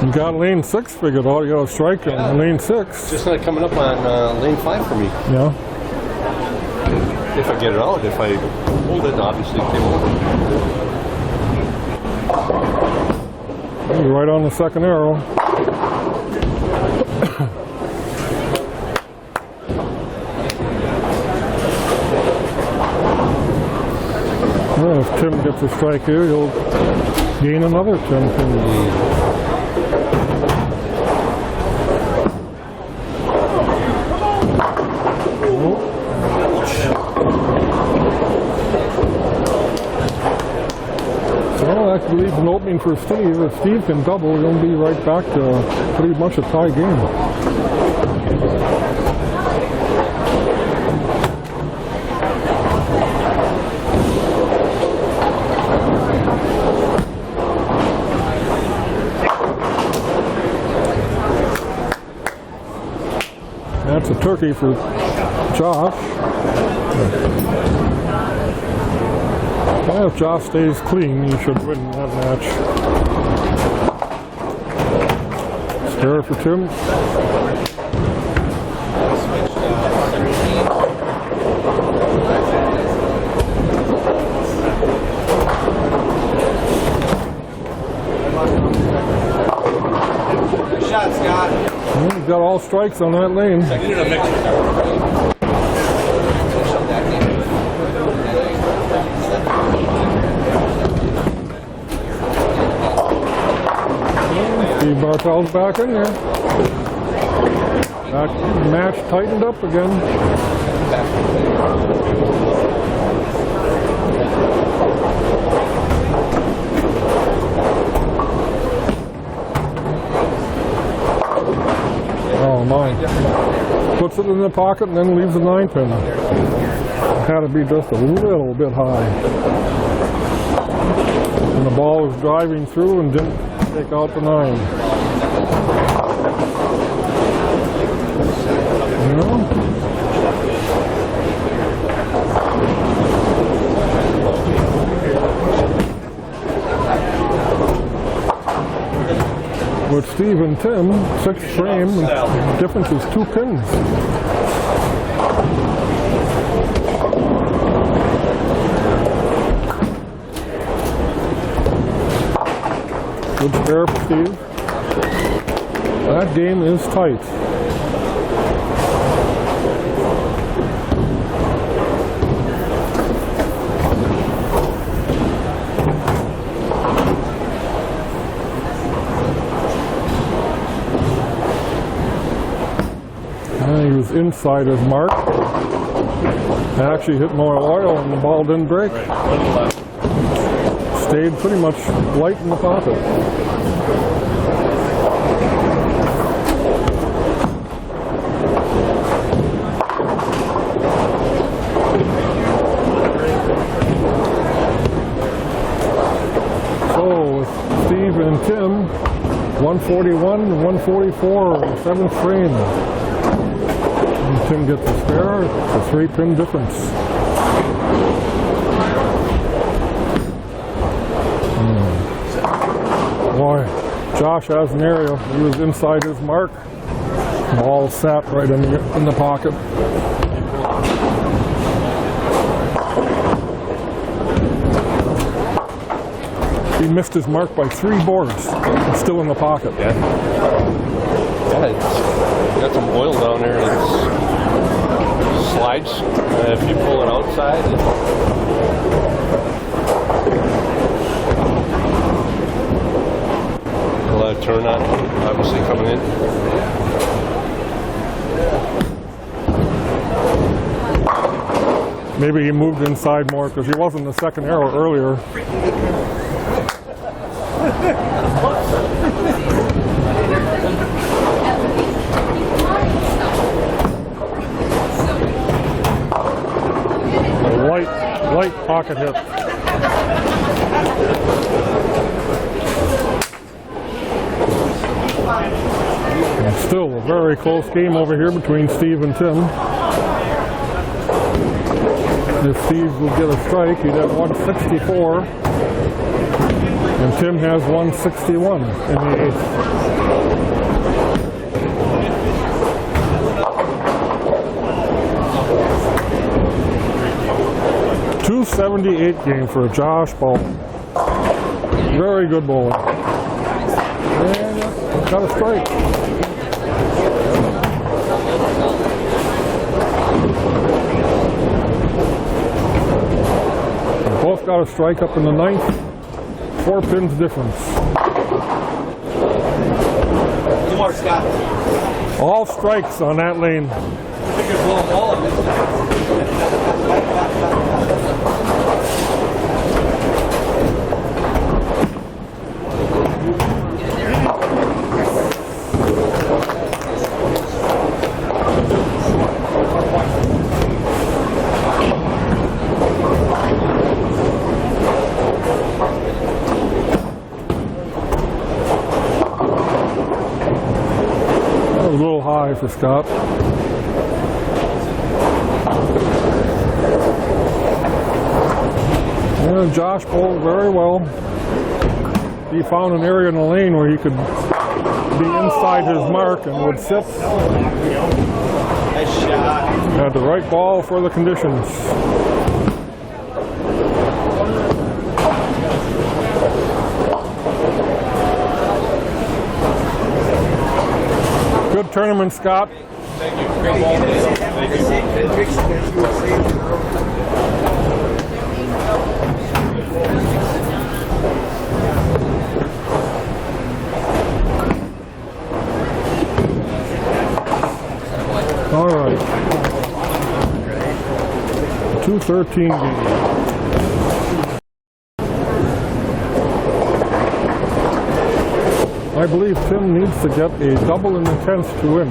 You got lane 6 figured out. You got a strike on lane 6. Just not coming up on lane 5 for me. Yeah. If I get it out, if I hold it, obviously it came over. You're right on the second arrow. Well, if Tim gets a strike here, he'll gain another 10 pins. that mean for Steve, if Steve can double, he'll be right back to pretty much a tie game. That's a turkey for Josh. Well, if Josh stays clean, he should win that match. Spare for Tim. Good shot, Scott. Well, he's got all strikes on that lane. Needed a mixer. Steve Bartel's back in there. That match tightened up again. Oh my. Puts it in the pocket and then leaves the 9-pin. Had to be just a little bit high. And the ball was driving through and didn't take out the 9. You know? With Steve and Tim, 6th frame, the difference is 2 pins. Good spare for Steve. That game is tight. He was inside his mark. Actually hit more oil and the ball didn't break. Stayed pretty much light in the pocket. So with Steve and Tim, 141 and 144, 7th frame. And Tim gets the spare, it's a 3-pin difference. Boy, Josh has an area. He was inside his mark. Ball sat right in the pocket. He missed his mark by 3 boards. It's still in the pocket. Yeah, it's got some oil down there. It slides if you pull it outside. A lot of turn on, obviously, coming in. Maybe he moved inside more because he wasn't the second arrow earlier. Light pocket hit. And still a very close game over here between Steve and Tim. If Steve would get a strike, he'd have 164. And Tim has 161 in the 8th. 278 game for Josh Bowling. Very good bowling. And got a strike. They both got a strike up in the 9th. 4 pins difference. Two more, Scott. All strikes on that lane. You could blow them all of it. was a little high for Scott. And Josh bowled very well. He found an area in the lane where he could be inside his mark and would sit. Nice shot. Had the right ball for the conditions. Good tournament, Scott. Thank you. Great ball. All right. 2:13 game. I believe Tim needs to get a double in the 10th to win.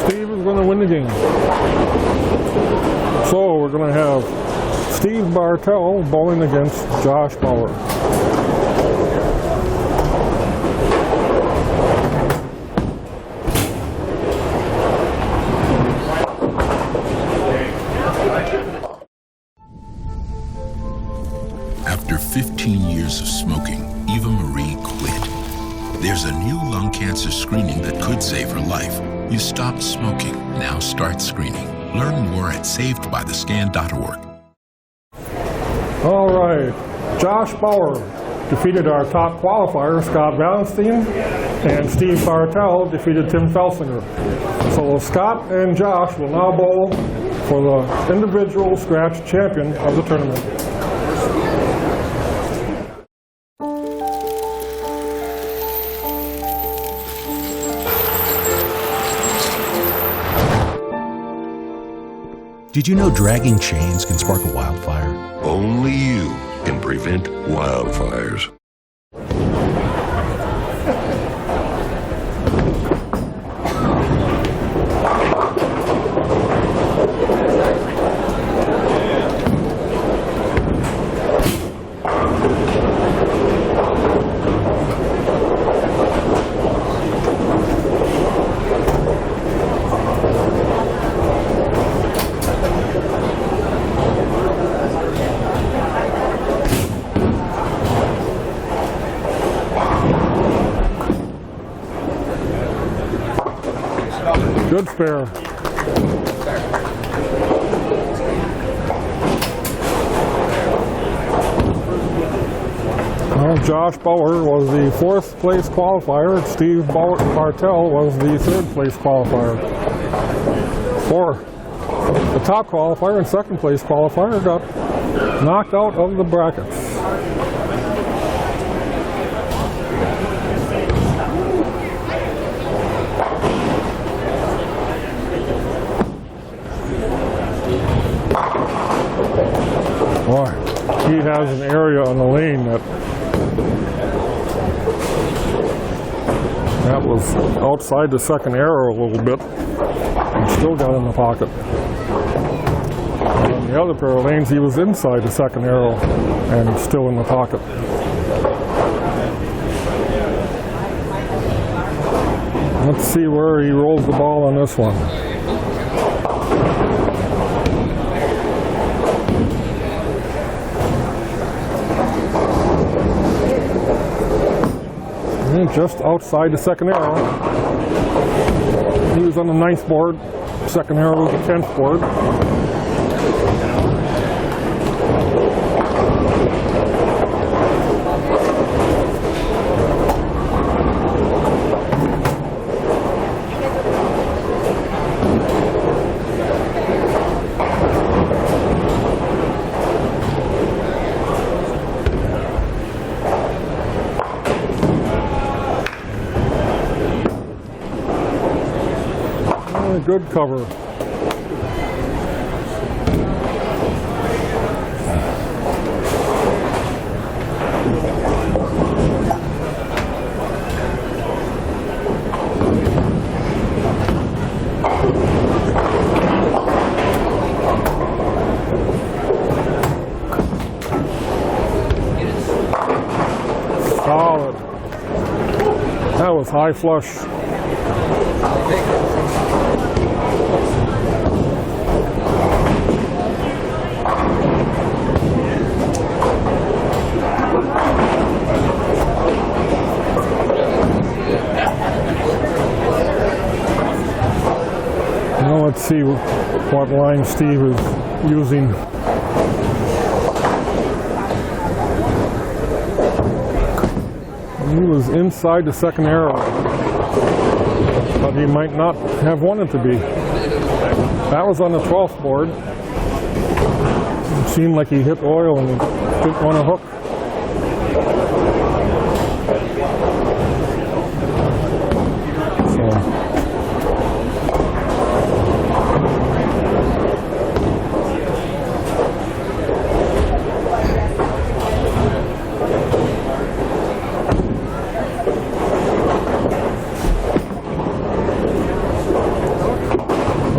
Steve is going to win the game. So we're going to have Steve Bartell bowling against Josh Bauer. After 15 years of smoking, Eva Marie quit. There's a new lung cancer screening that could save her life. You stopped smoking. Now start screening. Learn more at savedbythescan.org. All right. Josh Bauer defeated our top qualifier, Scott Valenstein, and Steve Bartell defeated Tim Felsinger. So Scott and Josh will now bowl for the individual scratch champion of the tournament. Did you know dragging chains can spark a wildfire? Only you can prevent wildfires. Good spare. Well, Josh Bauer was the 4th place qualifier. Steve Bartell was the 3rd place qualifier. The top qualifier and 2nd place qualifier got knocked out of the brackets. Boy, he has an area on the lane that was outside the 2nd arrow a little bit and still got in the pocket. On the other pair of lanes, he was inside the 2nd arrow and still in the pocket. Let's see where he rolls the ball on this one. Just outside the 2nd arrow. He was on the 9th board, 2nd arrow was the 10th board. Good cover. It's high flush. Now let's see what line Steve is using. He was inside the second arrow, but he might not have wanted to be. That was on the 12th board. It seemed like he hit oil and didn't want to hook.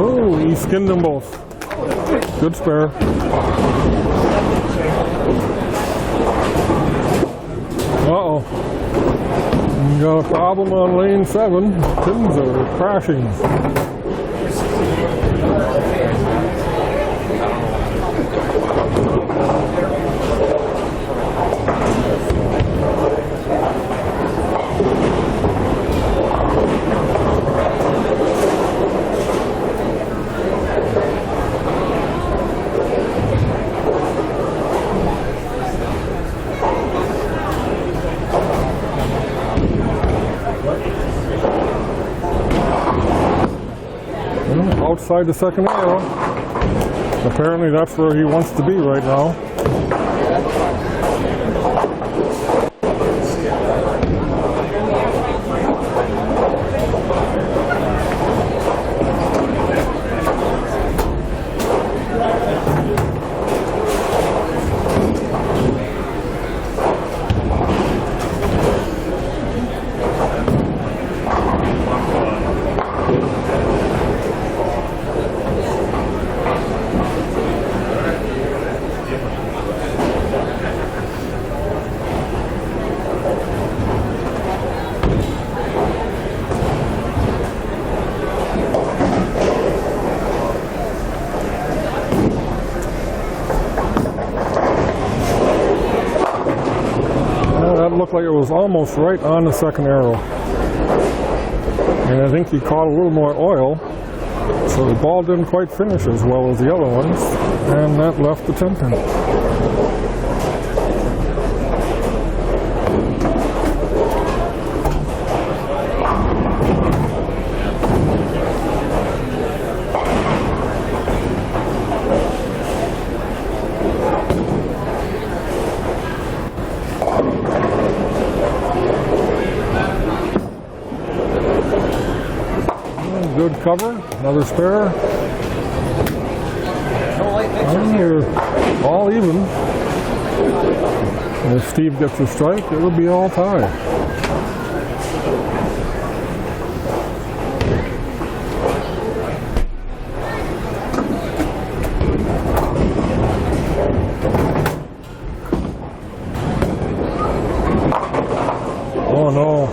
Oh, he skinned them both. Good spare. Uh-oh. We got a problem on lane 7. Pins are crashing. Outside the second arrow. Apparently that's where he wants to be right now. Looked like it was almost right on the second arrow, and I think he caught a little more oil, so the ball didn't quite finish as well as the other ones, and that left the 10 pin. Good cover, another spare. We're all even. And if Steve gets a strike, it would be all tie. Oh no.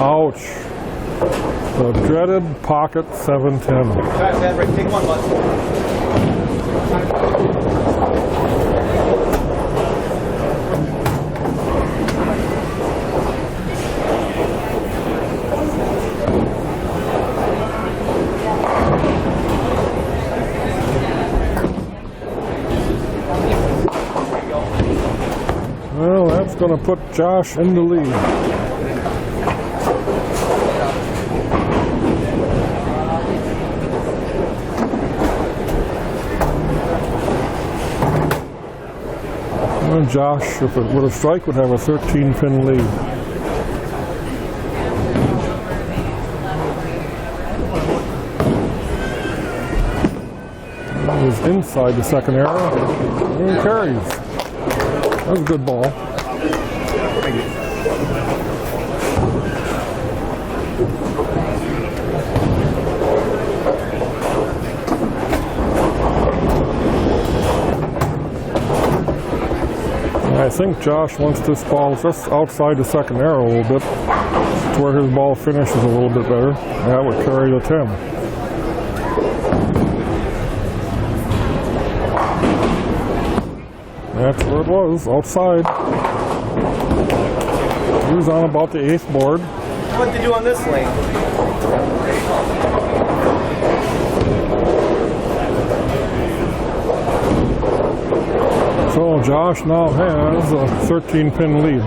Ouch. The dreaded pocket 710. Take one, bud. Well, that's going to put Josh in the lead. Josh, if it would have strike, would have a 13-pin lead. That was inside the second arrow. And he carries. That was a good ball. I think Josh wants this ball just outside the second arrow a little bit, to where his ball finishes a little bit better. That would carry the 10. That's where it was, outside. He was on about the 8th board. What to do on this lane? So Josh now has a 13-pin lead.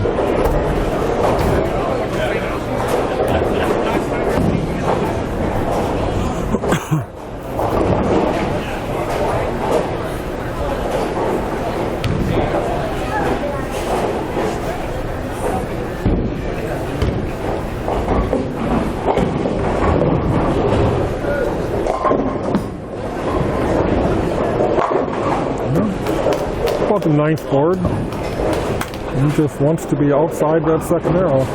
About the 9th board. He just wants to be outside that second arrow.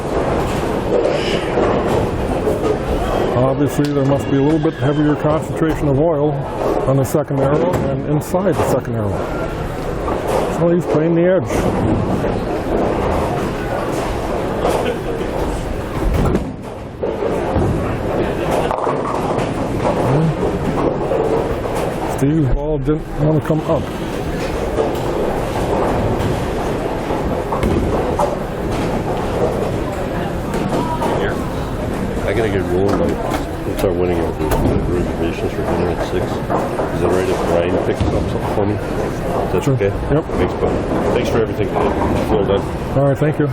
Obviously, there must be a little bit heavier concentration of oil on the second arrow and inside the second arrow. So he's playing the edge. Steve's ball didn't want to come up. I gotta get rolling. We'll start winning our reservations for dinner at 6. Is it alright if Ryan picks up something for me? Is that Sure. okay? Yep. Thanks, buddy. Thanks for everything today. Well done. All right, thank you.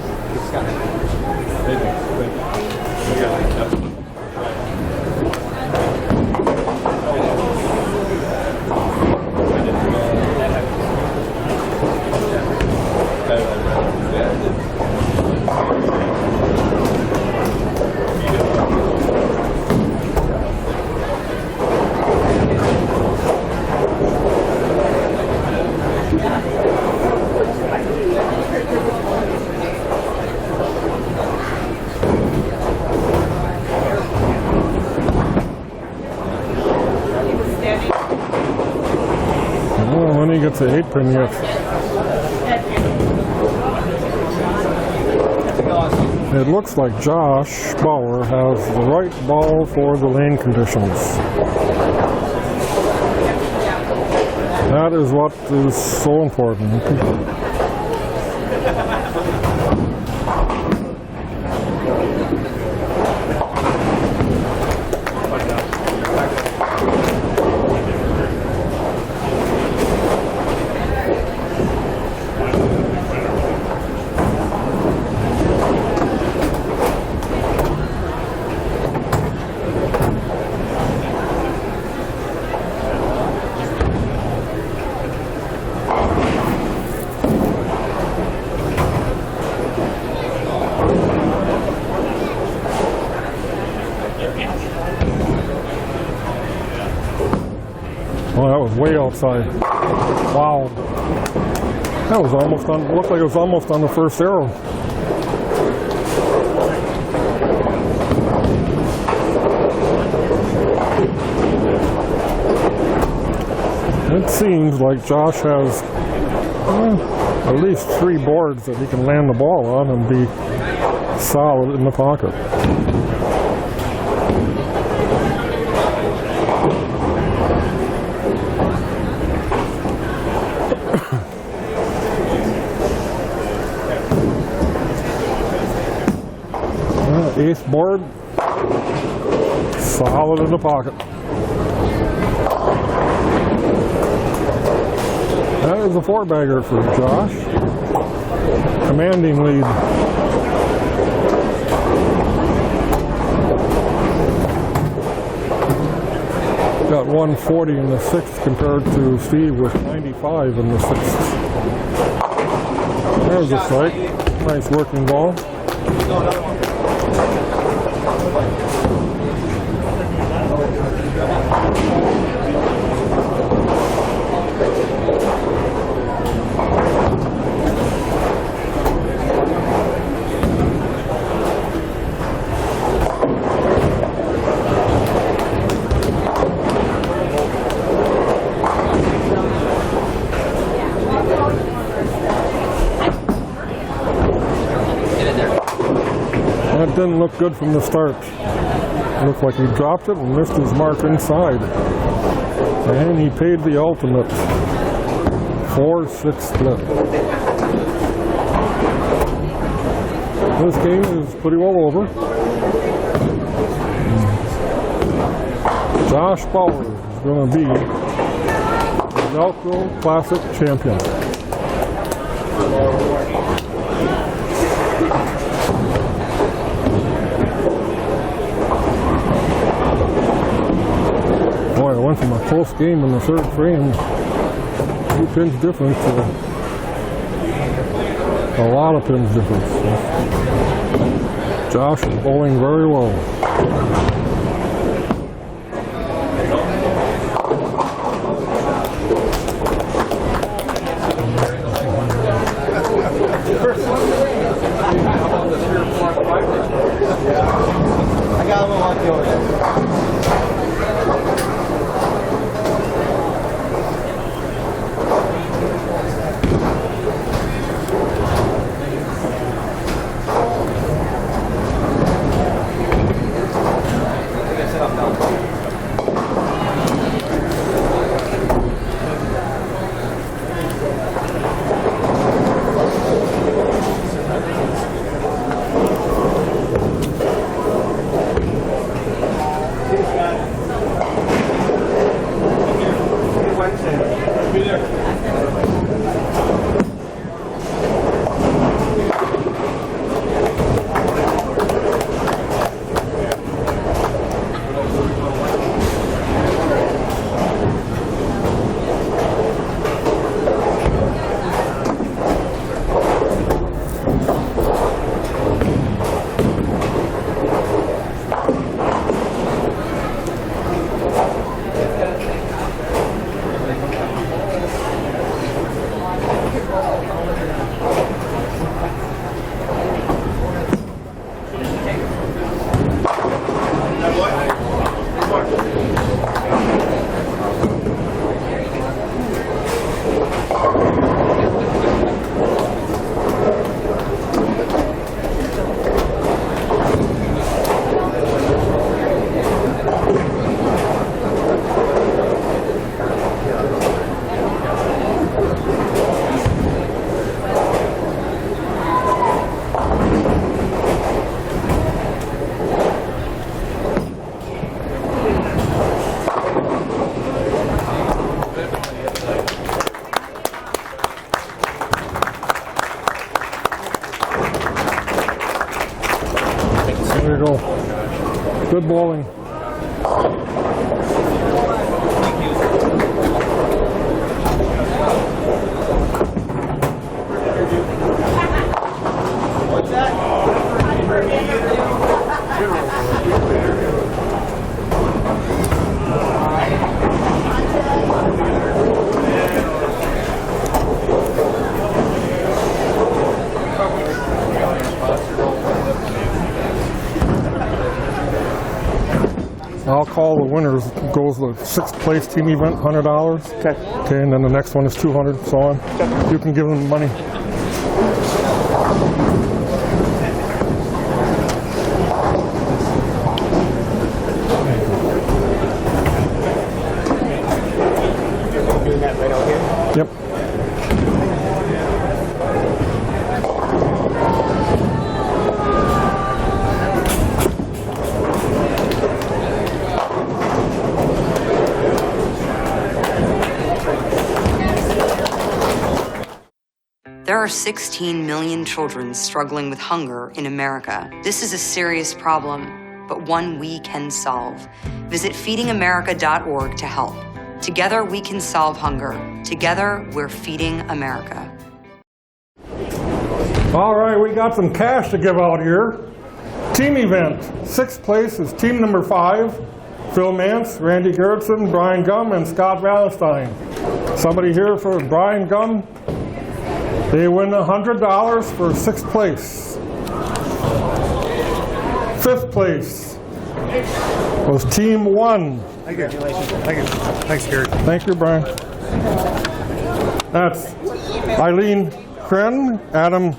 Well, when he gets an 8-pin yet. It looks like Josh Bauer has the right ball for the lane conditions. That is what is so important. Oh, that was way outside. Wow. That was almost on, looked like it was almost on the first arrow. It seems like Josh has at least 3 boards that he can land the ball on and be solid in the pocket. Eighth board, solid in the pocket. That is a 4-bagger for Josh. Commanding lead. Got 140 in the 6th compared to Steve with 95 in the 6th. There's a strike. Nice working ball. didn't look good from the start. Looked like he dropped it and missed his mark inside. And he paid the ultimate. 4-6 split. This game is pretty well over. Josh Bauer is going to be the Velcro Classic champion. Boy, I went from a close game in the third frame, 2 pins difference to a lot of pins difference. Josh is bowling very well. I got a little lucky over there. There you go. Good bowling. What's that? I'll call the winners. Goes the 6th place team event, $100. Okay, and then the next one is $200, so on. You can give them money. Doing that right out here? Yep. There are 16 million children struggling with hunger in America. This is a serious problem, but one we can solve. Visit feedingamerica.org to help. Together we can solve hunger. Together we're feeding America. All right, we got some cash to give out here. Team event. 6th place is team number 5. Phil Mance, Randy Gerritsen, Brian Gum, and Scott Valentine. Somebody here for Brian Gum? They win $100 for 6th place. 5th place was Team 1. Congratulations. Thanks, Gary. Thank you, Brian. That's Eileen Kren, Adam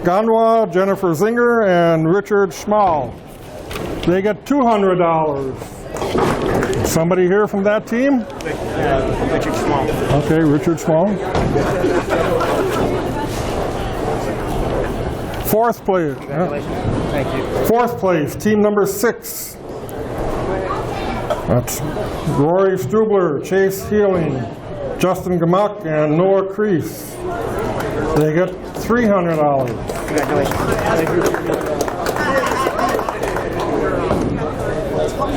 Ganwa, Jennifer Zinger, and Richard Schmall. They get $200. Somebody here from that team? Richard Small. Okay, Richard Small. Fourth place. Thank you. Fourth place, team number 6. That's Rory Strubler, Chase Healing, Justin Gamuck, and Noah Crease. They get $300.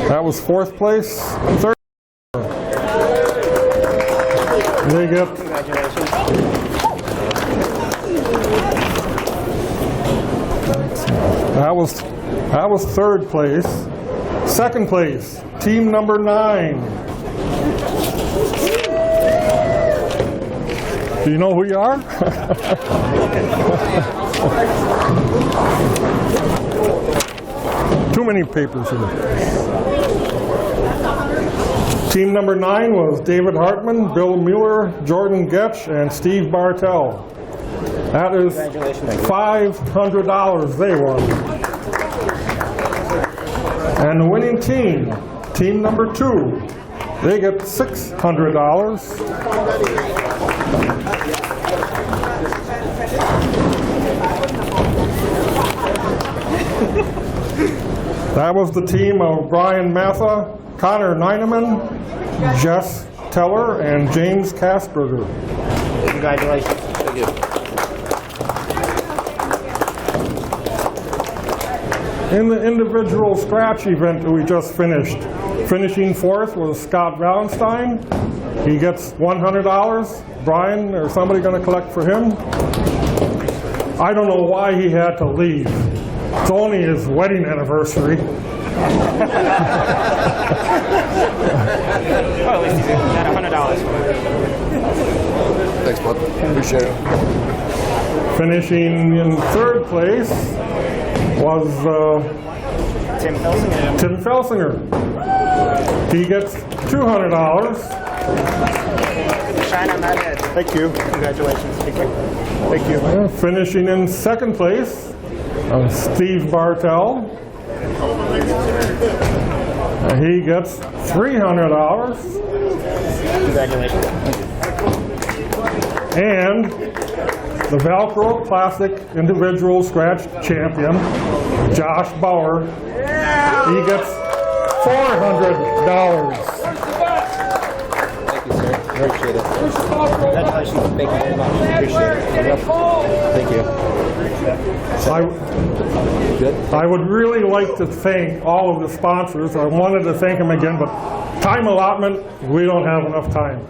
That was fourth place. Third, they get that was third place. Second place, team number 9. Do you know who you are? Too many papers here. Team number 9 was David Hartman, Bill Mueller, Jordan Getch, and Steve Bartell. That is $500 they won. And the winning team, team number 2, they get $600. That was the team of Brian Matha, Connor Neineman, Jess Teller, and James Kasperger. Congratulations. Thank you. In the individual scratch event that we just finished, finishing fourth was Scott Valentine. He gets $100. Brian or somebody going to collect for him? I don't know why he had to leave. It's only his wedding anniversary. Well, at least he's got $100 for it. Thanks, bud. Appreciate it. Finishing in third place was Tim Felsinger. Tim Felsinger. He gets $200. Shine on that head. Thank you. Congratulations. Thank you. Thank you. Finishing in second place, Steve Bartell. He gets $300. Congratulations. And the Velcro Classic Individual Scratch Champion, Josh Bauer, he gets $400. Thank you, sir. Appreciate it. Congratulations. Thank you very much. Appreciate it. Yep. Thank you. I would really like to thank all of the sponsors. I wanted to thank them again, but time allotment, we don't have enough time.